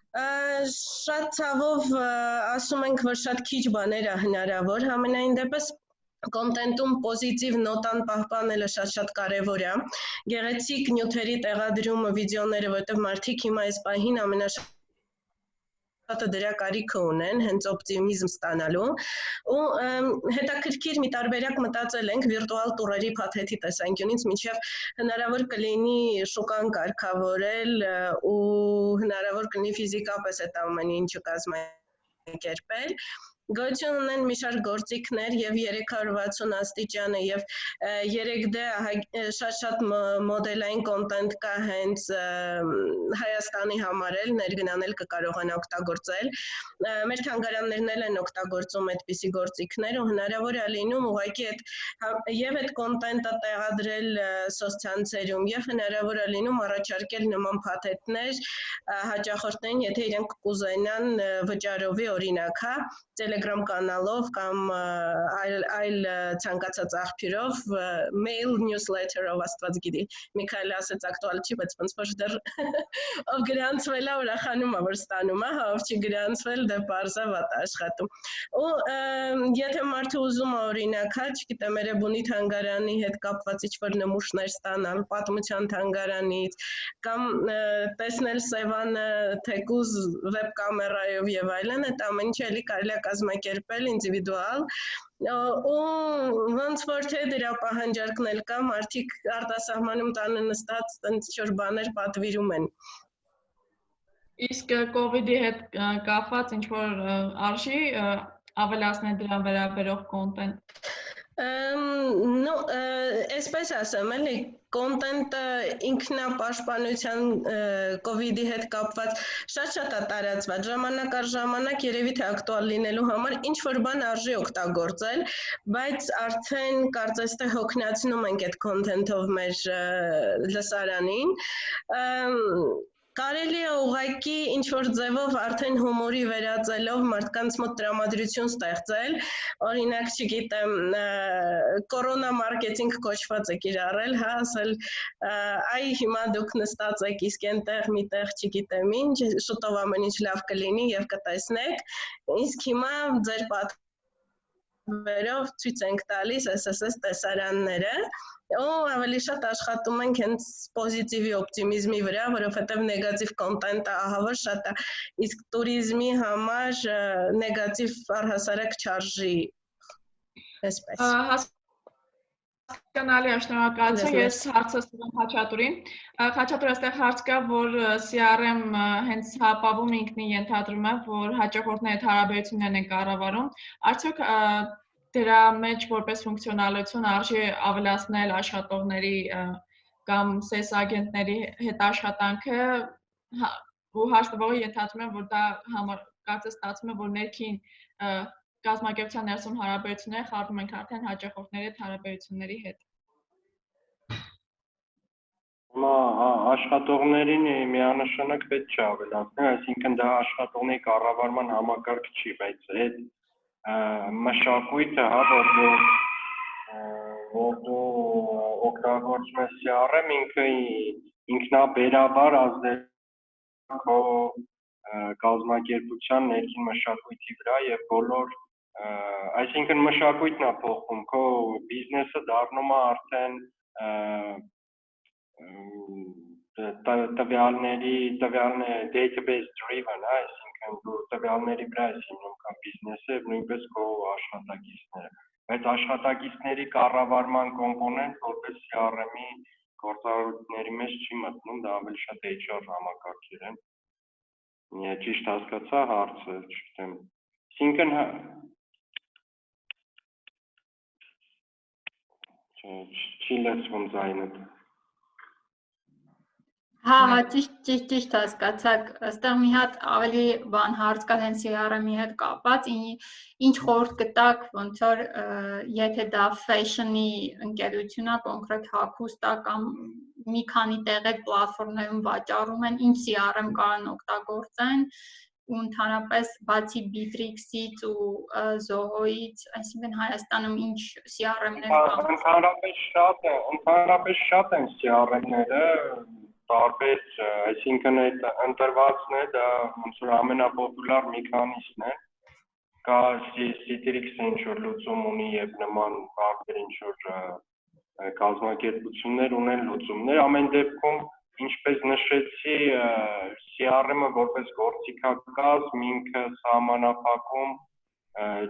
Շատ ցավով ասում ենք, որ շատ քիչ բաներ է հնարավոր, համենայն դեպս կոնտենտում պոզիտիվ նոտան պահպանելը շատ կարևոր է։ Գեղեցիկ նյութերի տեղադրումը, վիդեոները, որտեղ մարդիկ հիմա այս պահին ամենաշատ շատը դրա կարիքը ունեն հենց օպտիմիզմ ստանալու ու հետաքրքիր մի տարբերակ մտածել ենք վիրտուալ տուրերի փաթեթի տեսանկյունից մինչև հնարավոր կլինի շուկան կարգավորել ու հնարավոր կլինի ֆիզիկապես այդ ամեն ինչը կազմակերպել Գոյություն ունեն մի շարք գործիքներ եւ 360 աստիճանը եւ 3D շատ մոդելային կոնտենտ կա հենց Հայաստանի համար էլ ներգնանել կկարողանա օգտագործել մեր թանգարաններն էլ են օգտագործում այդպիսի գործիքներ ու հնարավոր է լինում ուղղակի եւ այդ կոնտենտը տեղադրել սոցցանցերում եւ հնարավոր է լինում առաջարկել նման փաթեթներ հաճախորդներին եթե իրենք կուզենան վճարովի օրինակ հա Telegram կանալով կամ այլ ցանկացած աղբյուրով mail newsletter-ով աստված գիտի Միքայելը ասեց ակտուալ չի բայց ոնց որ դեռ ով գրանցվել է ուրախանում է որ ստանում է ով չի գրանցվել դե բարձա վատ աշխատում ու եթե մարդը ուզում է օրինակ հա չգիտեմ Էրեբունի թանգարանի հետ կապված ինչ-որ նմուշներ ստանալ պատմության թանգարանից կամ տեսնել Սևանը թեկուզ վեբ կամերայով եւ այլն այդ ամեն ինչը էլի կարելի է կազմակերպել ինդիվիդուալ ու ոնց որ թե դրա պահանջարկն էլ կա մարդիկ արտասահմանում տանը նստած տենց ինչ-որ բաներ պատվիրում են Իսկ COVID-ի հետ կապված ինչ որ արժի ավելացնել դրան վերաբերող կոնտենտ Ну, այսպես ասեմ, էլի կոնտենտը ինքնապաշտպանության COVID-ի հետ կապված շատ է տարածված, ժամանակ առ ժամանակ երևի թե ակտուալ լինելու համար ինչ որ բան արժի օգտագործել, բայց արդեն կարծես թե հոգնեցնում ենք այդ կոնտենտով մեր լսարանին Կարելի է ուղղակի ինչ-որ ձևով արդեն հումորի վերածելով մարդկանց մոտ տրամադրություն ստեղծել, օրինակ, չգիտեմ, կորոնա մարքեթինգ կոչված է կիրառել, հա, ասել, այ հիմա դուք նստած եք, իսկ այնտեղ միտեղ, չգիտեմ ինչ, շուտով ամեն ինչ լավ կլինի եւ կտեսնեք, իսկ հիմա ձեր պատվերով ցույց ենք տալիս SSS տեսարանները ու ավելի շատ աշխատում ենք հենց պոզիտիվի օպտիմիզմի վրա, որովհետև նեգատիվ կոնտենտը ահա որ շատ է, իսկ տուրիզմի համար նեգատիվ առհասարակ չարժի այսպես։ Հասկանալի է, շնորհակալություն, ես հարցը ստում Խաչատուրին։ Խաչատուրը այստեղ հարց կա, որ CRM հենց հապավում ինքնին ենթադրում է, որ հաճախորդների հետ հարաբերություններն են կառավարում, արդյոք դրա մեջ որպես ֆունկցիոնալություն արժի ավելացնել աշխատողների կամ sales agent-ների հետ աշխատանքը ու հաշտվողը ենթադրում է, որ դա կարծես ստացվում է, որ ներքին կազմակերպության ներսում հարաբերությունները խառնում ենք արդեն հաճախորդների հետ հարաբերությունների հետ։ Աշխատողներին միանշանակ պետք չէ ավելացնել, այսինքն դա աշխատողների կառավարման համակարգ չի, բայց այդ մշակույթը, հա, որ դու օգտագործում ես CRM ինքը ինքնաբերաբար ազդեցություն քո կազմակերպության ներքին մշակույթի վրա եւ բոլոր այսինքն մշակույթն է փոխվում, քո բիզնեսը դառնում է արդեն տվյալների database driven, այսինքն դու տվյալների վրա ես հիմնում քո բիզնեսը եւ նույնպես քո աշխատակիցները, բայց աշխատակիցների կառավարման կոմպոնենտ որպես CRM-ի գործառույթների մեջ չի մտնում, դա ավելի շատ HR համակարգեր են։ Ճիշտ հասկացա հարցը, չգիտեմ։ Այսինքն չի լսվում ձայնը։ Հա, ճիշտ հասկացաք, այստեղ մի հատ ավելի բան հարց կա հենց CRM-ի հետ կապված, ինչ խորհուրդ կտաք, ոնց որ եթե դա fashion-ի ընկերություն է, կոնկրետ հագուստ է կամ մի քանի տեղեր պլատֆորմներում վաճառում են, ինչ CRM կարան օգտագործեն ու ընդհանրապես բացի Bittrex-ից ու Zoho-ից, այսինքն Հայաստանում ինչ CRM-ներ կան։ Ընդհանրապես շատ են CRM-ները տարբեր, այսինքն այդ ընտրվածն է, դա ոնց որ ամենապոպուլար մի քանիսն է, կա Citrix-ը ինչ-որ լուծում ունի եւ նման տարբեր ինչ-որ կազմակերպություններ ունեն լուծումներ, ամեն դեպքում Ինչպես նշեցի, CRM-ը որպես գործիքակազմ ինքը սահմանափակում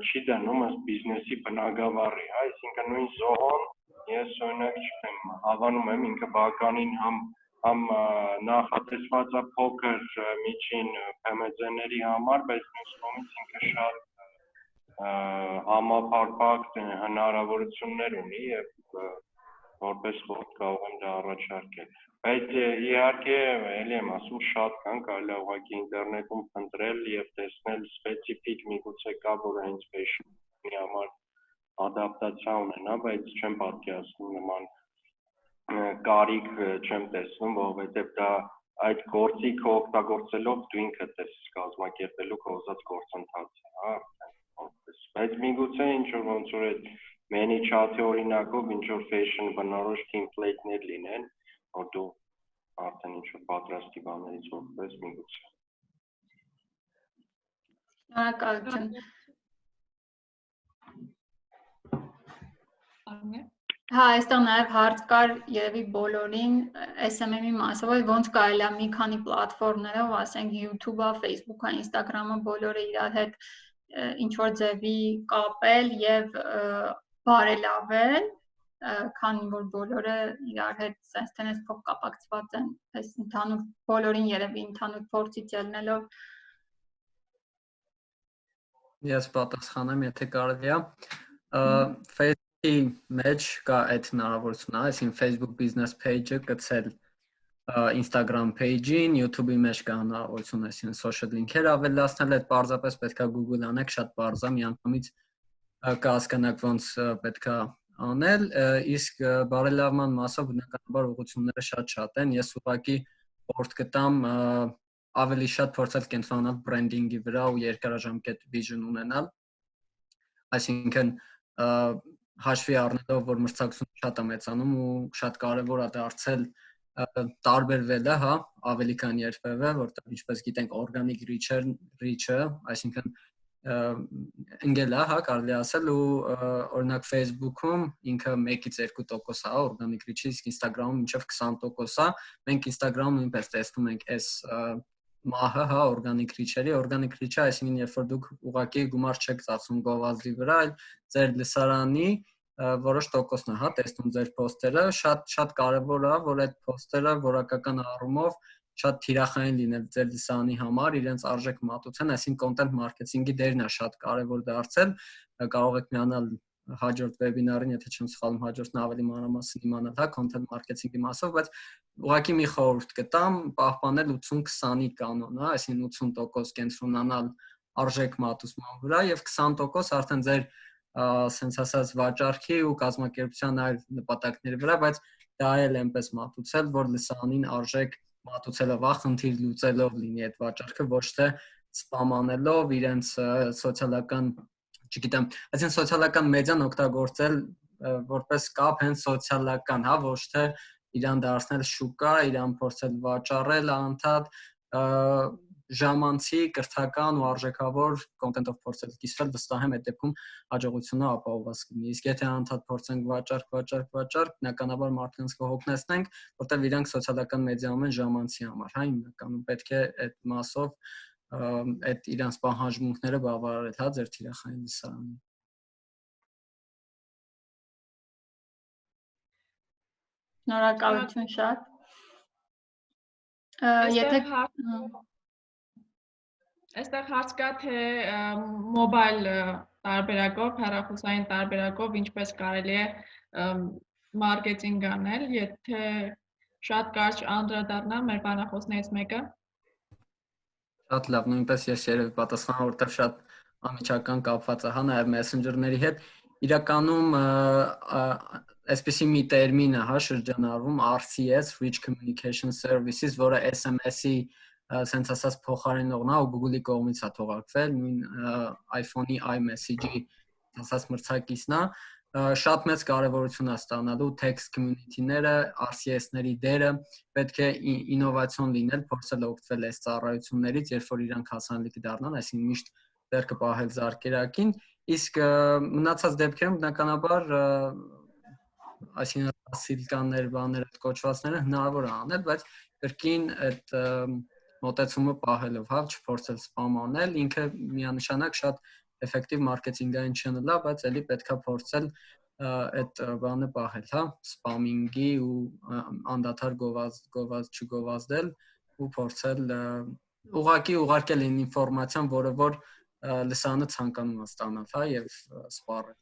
չի դնում ըստ բիզնեսի բնագավառի, այսինքն նույն զոհոն ես օրինակ չեմ հավանում եմ ինքը բականին համ նախատեսված է փոքր միջին PMZ-ների համար, բայց մյուս կողմից ինքը շատ համապարփակ հնարավորություններ ունի եւ որպես խորհուրդ կարող եմ դա առաջարկել։ Բայց իհարկե էլի եմ ասում շատ կան, կարելի է ուղղակի ինտերնետում փնտրել եւ տեսնել սպეციფიկ միգուցե կա, որ հենց fashion-ի համար ադապտացիա ունենա, բայց չեմ պատկերացնում նման կարիք չեմ տեսնում, որովհետեւ դա այդ գործիքը օգտագործելով դու ինքդ ես կազմակերպելու քո ուզած գործընթացը, հա, բայց միգուցե ինչ որ ոնց որ այդ many chat-ի օրինակով ինչ որ fashion բնորոշ template-ներ լինեն, որ դու արդեն ինչ որ պատրաստի բաներից օգտվես միգուցե։ Շնորհակալություն։ Հա, այստեղ նաև հարց կար երևի բոլորին SMM-ի մասով, ոնց կարելի է մի քանի պլատֆորմներով, ասենք YouTube-ը, Facebook-ը, Instagram-ը բոլորը իրար հետ ինչ որ ձևի կապել եւ բարելավել, քանի որ բոլորը իրար հետ sense tennis փոխ կապակցված են, այս ընդհանուր բոլորին երևի ընդհանուր փորձից ելնելով։ Ես պատասխանեմ, եթե կարելի է։ Facebook-ի մեջ կա այդ հնարավորությունը, այսինքն Facebook business page-ը գցել Instagram page-ին, YouTube-ի մեջ կա հնարավորություն, այսինքն social link-եր ավելացնել, այդ պարզապես պետքա Google անեք, շատ պարզ է, միանգամից կհասկանաք ոնց պետքա անել, իսկ բարելավման մասով բնականաբար ուղղությունները շատ են, ես ուղղակի խորհուրդ կտամ ավելի շատ փորձել կենտրոնանալ բրենդինգի վրա ու երկարաժամկետ vision ունենալ, այսինքն հաշվի առնելով, որ մրցակցությունը շատ է մեծանում ու շատ կարևոր է դարձել տարբերվելը, հա, ավելի քան երբևէ, որտեղ ինչպես գիտենք օրգանիկ reach-ը, այսինքն ընկել է, հա, կարելի ասել ու օրինակ Facebook-ում ինքը 1-ից 2% է օրգանիկ reach-ը, իսկ Instagram-ում մինչև 20% է, մենք Instagram-ում նույնպես տեսնում ենք այս մահը, հա, օրգանիկ reach-երի, օրգանիկ reach-ը, այսինքն երբ որ դուք ուղղակի գումար չեք ծախսում գովազդի վրա, այլ ձեր լսարանի որոշ տոկոսն է, հա, տեսնում ձեր post-երը, շատ կարևոր է, որ այդ post-երը որակական առումով շատ թիրախային լինել ձեր լսարանի համար, իրենց արժեք մատուցեն, այսինքն content marketing-ի դերն է շատ կարևոր դարձել, կարող եք միանալ հաջորդ վեբինարին, եթե չեմ սխալվում, հաջորդն ավելի մանրամասն իմանալ, հա, content marketing-ի մասով, բայց ուղղակի մի խորհուրդ կտամ պահպանել 80-20-ի կանոնը, այսինքն 80% կենտրոնանալ արժեք մատուցման վրա եւ 20% արդեն ձեր ասենց ասած վաճառքի ու կազմակերպության այլ նպատակների վրա, բայց դա էլ այնպես մատուցել, որ լսանին արժեք մատուցելով, խնդիր լուծելով լինի այդ վաճառքը, ոչ թե սպամ անելով իրենց սոցիալական, չգիտեմ, այսինքն սոցիալական մեդիան օգտագործել որպես կապ հենց սոցիալական, հա, ոչ թե իրան դարձնել շուկա, իրան փորձել վաճառել անդադ ժամանցի կրթական ու արժեքավոր կոնտենտով փորձել կիսվել, վստահ եմ այդ դեպքում հաջողությունը ապահովված կլինի։ Իսկ եթե անդադ փորձենք վաճառք, բնականաբար մարդկանց կհոգնեցնենք, որտեղ իրանք սոցիալական մեդիայում են ժամանցի համար, հա, հիմնականում պետք է այդ մասով այդ իրանց պահանջմունքները բավարարել, հա, ձեր թիրախային լսարանին։ Շնորհակալություն շատ։ Այստեղ հարց կա, թե մոբայլ տարբերակով, հեռախոսային տարբերակով ինչպես կարելի է մարքեթինգ անել, եթե շատ կարճ անդրադառնամ մեր բանախոսներից մեկը։ Շատ լավ, նույնպես ես երևի պատասխանեմ, որտեղ շատ անմիջական կապված է, հա, նաև մեսենջերների հետ։ Իրականում այսպեսի մի տերմին է, հա, շրջանառվում RCS, Rich Communication Services, որը SMS-ի sense ասած փոխարինողն է ու Google-ի կողմից է թողարկվել, նույն iPhone-ի iMessage-ի ասած մրցակիցն է, շատ մեծ կարևորություն է ստանալու text community-ները, RCS-ների դերը, պետք է ինովացիոն լինել, փորձել օգտվել այս ծառայություններից, երբ որ իրանք հասանելի կդառնան, այսինքն միշտ ձեռքը պահել զարկերակին, իսկ մնացած դեպքերում բնականաբար այսինքն սիլկաներ, բաներ այդ կոչվածները հնարավոր է անել, բայց կրկին այդ մոտեցումը պահելով, հա, չփորձել սպամ անել, ինքը միանշանակ շատ էֆեկտիվ մարքեթինգային չնլա, բայց էլի պետքա փորձել այդ բանը պահել, հա, սպամինգի ու անդադար չգովազդել ու փորձել ուղղակի ուղարկել ինֆորմացիան, որը որ լսանը ցանկանում է ստանալ, հա, եւ սպառել։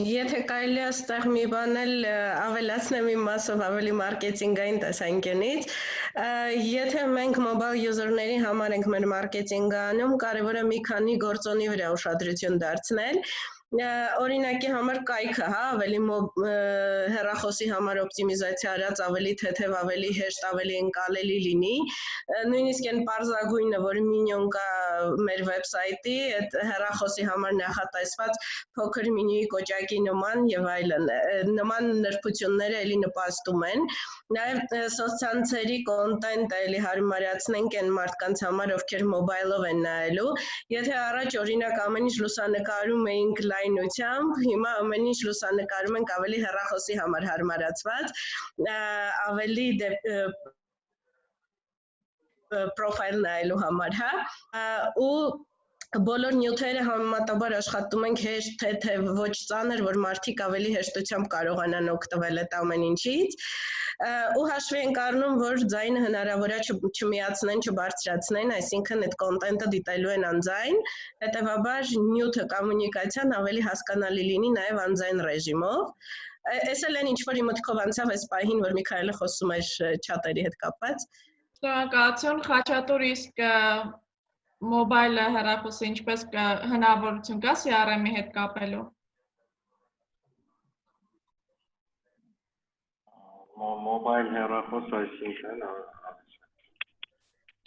Եթե կարելի է այստեղ մի բան էլ ավելացնեմ իմ մասով ավելի մարքեթինգային տեսանկյունից, եթե մենք mobile user-ների համար ենք մեր մարքեթինգը անում, կարևոր է մի քանի գործոնի վրա ուշադրություն դարձնել։ Օրինակի համար կայքը, հա, ավելի հեռախոսի համար օպտիմիզացիա արած, ավելի թեթև, ավելի հեշտ, ավելի ընկալելի լինի։ Նույնիսկ այն պարզագույնը, որ մենյուն կա մեր վեբսայթի, այդ հեռախոսի համար նախատեսված փոքր մենյուի կոճակի նման եւ այլն, նման նրբությունները էլի նպաստում են։ Նաեւ սոցցանցերի կոնտենտը էլի հարմարացնենք այն մարդկանց համար, ովքեր մոբայլով են նայելու։ Եթե առաջ օրինակ ամեն ինչ լուսանկարում էինք լայնությամբ, հիմա ամեն ինչ լուսանկարում ենք ավելի հեռախոսի համար հարմարացված, ավելի պրոֆայլ նայելու համար, հա, ու բոլոր նյութերը համեմատաբար աշխատում ենք հեշտ, թեթև, ոչ ծանր, որ մարդիկ ավելի հեշտությամբ կարողանան օգտվել այդ ամեն ինչից, ու հաշվի ենք առնում, որ ձայնը հնարավոր է չմիացնեն, չբարձրացնեն, այսինքն այդ կոնտենտը դիտելու են անձայն, հետևաբար նյութը կոմունիկացիան ավելի հասկանալի լինի նաև անձայն ռեժիմով։ Այս էլ են ինչ-որ իմ մտքով անցավ այս պահին, որ Միքայելը խոսում էր չաթերի հետ կապված։ Շնորհակալություն, Խաչատուր, իսկ մոբայլը հեռախոսը ինչպես հնարավորություն կա CRM-ի հետ կապելու։ Մոբայլ հեռախոս, այսինքն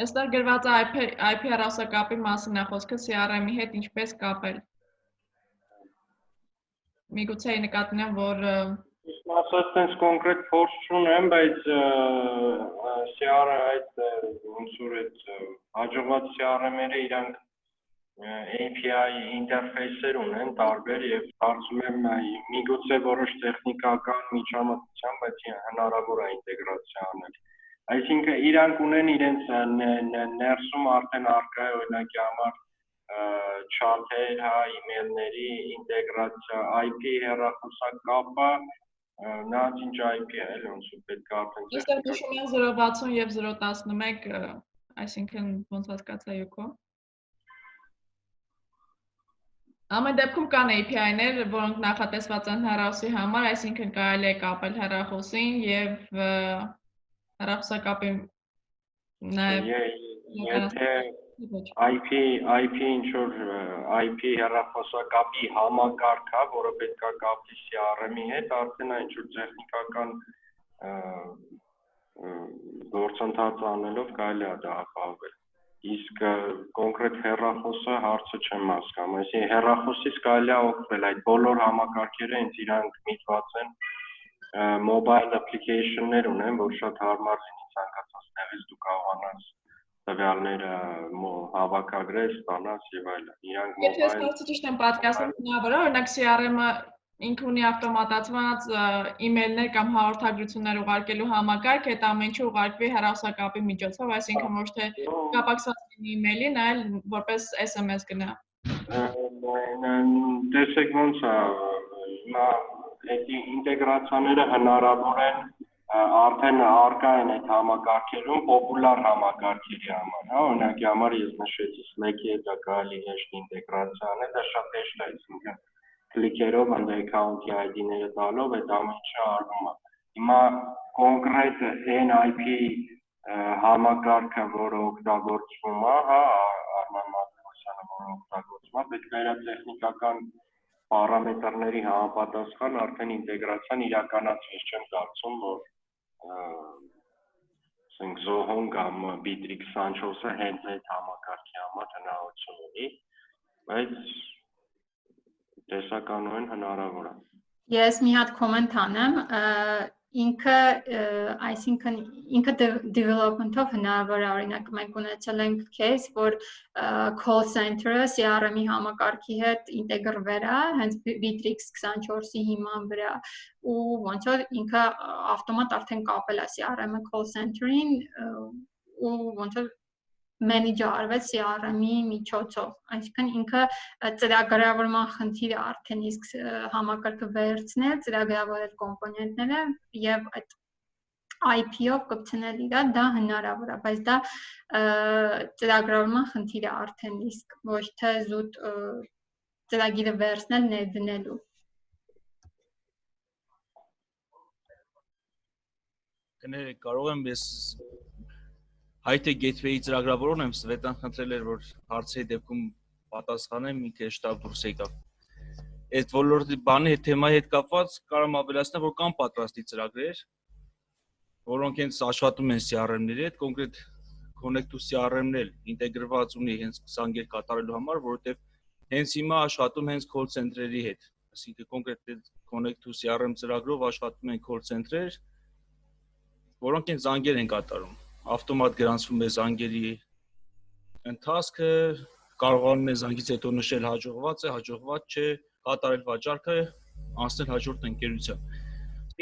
Այստեղ գրված է IP հեռախոսակապի մասին է խոսքը CRM-ի հետ ինչպես կապել։ Միգուցե նկատի ունեմ, որ ասած այնպես կոնկրետ փորձ չունեմ, բայց CRM այդ ոնց որ այդ հաջողված CRM-երը իրանք API ինտերֆեյսեր ունեն տարբեր եւ կարծում եմ միգուցե որոշ տեխնիկական միջամտությամբ բայց հնարավոր է ինտեգրացիա անել։ Այսինքն իրանք ունեն իրենց ներսում արդեն առկա է օրինակի համար չաթեր, հա, email-ների ինտեգրացիա, IP հեռախոսակապը, նայած ինչ IP է, էլ ոնց որ պետք է արդեն Այստեղ նշում են 060 եւ 011, այսինքն ոնց հասկացա յուքո։ Ամեն դեպքում կան API-ներ, որոնք նախատեսված են հեռախոսի համար, այսինքն կարելի է կապել հեռախոսին եւ հեռախոսակապի նաեւ եթե IP ինչ-որ IP հեռախոսակապի համակարգ է, որը պետք է կապի CRM-ի հետ, արդեն այն ինչ-որ տեխնիկական գործընթաց անելով կարելի է դա ապահովել։ Իսկ կոնկրետ հեռախոսը հարցը չեմ հասկանում, այսինքն հեռախոսից կարելի է օգտվել, այդ բոլոր համակարգերը հենց իրանք միտված են mobile application-ներ ունեն, որ շատ հարմար լինի ցանկացած տեղից դու կարողանաս տվյալները հավաքագրել, ստանաս եւ այլն։ Իրանք Եթե ստացի ճիշտ եմ պատկերացնում, հնարավոր է օրինակ CRM-ը ինքը ունի ավտոմատացված email-ներ կամ հաղորդագրություններ ուղարկելու համակարգ, այդ ամեն ինչը ուղարկվի հեռախոսակապի միջոցով, այսինքն ոչ թե կապակցված լինի email-ին, այլ որպես SMS գնա։ Տեսեք ոնց է, հիմա այդ ինտեգրացիաները հնարավոր են արդեն առկա են այդ համակարգերում պոպուլար համակարգերի համար, հա, օրինակի համար ես նշեցի Slack-ի հետ կարելի հեշտ ինտեգրացիա անել, դա շատ հեշտ է, այսինքն կլիկերով ընդ account-ի ID-ները տալով այդ ամեն ինչը արվում է։ Հիմա կոնկրետ այն IP համակարգը, որը օգտագործվում է, հա, Արման Մաթեոսյանը, որը օգտագործվում է, պետք է իր տեխնիկական պարամետրների համապատասխան արդեն ինտեգրացիան իրականացվի, չեմ կարծում, որ ասենք Zoho-ն կամ Bittrex Sancho-ը հենց այդ համակարգի համար հնարավորություն ունի, բայց տեսականորեն հնարավոր է։ Ես մի հատ կոմենտ անեմ, ինքը այսինքն ինքը development-ով հնարավոր է օրինակ մենք ունեցել ենք case, որ call center-ը CRM-ի համակարգի հետ ինտեգրվել է հենց Bittrex 24-ի հիման վրա ու ոնց որ ինքը ավտոմատ արդեն կապել է CRM-ը call center-ին ու ոնց որ մենեջը արվեց CRM-ի միջոցով, այսինքն ինքը ծրագրավորման խնդիրը արդեն իսկ համակարգը վերցնել, ծրագրավորել կոմպոնենտները եւ այդ IP-ով կպցնել իրար, դա հնարավոր է, բայց դա ծրագրավորման խնդիր է արդեն իսկ, ոչ թե զուտ ծրագիրը վերցնել ներդնելու։ Կներեք, կարող եմ ես High-tech gateway-ի ծրագրավորողն եմ, Սվետան խնդրել էր, որ հարցերի դեպքում պատասխանեմ, ինքը շտապ դուրս եկավ։ Այդ ոլորտի բանի հետ թեմայի հետ կապված կարամ ավելացնել, որ կան պատրաստի ծրագրեր, որոնք հենց աշխատում են CRM-ների հետ, կոնկրետ Connect to CRM-ն էլ ինտեգրված ունի հենց զանգեր կատարելու համար, որովհետև հենց հիմա աշխատում հենց call center-երի հետ։ Այսինքն կոնկրետ Connect to CRM ծրագրով աշխատում են call center-եր, որոնք հենց զանգեր են կատարում։ Ավտոմատ գրանցվում է զանգերի ընթացքը, կարողանում է զանգից հետո նշել հաջողված է, հաջողված չէ, կատարել վաճառքը, անցնել հաջորդ ընկերության։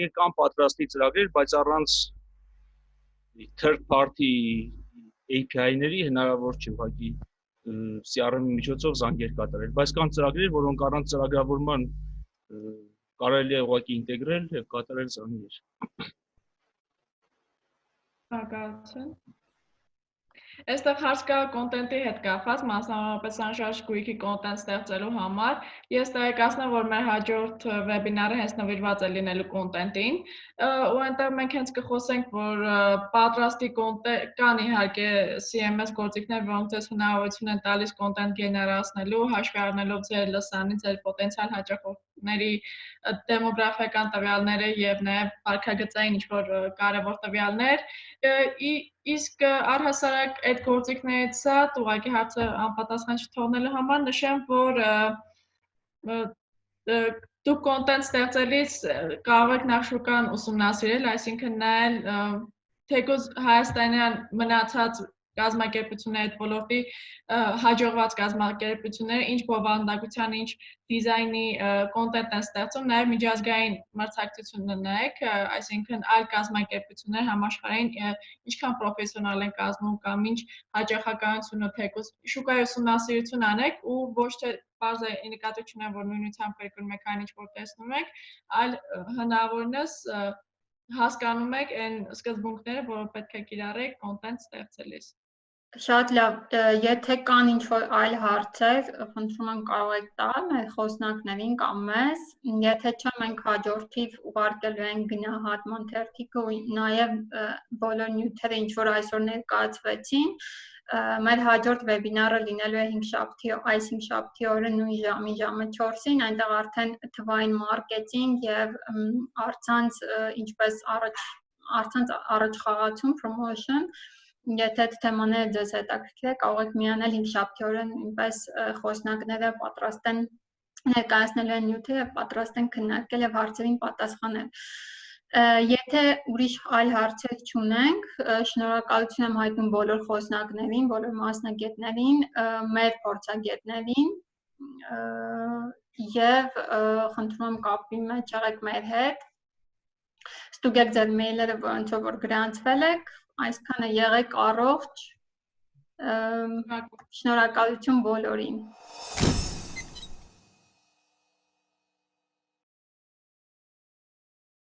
Իսկ կան պատրաստի ծրագրեր, բայց առանց third party API-ների հնարավոր չէ ուղղակի CRM-ի միջոցով զանգեր կատարել, բայց կան ծրագրեր, որոնք առանց ծրագրավորման կարելի է ուղղակի ինտեգրել եւ կատարել զանգեր։ Շնորհակալություն։ Այստեղ հարց կա կոնտենտի հետ կապված, մասնավորապես անշարժ գույքի կոնտենտ ստեղծելու համար։ Ես տեղեկացնեմ, որ մեր հաջորդ վեբինարը հենց նվիրված է լինելու կոնտենտին, ու այնտեղ մենք հենց կխոսենք, որ պատրաստի կոնտենտ կան իհարկե CMS գործիքներ, որոնք ձեզ հնարավորություն են տալիս կոնտենտ գեներացնելու, հաշվի առնելով ձեր լսանի, ձեր պոտենցիալ հաճախորդների դեմոգրաֆիական տվյալները եւ նաեւ վարքագծային ինչ-որ կարեւոր տվյալներ, իսկ առհասարակ այդ գործիքներից շատ ուղղակի հարցը անպատասխան չթողնելու համար նշեմ, որ դուք կոնտենտ ստեղծելիս կարող եք նախ շուկան ուսումնասիրել, այսինքն նայել թեկուզ հայաստանյան մնացած կազմակերպությունների այդ ոլորտի հաջողված կազմակերպությունները ինչ բովանդակության, ինչ դիզայնի կոնտենտ են ստեղծում, նաև միջազգային մրցակցությունը նայեք, այսինքն այլ կազմակերպություններ համաշխարհային ինչքան պրոֆեսիոնալ են կազմում կամ ինչ հաճախականությունը թեկուզ շուկայի ուսումնասիրություն անեք ու ոչ թե բարձ է նկատի չունեմ, որ նույնությամբ կրկնում եք այն ինչ որ տեսնում եք, այլ հնարավորինս հասկանում եք այն սկզբունքները, որոնք պետք է կիրառեք կոնտենտ ստեղծելիս։ Շատ լավ, եթե կան ինչ-որ այլ հարցեր, խնդրում եմ կարող եք տալ մեր խոսնակներին կամ մեզ, եթե չէ մենք հաջորդիվ ուղարկելու ենք գնահատման թերթիկը ու նաև բոլոր նյութերը, ինչ որ այսօր ներկայացվեցին, մեր հաջորդ վեբինարը լինելու է այս 5 շաբթի օրը նույն ժամին ժամը 4-ին, այնտեղ արդեն թվային մարքեթինգ եւ առցանց ինչպես առցանց առաջխաղացում promotion Եթե թեմաները ձեզ հետաքրքիր է, կարող եք միանել 5 շաբթի օրը նույնպես խոսնակները պատրաստ են ներկայացնելու են նյութը եւ պատրաստ են քննարկել եւ հարցերին պատասխանել։ Եթե ուրիշ այլ հարցեր չունենք, շնորհակալություն եմ հայտնում բոլոր խոսնակներին, բոլոր մասնագետներին, մեր փորձագետներին եւ խնդրում եմ կապի մեջ եղեք մեր հետ։ Ստուգեք ձեր մեյլերը, որոնցով որ գրանցվել եք, այսքանը եղեք առողջ, շնորհակալություն բոլորին։